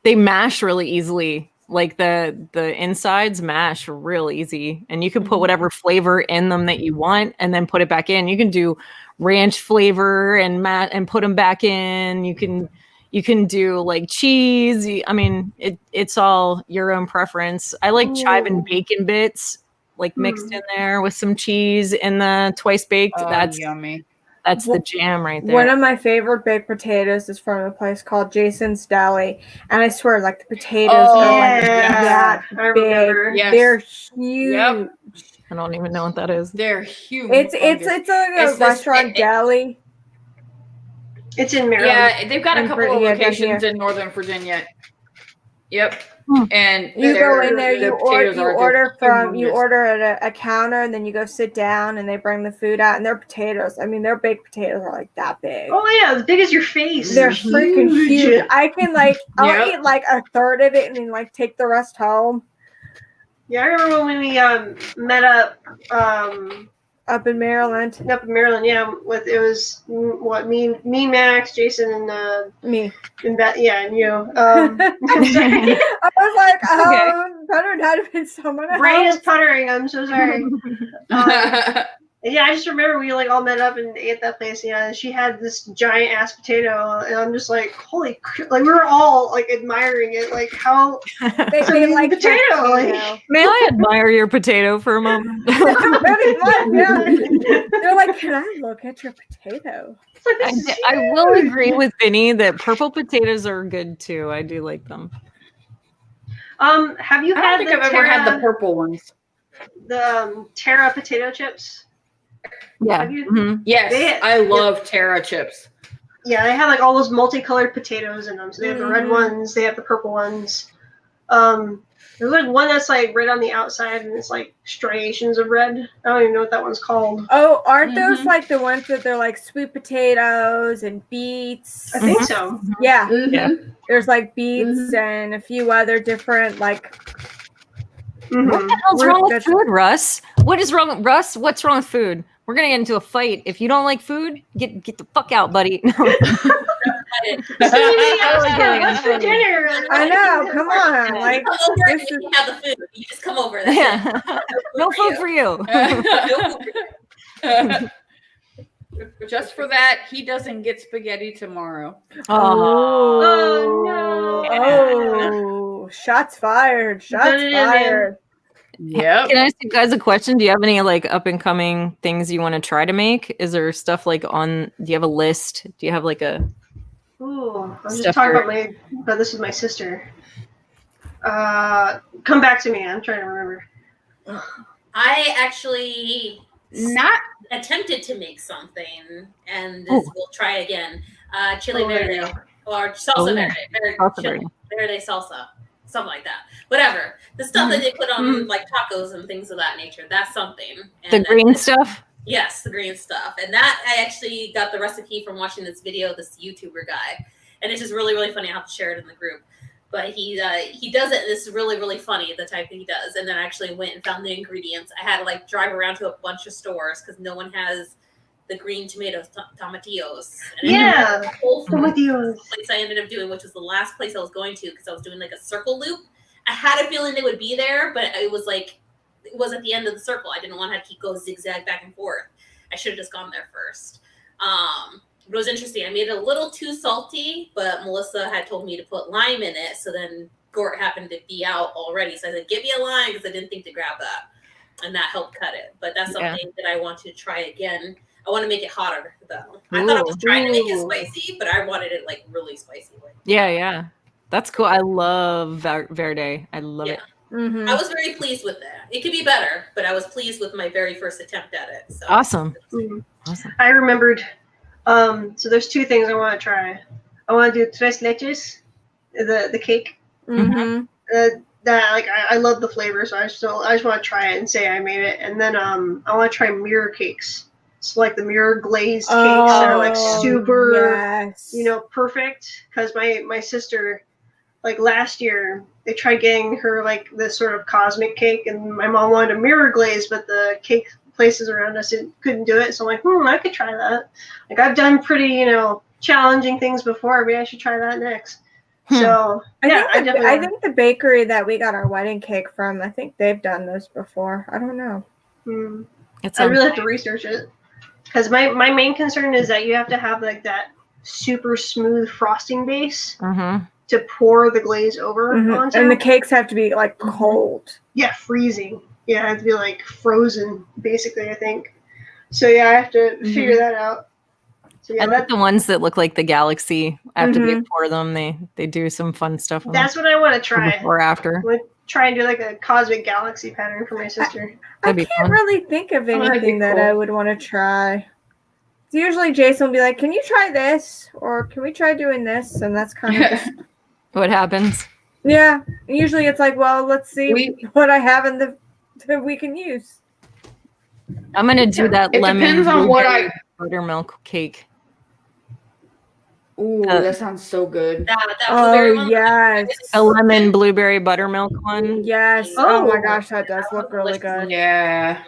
Speaker 5: They mash really easily. Like the insides mash real easy, and you can put whatever flavor in them that you want, and then put it back in. You can do ranch flavor and put them back in. You can do like cheese. I mean, it's all your own preference. I like chive and bacon bits, like mixed in there with some cheese in the twice baked. That's
Speaker 3: yummy.
Speaker 5: That's the jam right there.
Speaker 2: One of my favorite baked potatoes is from a place called Jason's Deli, and I swear, like the potatoes are like that big.
Speaker 3: Yes.
Speaker 2: They're huge.
Speaker 5: Yep. I don't even know what that is.
Speaker 3: They're huge.
Speaker 2: It's like a restaurant deli.
Speaker 1: It's in Maryland.
Speaker 3: Yeah, they've got a couple of locations in Northern Virginia. Yep. And
Speaker 2: you go in there, you order at a counter, and then you go sit down, and they bring the food out, and their potatoes. I mean, their baked potatoes are like that big.
Speaker 1: Oh yeah, as big as your face.
Speaker 2: They're freaking huge. I can I'll eat like a third of it, and then like take the rest home.
Speaker 1: Yeah, I remember when we met up.
Speaker 2: Up in Maryland.
Speaker 1: Yeah. It was me, Max, Jason, and
Speaker 2: me,
Speaker 1: and Beth, and you.
Speaker 2: I was like, better not have been someone else.
Speaker 1: Brain is puttering. I'm so sorry. Yeah, I just remember we like all met up and ate at that place. Yeah, and she had this giant ass potato, and I'm just like, holy, like we were all like admiring it, like how
Speaker 2: they like
Speaker 1: potato.
Speaker 2: Like,
Speaker 5: may I admire your potato for a moment?
Speaker 2: They're like, can I look at your potato?
Speaker 5: I will agree with Vinny that purple potatoes are good too. I do like them.
Speaker 1: Have you
Speaker 3: I don't think I've ever had the purple ones.
Speaker 1: The Terra potato chips.
Speaker 5: Yeah.
Speaker 3: Yes, I love Terra chips.
Speaker 1: Yeah, they have like all those multicolored potatoes in them. So they have the red ones, they have the purple ones. There's like one that's like red on the outside and it's like striations of red. I don't even know what that one's called.
Speaker 2: Oh, aren't those like the ones that they're like sweet potatoes and beets?
Speaker 1: I think so.
Speaker 2: Yeah.
Speaker 5: Yeah.
Speaker 2: There's like beets and a few other different like
Speaker 1: Mhm.
Speaker 5: What the hell's wrong with
Speaker 2: That's-
Speaker 5: food, Russ? What is wrong, Russ? What's wrong with food? We're gonna get into a fight. If you don't like food, get the fuck out, buddy.
Speaker 1: What's for dinner?
Speaker 2: I know. Come on, like
Speaker 4: Come over and
Speaker 2: this
Speaker 4: you
Speaker 2: is
Speaker 4: can have the food. You just come over. That's
Speaker 5: Yeah. No food for you.
Speaker 3: Just for that, he doesn't get spaghetti tomorrow.
Speaker 5: Oh.
Speaker 1: Oh, no.
Speaker 2: Oh, shots fired! Shots
Speaker 1: Done it in, man.
Speaker 2: fired!
Speaker 3: Yep.
Speaker 5: Can I ask you guys a question? Do you have any like up and coming things you want to try to make? Is there stuff like on? Do you have a list? Do you have like a?
Speaker 1: Ooh, I'm just
Speaker 5: Stuff
Speaker 1: talking
Speaker 5: for-
Speaker 1: about this with my sister. Come back to me. I'm trying to remember.
Speaker 4: I actually
Speaker 3: Not
Speaker 4: attempted to make something, and
Speaker 5: Oh.
Speaker 4: we'll try again. Chili
Speaker 1: Oh, there you
Speaker 4: verde
Speaker 1: go.
Speaker 4: or salsa
Speaker 5: Oh,
Speaker 4: verde,
Speaker 5: Salsa
Speaker 4: chili
Speaker 5: verde.
Speaker 4: verde salsa, something like that. Whatever the stuff that they put on like tacos and things of that nature. That's something.
Speaker 5: The
Speaker 4: And
Speaker 5: green stuff.
Speaker 4: Yes, the green stuff. And that I actually got the recipe from watching this video, this YouTuber guy. And it's just really, really funny. I'll have to share it in the group. But he does it. This is really, really funny, the type that he does. And then I actually went and found the ingredients. I had to like drive around to a bunch of stores because no one has the green tomatoes, tomatillos. And I
Speaker 1: Yeah.
Speaker 4: the whole
Speaker 1: Tomatillos.
Speaker 4: place I ended up doing, which was the last place I was going to because I was doing like a circle loop. I had a feeling they would be there, but it was like, it was at the end of the circle. I didn't want to have to keep going zigzag back and forth. I should have just gone there first. But it was interesting. I made it a little too salty, but Melissa had told me to put lime in it. So then Gort happened to be out already. So I said, give me a lime because I didn't think to grab that. And that helped cut it. But that's something that I want to try again. I want to make it hotter though. I thought I was trying to make it spicy, but I wanted it like really spicy.
Speaker 5: Yeah. That's cool. I love verde. I love it.
Speaker 2: Mm-hmm.
Speaker 4: I was very pleased with that. It could be better, but I was pleased with my very first attempt at it. So.
Speaker 5: Awesome.
Speaker 1: Mhm.
Speaker 5: Awesome.
Speaker 1: I remembered. So there's two things I want to try. I want to do tres leches, the cake.
Speaker 2: Mm-hmm.
Speaker 1: That like I love the flavor, so I just want to try it and say I made it. And then I want to try mirror cakes. So like the mirror glazed cakes that are like super,
Speaker 2: yes.
Speaker 1: perfect. Because my sister, like last year, they tried getting her like this sort of cosmic cake, and my mom wanted a mirror glaze, but the cake places around us couldn't do it. So I'm like, I could try that. Like I've done pretty, challenging things before. Maybe I should try that next. So yeah,
Speaker 2: I think the bakery that we got our wedding cake from, I think they've done those before. I don't know.
Speaker 1: I really have to research it because my main concern is that you have to have like that super smooth frosting base to pour the glaze over onto.
Speaker 2: And the cakes have to be like cold.
Speaker 1: Yeah, freezing. Yeah, it has to be like frozen, basically, I think. So yeah, I have to figure that out. So yeah,
Speaker 5: I like the ones that look like the galaxy. After they pour them, they do some fun stuff.
Speaker 1: That's what I want to try.
Speaker 5: Before or after.
Speaker 1: I'm going to try and do like a cosmic galaxy pattern for my sister.
Speaker 2: I can't really think of anything that I would want to try. So usually Jason will be like, can you try this? Or can we try doing this? And that's kind of just...
Speaker 5: What happens.
Speaker 2: Yeah. Usually it's like, well, let's see what I have in that we can use.
Speaker 5: I'm going to do that
Speaker 3: It
Speaker 5: lemon
Speaker 3: depends on what
Speaker 5: buttermilk cake.
Speaker 3: Ooh, that sounds so good.
Speaker 4: That blueberry one,
Speaker 2: yes.
Speaker 5: A lemon blueberry buttermilk one.
Speaker 2: Yes. Oh my gosh, that does look really good.
Speaker 3: Yeah.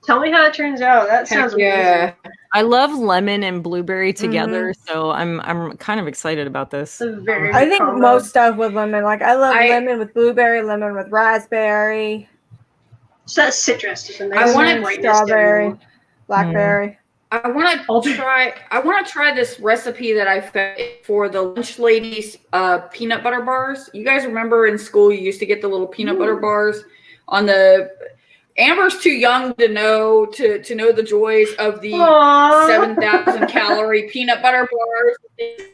Speaker 1: Tell me how it turns out. That sounds amazing.
Speaker 5: I love lemon and blueberry together, so I'm kind of excited about this.
Speaker 2: I think most stuff with lemon. Like I love lemon with blueberry, lemon with raspberry.
Speaker 1: So that's citrus.
Speaker 3: I want
Speaker 2: strawberry, blackberry.
Speaker 3: I want to try this recipe that I found for the lunch ladies peanut butter bars. You guys remember in school you used to get the little peanut butter bars on the. Amber's too young to know the joys of the 7,000 calorie peanut butter bars.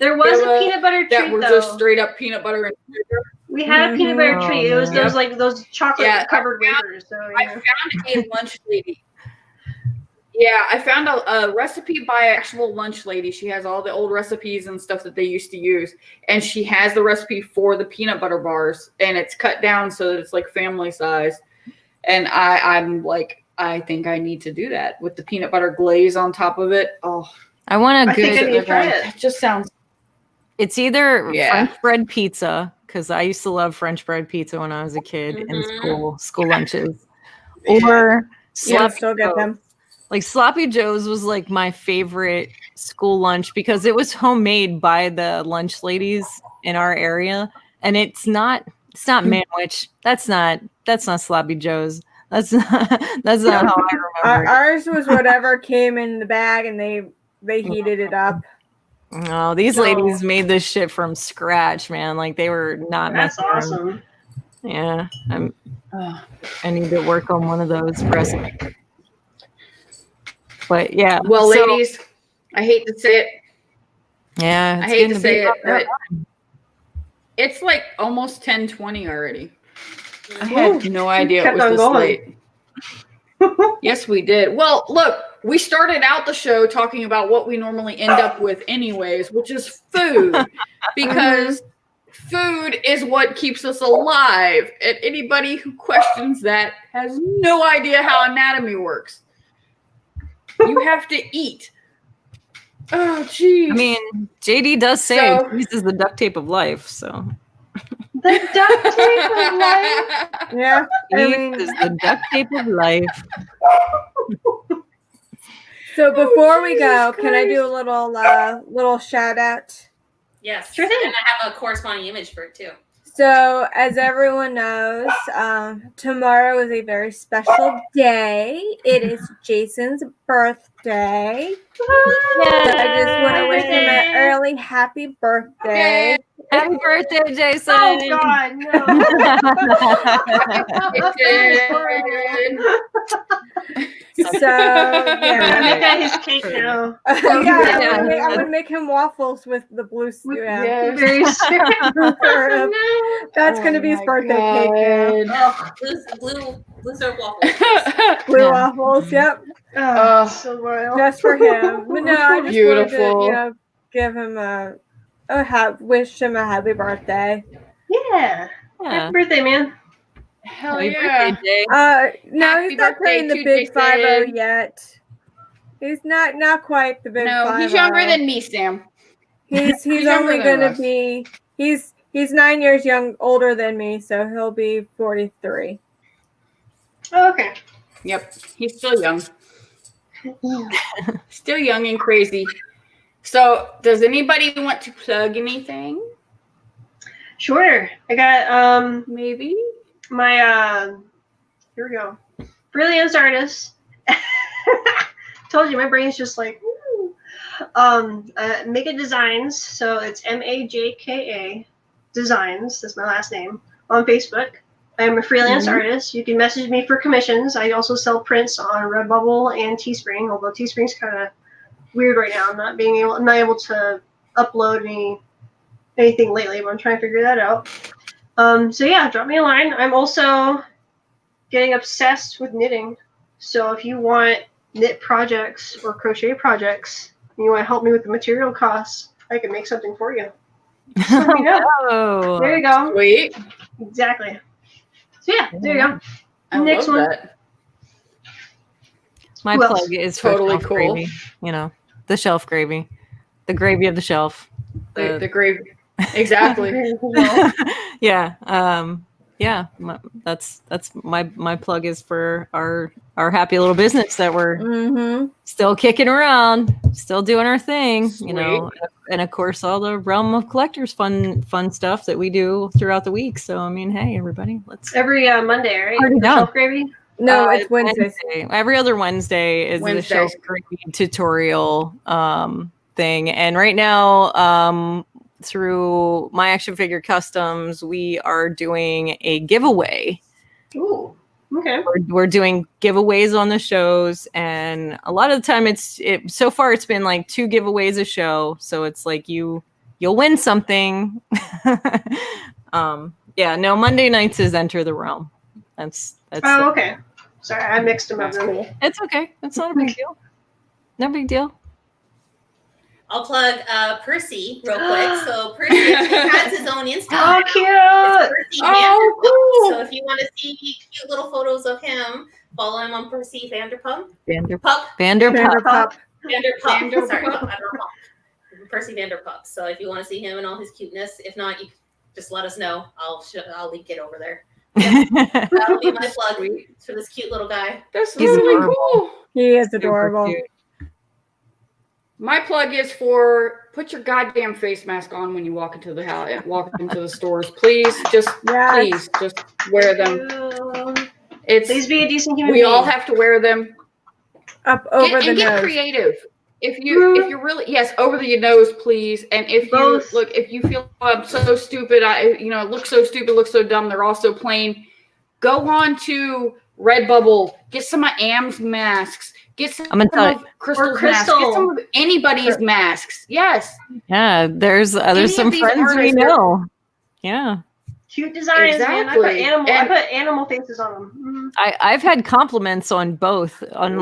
Speaker 1: There was a peanut butter treat
Speaker 3: that were just straight up peanut butter and sugar.
Speaker 1: We had a peanut butter treat. It was those chocolate covered wafers. So
Speaker 3: I found a lunch lady. Yeah, I found a recipe by an actual lunch lady. She has all the old recipes and stuff that they used to use. And she has the recipe for the peanut butter bars. And it's cut down so that it's like family size. And I'm like, I think I need to do that with the peanut butter glaze on top of it. Oh,
Speaker 5: I want to
Speaker 1: try it.
Speaker 3: It just sounds.
Speaker 5: It's either French bread pizza, because I used to love French bread pizza when I was a kid in
Speaker 4: Mhm.
Speaker 5: school lunches. Or
Speaker 2: Yeah,
Speaker 5: sloppy
Speaker 2: still get
Speaker 5: Joes.
Speaker 2: them.
Speaker 5: Like Sloppy Joe's was like my favorite school lunch because it was homemade by the lunch ladies in our area, and it's not Manwich. That's not Sloppy Joe's. That's not how I remember it.
Speaker 2: Ours was whatever came in the bag, and they heated it up.
Speaker 5: No, these ladies made this shit from scratch, man. Like they were not
Speaker 1: That's
Speaker 5: messing around.
Speaker 1: awesome.
Speaker 5: Yeah, I need to work on one of those recipes. But yeah,
Speaker 3: Well, ladies, I hate to say it.
Speaker 5: Yeah,
Speaker 3: I hate to say it, but it's like almost 10:20 already. I had no idea it was this late. Yes, we did. Well, look, we started out the show talking about what we normally end up with anyways, which is food. Because food is what keeps us alive. And anybody who questions that has no idea how anatomy works. You have to eat. Oh, geez.
Speaker 5: I mean, JD does say cheese is the duct tape of life, so.
Speaker 1: The duct tape of life?
Speaker 2: Yeah.
Speaker 5: Cheese is the duct tape of life.
Speaker 2: So before we go, can I do a little shout out?
Speaker 4: Yes.
Speaker 1: Sure thing.
Speaker 4: And I have a corresponding image for it too.
Speaker 2: So, as everyone knows, tomorrow is a very special day. It is Jason's birthday. So I just want to wish him an early happy birthday.
Speaker 5: Happy birthday, Jason!
Speaker 1: Oh God, no!
Speaker 2: So yeah,
Speaker 1: Make that his cake now.
Speaker 2: I'm gonna make him waffles with the blue. Yeah,
Speaker 1: very soon.
Speaker 2: That's gonna be his birthday cake now.
Speaker 4: Blue syrup waffles.
Speaker 2: Blue waffles. Yep.
Speaker 1: So royal.
Speaker 2: Just for him. But no, I just
Speaker 3: Beautiful.
Speaker 2: wanted to, give him wish him a happy birthday.
Speaker 1: Yeah. Happy birthday, man.
Speaker 3: Hell
Speaker 5: Happy
Speaker 3: yeah.
Speaker 5: birthday, Jay.
Speaker 2: No,
Speaker 3: Happy
Speaker 2: he's not
Speaker 3: birthday
Speaker 2: turning the
Speaker 3: to
Speaker 2: big
Speaker 3: Jason.
Speaker 2: 50 yet. He's not quite the big 50.
Speaker 3: No, he's younger than me, Sam.
Speaker 2: He's
Speaker 3: younger
Speaker 2: only
Speaker 3: than
Speaker 2: gonna
Speaker 3: us.
Speaker 2: be he's 9 years older than me, so he'll be 43.
Speaker 1: Oh, okay.
Speaker 3: Yep, he's still young. Still young and crazy. So, does anybody want to plug anything?
Speaker 1: Sure. I got
Speaker 3: Maybe.
Speaker 1: my here we go. Freelance artist. Told you my brain's just like woo. Mega Designs. So it's MAJKA Designs. That's my last name on Facebook. I'm a freelance artist. You can message me for commissions. I also sell prints on Redbubble and Teespring, although Teespring's kind of weird right now. I'm not able to upload anything lately, but I'm trying to figure that out. So yeah, drop me a line. I'm also getting obsessed with knitting. So if you want knit projects or crochet projects, and you want to help me with the material costs, I can make something for you. Just let me know.
Speaker 5: Oh,
Speaker 1: There you go.
Speaker 3: Sweet.
Speaker 1: Exactly. So yeah, there you go.
Speaker 3: I
Speaker 1: Next
Speaker 3: love
Speaker 1: one.
Speaker 3: that.
Speaker 5: my
Speaker 1: Who else?
Speaker 5: plug is for
Speaker 3: Totally
Speaker 5: shelf
Speaker 3: cool.
Speaker 5: gravy. You know, the shelf gravy, the gravy of the shelf.
Speaker 3: The gravy. Exactly.
Speaker 5: Yeah. Yeah. That's my plug is for our happy little business that we're still kicking around, still doing our thing, you know, and of course all the realm of collectors fun stuff that we do throughout the week. So I mean, hey everybody, let's
Speaker 1: every Monday, right?
Speaker 5: Already done.
Speaker 1: Shelf gravy.
Speaker 2: No, it's Wednesdays.
Speaker 5: Every other Wednesday is the shelf gravy tutorial thing, and right now through My Action Figure Customs, we are doing a giveaway.
Speaker 1: Ooh, okay.
Speaker 5: We're doing giveaways on the shows, and a lot of the time so far it's been like 2 giveaways a show, so it's like you'll win something. Yeah, no, Monday nights is Enter the Realm. That's
Speaker 1: Oh, okay. Sorry, I mixed them up.
Speaker 3: Cool.
Speaker 5: It's okay. It's not a big deal. No big deal.
Speaker 4: I'll plug Percy real quick. So Percy actually has his own Instagram.
Speaker 1: Oh, cute.
Speaker 4: Percy
Speaker 3: Oh,
Speaker 4: Vanderpump.
Speaker 3: cool.
Speaker 4: So if you want to see cute little photos of him, follow him on Percy Vanderpump.
Speaker 5: Vanderpump.
Speaker 2: Vanderpump.
Speaker 4: Sorry, I don't know. Percy Vanderpump. So if you want to see him and all his cuteness, if not, you just let us know. I'll link it over there. That'll be my plug for this cute little guy.
Speaker 3: That's really cool.
Speaker 2: He is adorable.
Speaker 3: My plug is for put your goddamn face mask on when you walk into the house, walk into the stores. Please, just wear them.
Speaker 1: Please be a decent human
Speaker 3: We
Speaker 1: being.
Speaker 3: all have to wear them.
Speaker 2: Up over the nose.
Speaker 3: Get creative. If you really over the nose, please. And if you feel I'm so stupid, it looks so stupid, looks so dumb, they're all so plain. Go on to Redbubble, get some of Am's masks, get some of Crystal's masks, get some of anybody's masks. Yes.
Speaker 5: Yeah, there's some friends we know. Yeah.
Speaker 1: Cute designs,
Speaker 3: exactly.
Speaker 1: man. I put animal faces on them. Mm-hmm.
Speaker 5: I've had compliments on both, on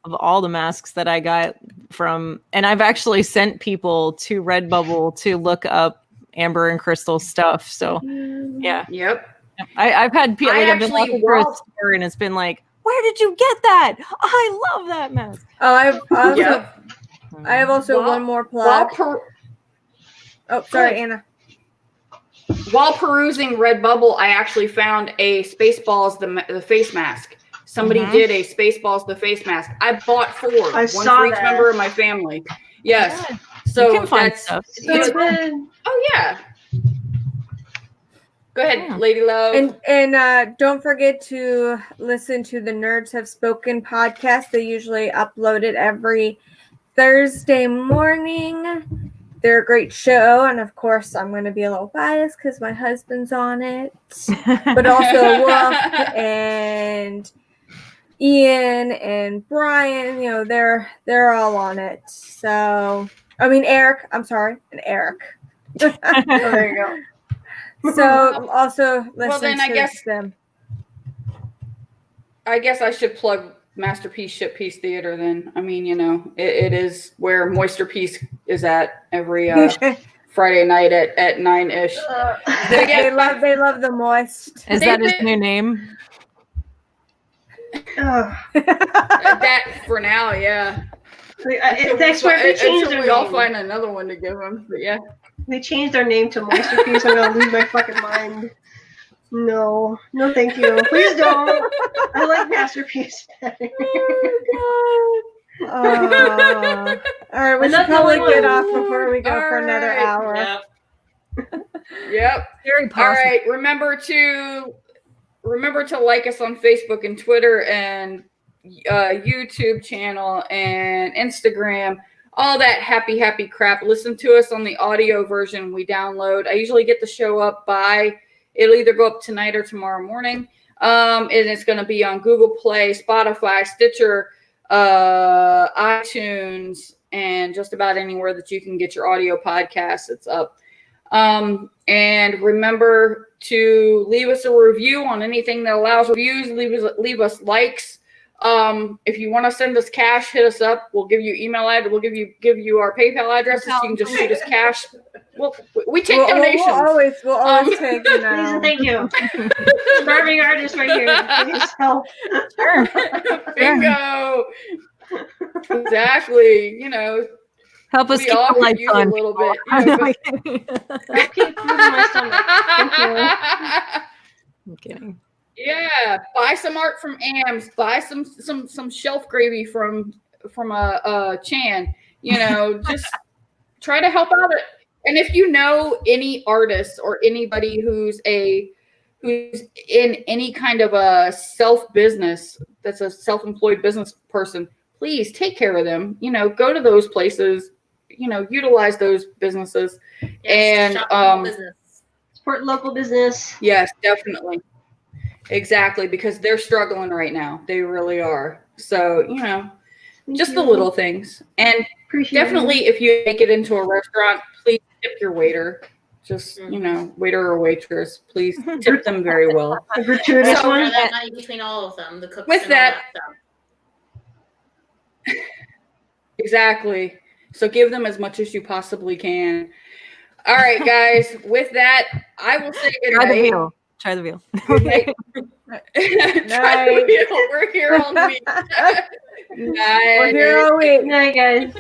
Speaker 5: of all the masks that I got from, and I've actually sent people to Redbubble to look up Amber and Crystal stuff. So yeah.
Speaker 3: Yep.
Speaker 5: I've had people. I've been walking through a store and it's been like, where did you get that? I love that mask.
Speaker 2: Oh, I have also one more plug. Sorry, Anna.
Speaker 3: While perusing Redbubble, I actually found a Spaceballs the face mask. Somebody did a Spaceballs the face mask. I bought 4. One for each member of my family. Yes. Yeah. So
Speaker 5: you can find stuff.
Speaker 3: Oh yeah. Go ahead, Lady Love.
Speaker 2: And don't forget to listen to the Nerds Have Spoken podcast. They usually upload it every Thursday morning. They're a great show, and of course, I'm going to be a little biased because my husband's on it, but also Wolf and Ian and Brian. They're all on it. So, I mean Eric. I'm sorry, and Eric. There you go. So also listen to them. I guess
Speaker 3: I should plug Masterpiece Ship Piece Theater then. I mean, it is where Moisture Piece is at every Friday night at 9-ish.
Speaker 2: They love the moist.
Speaker 5: Is that his new name?
Speaker 3: That for now, yeah. Until we all find another one to give him. But yeah.
Speaker 1: They changed their name to Moisture Piece. I'm gonna lose my fucking mind. No, thank you. Please don't. I like Masterpiece better.
Speaker 2: All right, we should probably get off before we go for another hour.
Speaker 3: Yep.
Speaker 5: Very possible.
Speaker 3: All right. Remember to like us on Facebook and Twitter and YouTube channel and Instagram. All that happy crap. Listen to us on the audio version we download. I usually get the show up it'll either go up tonight or tomorrow morning. And it's going to be on Google Play, Spotify, Stitcher, iTunes, and just about anywhere that you can get your audio podcasts. It's up. And remember to leave us a review on anything that allows reviews. Leave us likes. If you want to send us cash, hit us up. We'll give you email address. We'll give you our PayPal addresses. You can just shoot us cash. We take donations.
Speaker 2: We'll always take.
Speaker 1: Please and thank you. Starving artist right here. Please help.
Speaker 3: Sure. Bingo. Exactly.
Speaker 5: Help us
Speaker 3: we
Speaker 5: keep
Speaker 3: all
Speaker 5: the lights on.
Speaker 3: A little bit.
Speaker 1: Help keep food in my stomach. Thank you.
Speaker 5: I'm kidding.
Speaker 3: Yeah, buy some art from Ams. Buy some shelf gravy from a Chan. Just try to help out. And if you know any artist or anybody who's in any kind of a self-business, that's a self-employed business person, please take care of them. Go to those places. Utilize those businesses.
Speaker 4: Yes,
Speaker 3: and
Speaker 4: business.
Speaker 1: Support local business.
Speaker 3: Yes, definitely. Exactly, because they're struggling right now. They really are. So, just the little things. And definitely if you make it into a restaurant, please tip your waiter. Just, waiter or waitress, please tip them very well.
Speaker 1: A gratuitous
Speaker 4: So
Speaker 1: one.
Speaker 4: that money between all of them, the cooks
Speaker 3: With
Speaker 4: and all
Speaker 3: that
Speaker 4: stuff.
Speaker 3: Exactly. So give them as much as you possibly can. All right, guys. With that, I will say good night.
Speaker 5: Try the veal.
Speaker 3: Good night. Try the veal. We're here all week. Night.
Speaker 2: We're here all week.
Speaker 1: Night, guys.